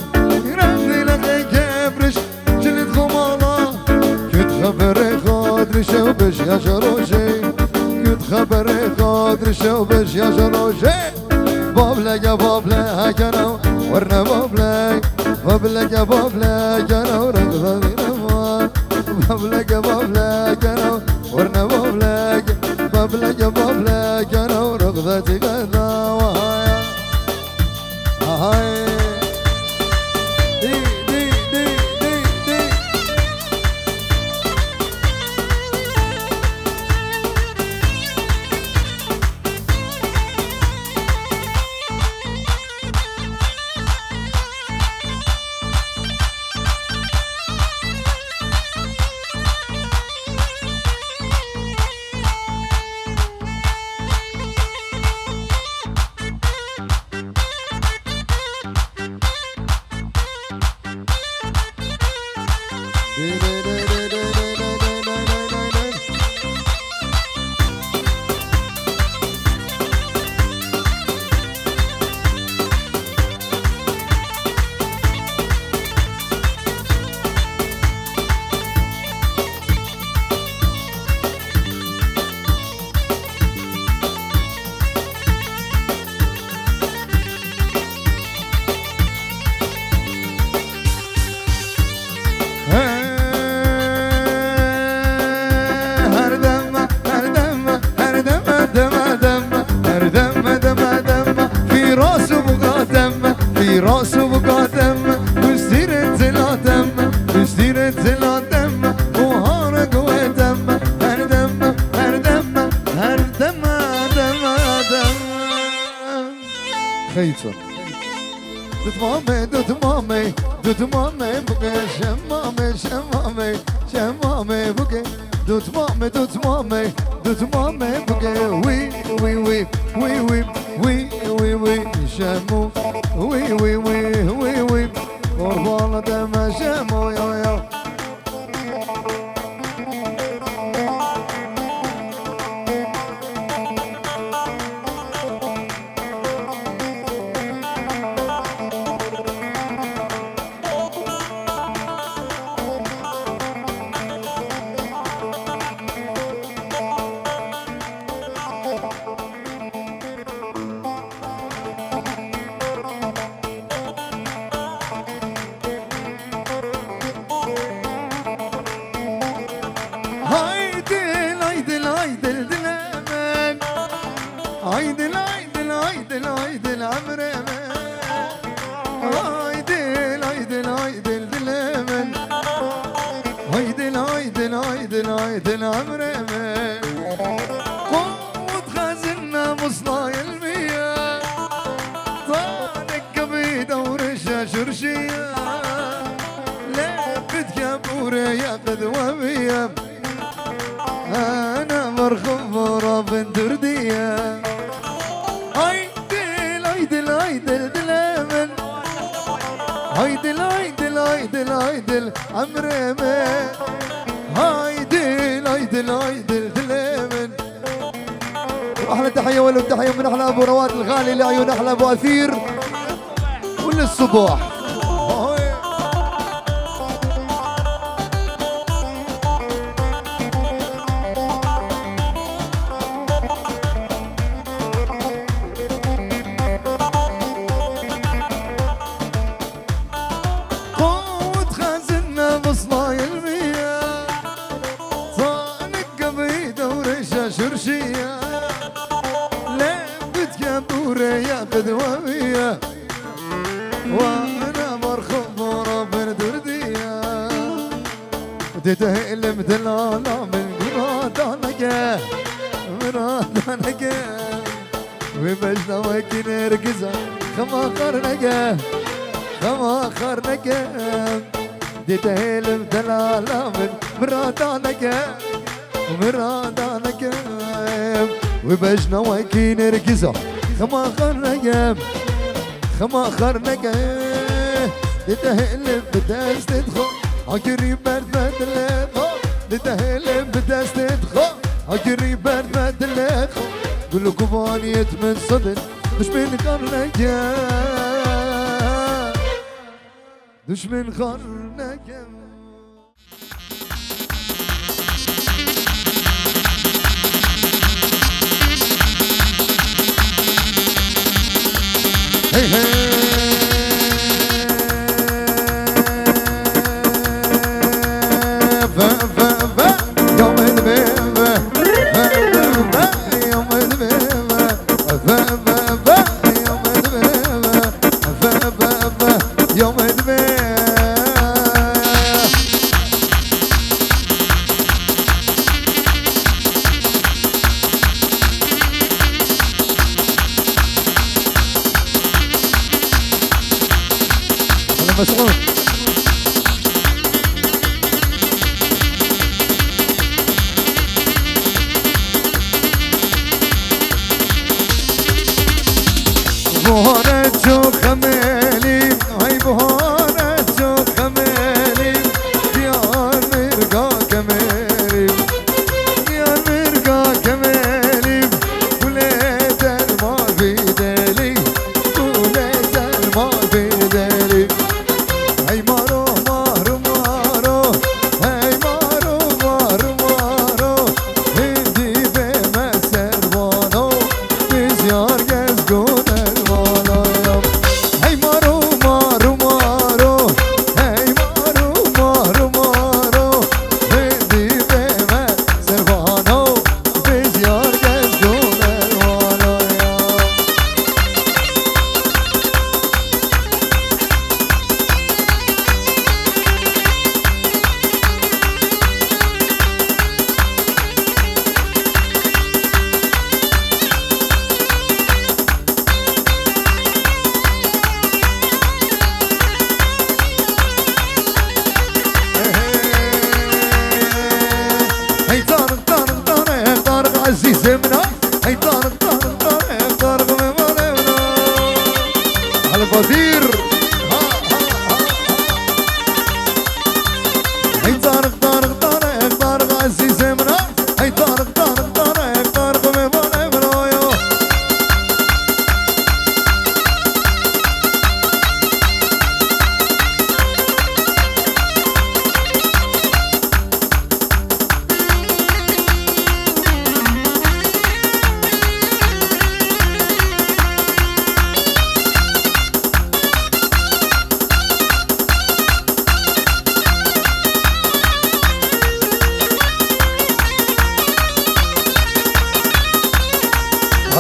رغبي لك كبرش جلد خمالة كنت خبري خاطري شو بش يا جروجي كنت خبري خاطري شو بش يا جروجي بابلك يا بابلك هكذا ورنا بابلك بابلك يا بابلك انا ورغبي نمان بابلك يا بابلك انا ورنا بابلك بابلك يا بابلك انا ورغبتي كذا وهاي هاي في راسه بقى دم وسيرة لا دم وسيرة لا دم وهارق ودم هر دم هر دم هر دم دم دم خيطة دتمامي دتمامي دتمامي بقى شمامي شمامي شمامي بقى دتمامي دتمامي دتمامي بقى وي وي وي وي وي وي وي وي شمو وي وي وي وي وي والله دم شمو يا يا عيدل عيدل عيدل عيدل عمرمن عيدل عيدل عيدل دلمن عيدل عيدل عيدل عيدل عمرمن قوة خزنا مصناي المياه طالك قبيدة ورشا شرشية لفت كابورة يا قدوة بيا أنا مرخب راب دردية عيدل عيدل عيدل دلمن عيدل عيدل عيدل عيدل عمرمن عيدل عيدل عيدل دلمن أحلى تحية ولو تحية من أحلى أبو رواد الغالي لعيون أحلى أبو أثير وللصباح شرشية لفت كابورة يا قدوة وانا مرخب رب دردية تتهلم دلالة من مرادانك مرادانك وبجنا وكي نرقزة خما خرنك خما خرنك تتهلم دلالة من مرادانك مرادانك وبجنا وكي نرقزة خما خرنك خما خرنك تتهلم بداس تدخل عقري برد بدلخ تتهلم بداس تدخل عقري برد بدلخ قل كوبانية من صدر مش من خرنك مش من خرنك hey hey مسعود بهارت جو خميلي هاي بهارت جو خميلي يا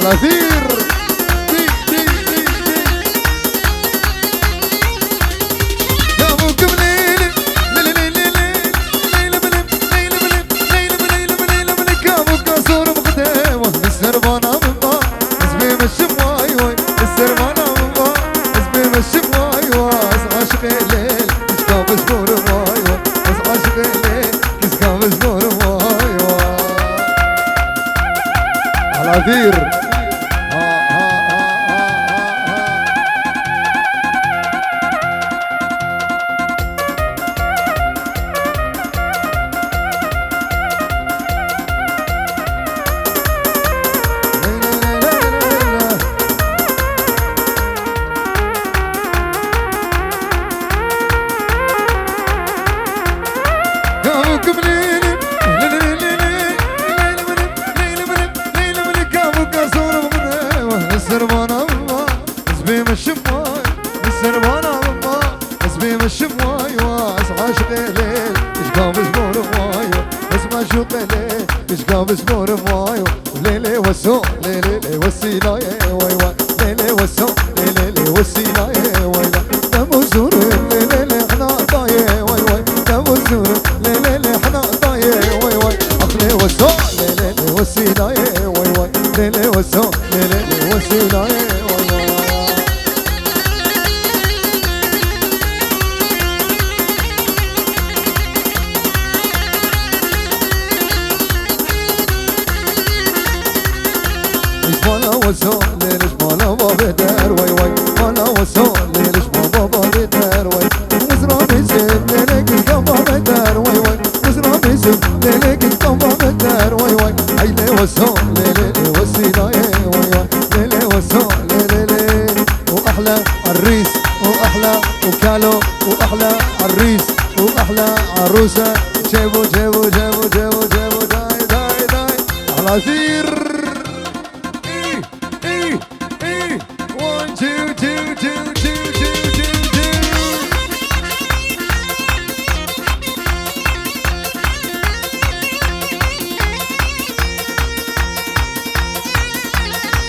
على ثير دي دي دي دي يا ابوكم ليلي ليلي ليلي ليلي بلم ليلي بلم ليلي بلم ليلي بلم كابوك صور مقدمه السربانه من با اسمي مشي واي واي السربانه من با اسمي مشي واي واي عاشق الليل كسكاب سنور واي واي عاشق الليل كسكاب سنور واي واي على ثير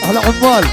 على عمال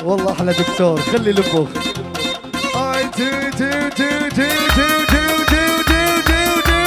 والله احلى دكتور خلي لبوخ اي تو تو تو تو تو تو تو تو تو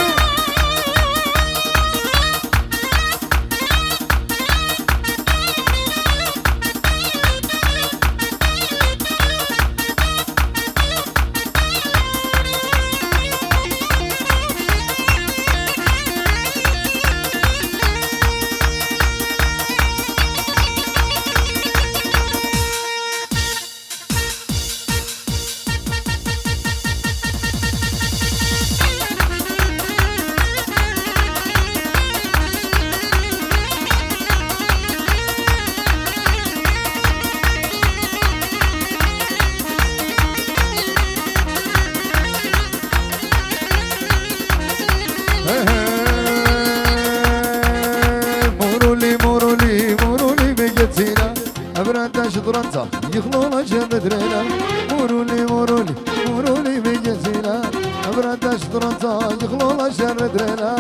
شطرنتا يخلونا جندرينا مرولي مرولي مرولي بجزينا أبرد شطرنتا يخلونا جندرينا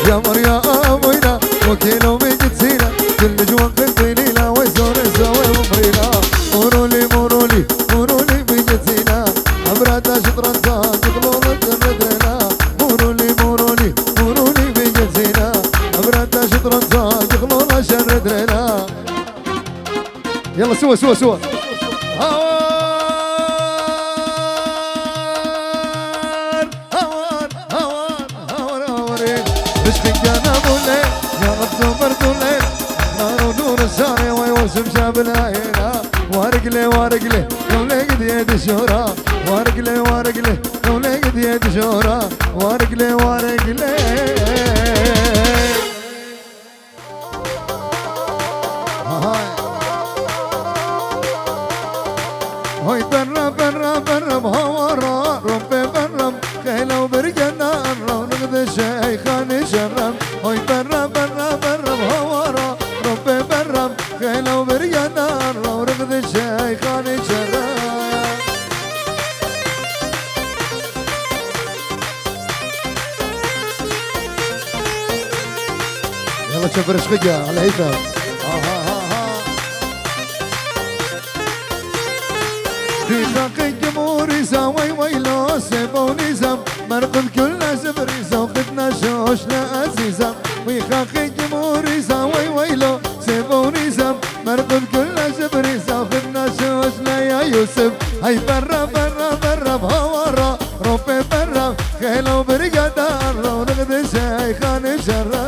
يا مريا أمينا وكيلو بجزينا كل جوان قدينا ويزور الزوي ومرينا مرولي مرولي مرولي بجزينا أبرد شطرنتا يخلونا جندرينا مرولي مرولي مرولي بجزينا أبرد شطرنتا يخلونا جندرينا يلا سوا سوا سوا بشكي انا بولي يا غطو برد الليل نار ونور الساري ويوسم شاب العيلة وارقلي وارقلي لو لقد يد شورا وارقلي وارقلي لو لقد يد شورا وارقلي وارقلي هاي برا برا برا بهورا ربي برا خيلة وبرقنا ونقض الشيخان شرم هاي برا برا برا بهورا ربي برا خيلة وبرقنا ونقض الشيخان شرم يلا شوف رشقية على هيثم في خاقي جمهوري ساوي ويلو سيبوني زم مرقد كل زبري سوقتنا شوشنا عزيزة في خاقي جمهوري ساوي ويلو سيبوني زم مرقد كل زبري سوقتنا شوشنا يا يوسف هاي برا برا برا بهورا روبي برا خيلو برقدار لو نقد شيخان شرا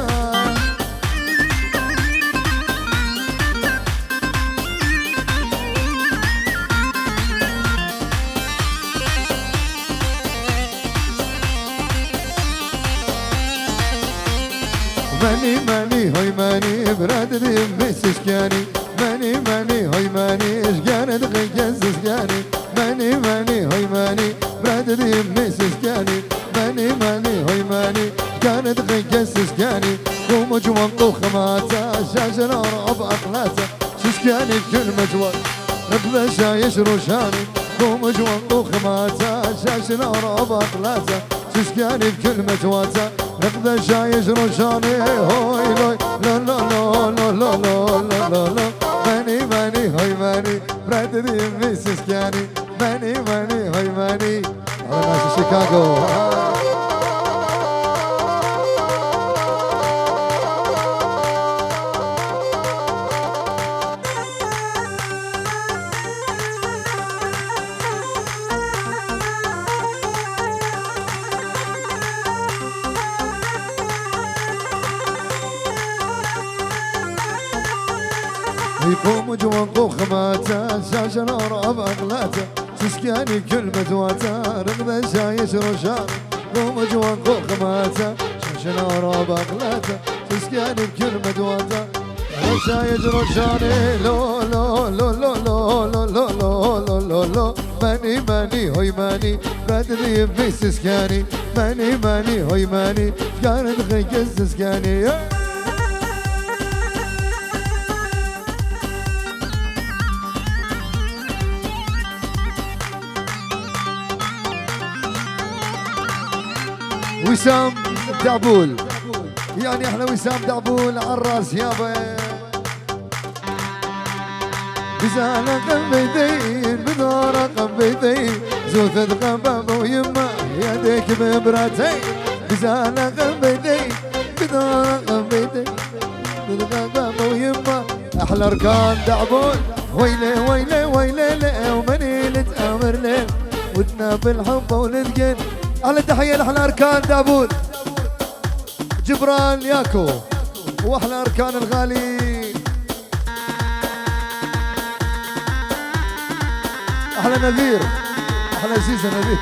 ماني ماني هاي ماني براد ديمي سشكاني ماني ماني هاي ماني اشقان دغيجز سشكاني ماني ماني هاي ماني براد ديمي سشكاني ماني ماني هاي ماني اشقان دغيجز سشكاني قوم جوان طوخ ماتا شاشر ارعب اقلاتا سشكاني كل مجوال ربنا شايش روشاني قوم جوان طوخ ماتا شاشر ارعب اقلاتا سشكاني بكل مجواتا نقدر شايش روشاني هوي لوي لا لا لا لا لا لا لا لا ماني ماني هوي ماني براد ديمي سشكاني ماني ماني هوي ماني على ناس شيكاغو يقوم جوان طوخ ماتا شاشن ارعب اغلاتا سسكاني كل متواتا رقدا شايش روشان قوم جوان طوخ ماتا شاشن ارعب اغلاتا سسكاني كل متواتا شايش روشاني لو لو لو لو لو لو لو لو لو لو لو ماني ماني هوي ماني براد ذيبي سسكاني ماني ماني هوي ماني كانت غيك سسكاني وسام دعبول يعني احنا وسام دعبول عالراس يابا بزانا قبيتين بدورة قبيتين زوثت قبابة ويما يديك ببراتين بزانا قبيتين بدورة قبيتين زوثت قبابة ويما احلى اركان دعبول ويلي ويلي ويلي لي ومني نتامر لي ودنا بالحب ونتقن على تحية لأحلى أركان دابول جبران ياكو وأحلى أركان الغالي أحلى نذير أحلى زيزة نذير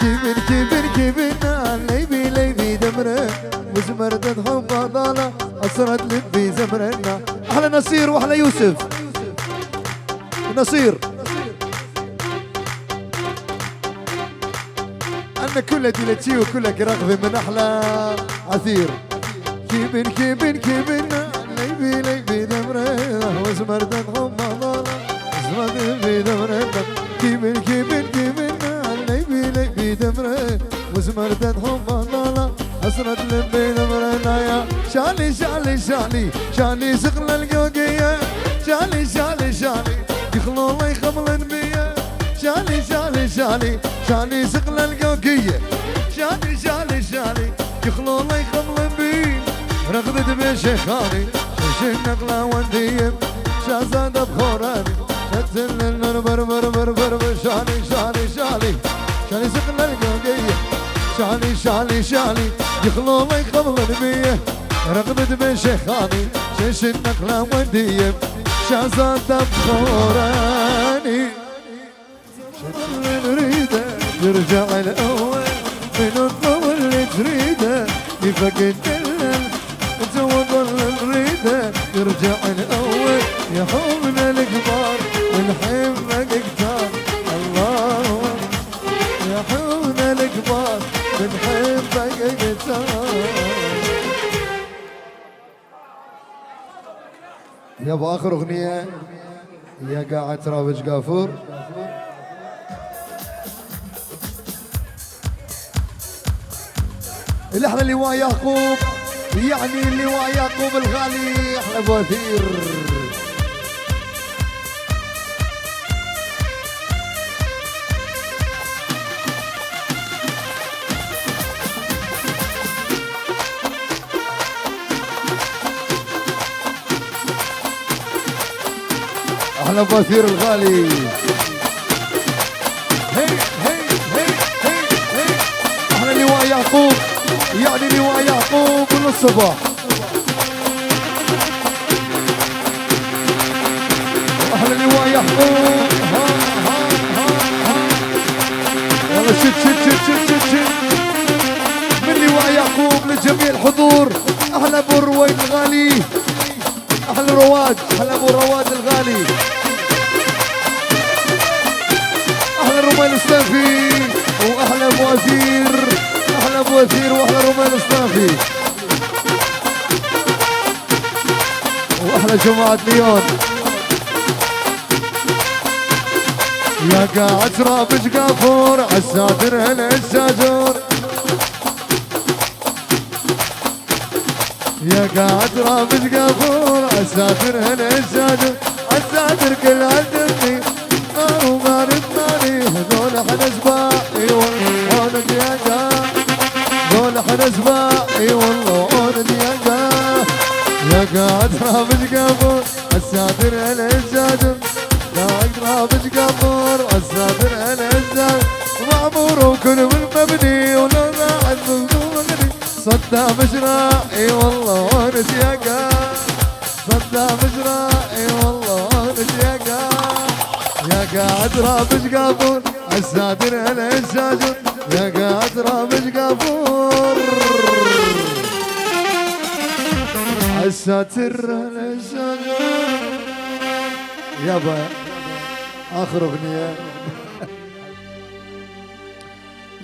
كيبن كيبن كيبن ليبي ليبي دمره وزمردة حب ضالة أسرت لبي زمرنا أحلى نصير وأحلى يوسف نصير أنا كلها ديلتي وكلها قرقذي من أحلى عثير كيبن كيبن كيبن ليبي ليبي دمره وزمردة حب ضالة أسرت لبي زمرنا كيبن كيبن كيبن ليبي ليبي دمره وزمردة حب ضالة أسرت لبي زمرنا يا شالي شالي شالي شالي سقل القوقية شالي شالي شالي يخلو الله يخملن بيا شالي شالي شالي شالي سقل القوقية شالي شالي شالي يخلو الله يخملن بي رغبت بشيخاني شيش النقلة ونديم شازاد بخوراني شتل النور بربر بربر شالي شالي شالي شالي سقل القوقية شالي شالي شالي يخلوني قبل البيه رقبت بين شيخاني شيش النقلة وديم شازات بخوراني اللي نريده ترجع الأول من الضوء اللي تريده يفقد الليل وتوض اللي نريده ترجع الأول يا حبنا الكبار ونحبك كتار الله يا حبنا الكبار بنحبك كتار يابا اخر اغنيه يا قاعد ترابج قافور الاحلى اللواء يعقوب يعني اللواء يعقوب الغالي احلى بوثير احلى بوثير الغالي هي هي هي هي هي احلى لواء يعقوب يعني لواء يعقوب من الصباح احلى لواء يعقوب ها ها ها ها يلا شد شد شد شد شد شد من لواء يعقوب لجميع الحضور احلى ابو رويد الغالي احلى رواد احلى ابو رواد الغالي احلى روميل الصافي واحلى بوزير احلى بوزير واحلى روميل الصافي واحلى جماعة ليون يا قاعد رابج قافور عالساتر هلا الساجور يا قاعد رابج قافور عالساتر هلا الساجور عالساتر كل عالدني نار وبارد ناري هذول احلى سباعي والله عونك يا قاعد هذول احلى سباعي والله عونك يا قاعد يا قاعد رابج قافور عالساتر هلا الساجور قاعد رابج قافور عالساتر هلا الساجور معمور وكل من مبني ولو راعد مغني صدام مشراعي والله عونك يا قاعد صدام مشراعي والله عونك يا قاعد يا قاعد رابج قافور عالساتر هلا الساجور يا قاعد رابج قافور عالساتر هلا الساجور يابا اخر اغنيه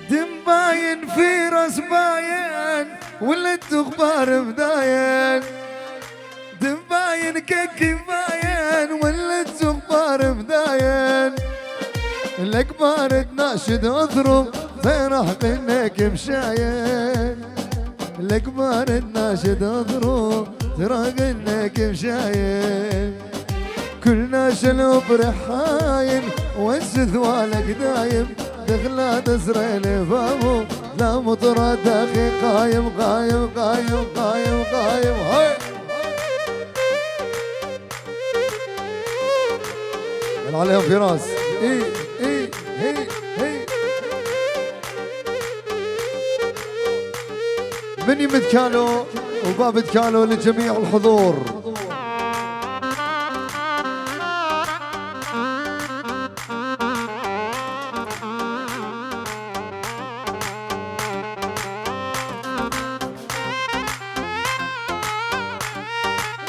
دم باين في راس باين ولد غبار بداين دم باين كيك باين ولد غبار بداين الكبار تناشد اضرب فرح منك مشاين الكبار تناشد اضرب تراق انك مشاين كلنا شلوب رحاين والزذوالك دايم دخلا تسري لفامو لا مطرد اخي قايم قايم قايم قايم قايم هاي من عليهم فراس اي اي هي هي من يمتكالو وباب تكالو لجميع الحضور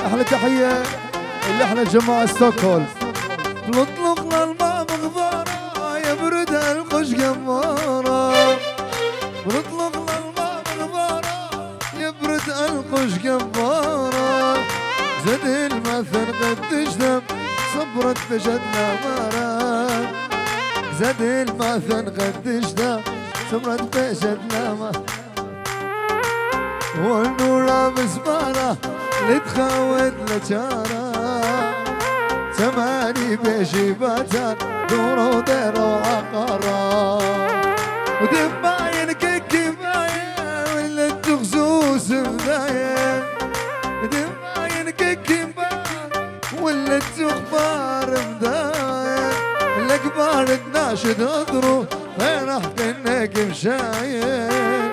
احلى تحيه اللي احنا جماعه ستوكهولم نطلق للماء مغباره يبرد القش قماره نطلق للماء مغباره يبرد القش قماره زد المثل قد تشتم صبرت بشدنا مره زد المثل قد تشتم صبرت بشدنا مره والنور بسباره لتخوت لجارة تماني بشيباتان دور ودير وعقارة ودباين كيكباين ولا تغزوس بداين دباين كيكباين ولا تغبار بداين الكبار تناشد اضرو فرح كأنك مشاين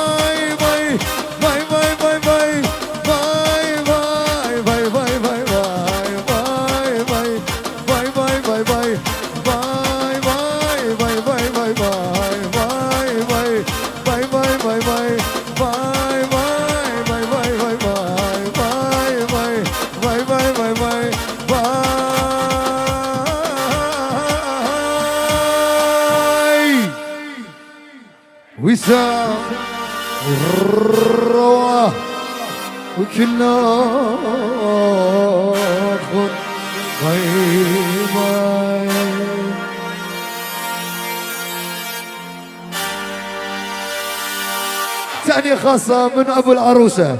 وسام الروح وكلنا خد باي باي. تهنئة خاصة من أبو العروسة،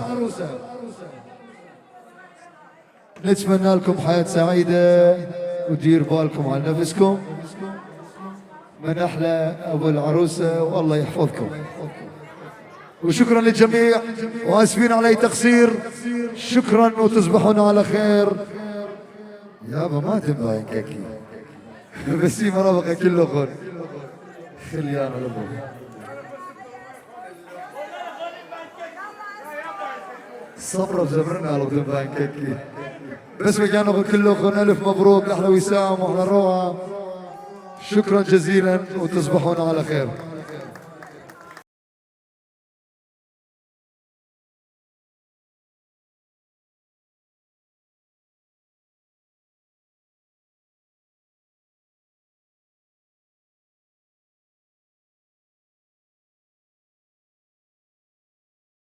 نتمنى لكم حياة سعيدة ودير بالكم على نفسكم. من أحلى أبو العروسة والله يحفظكم. وشكرا للجميع وآسفين على أي تقصير. شكرا وتصبحون على خير. يابا ما تنباين كاكي بس هي مرافقة كله خير. خليانا لبو صبرا بزمرنا لو تنباين كاكي بس مكانه كله خير. ألف مبروك أحلى وسام وأحلى روعة. شكرا جزيلا وتصبحون على خير.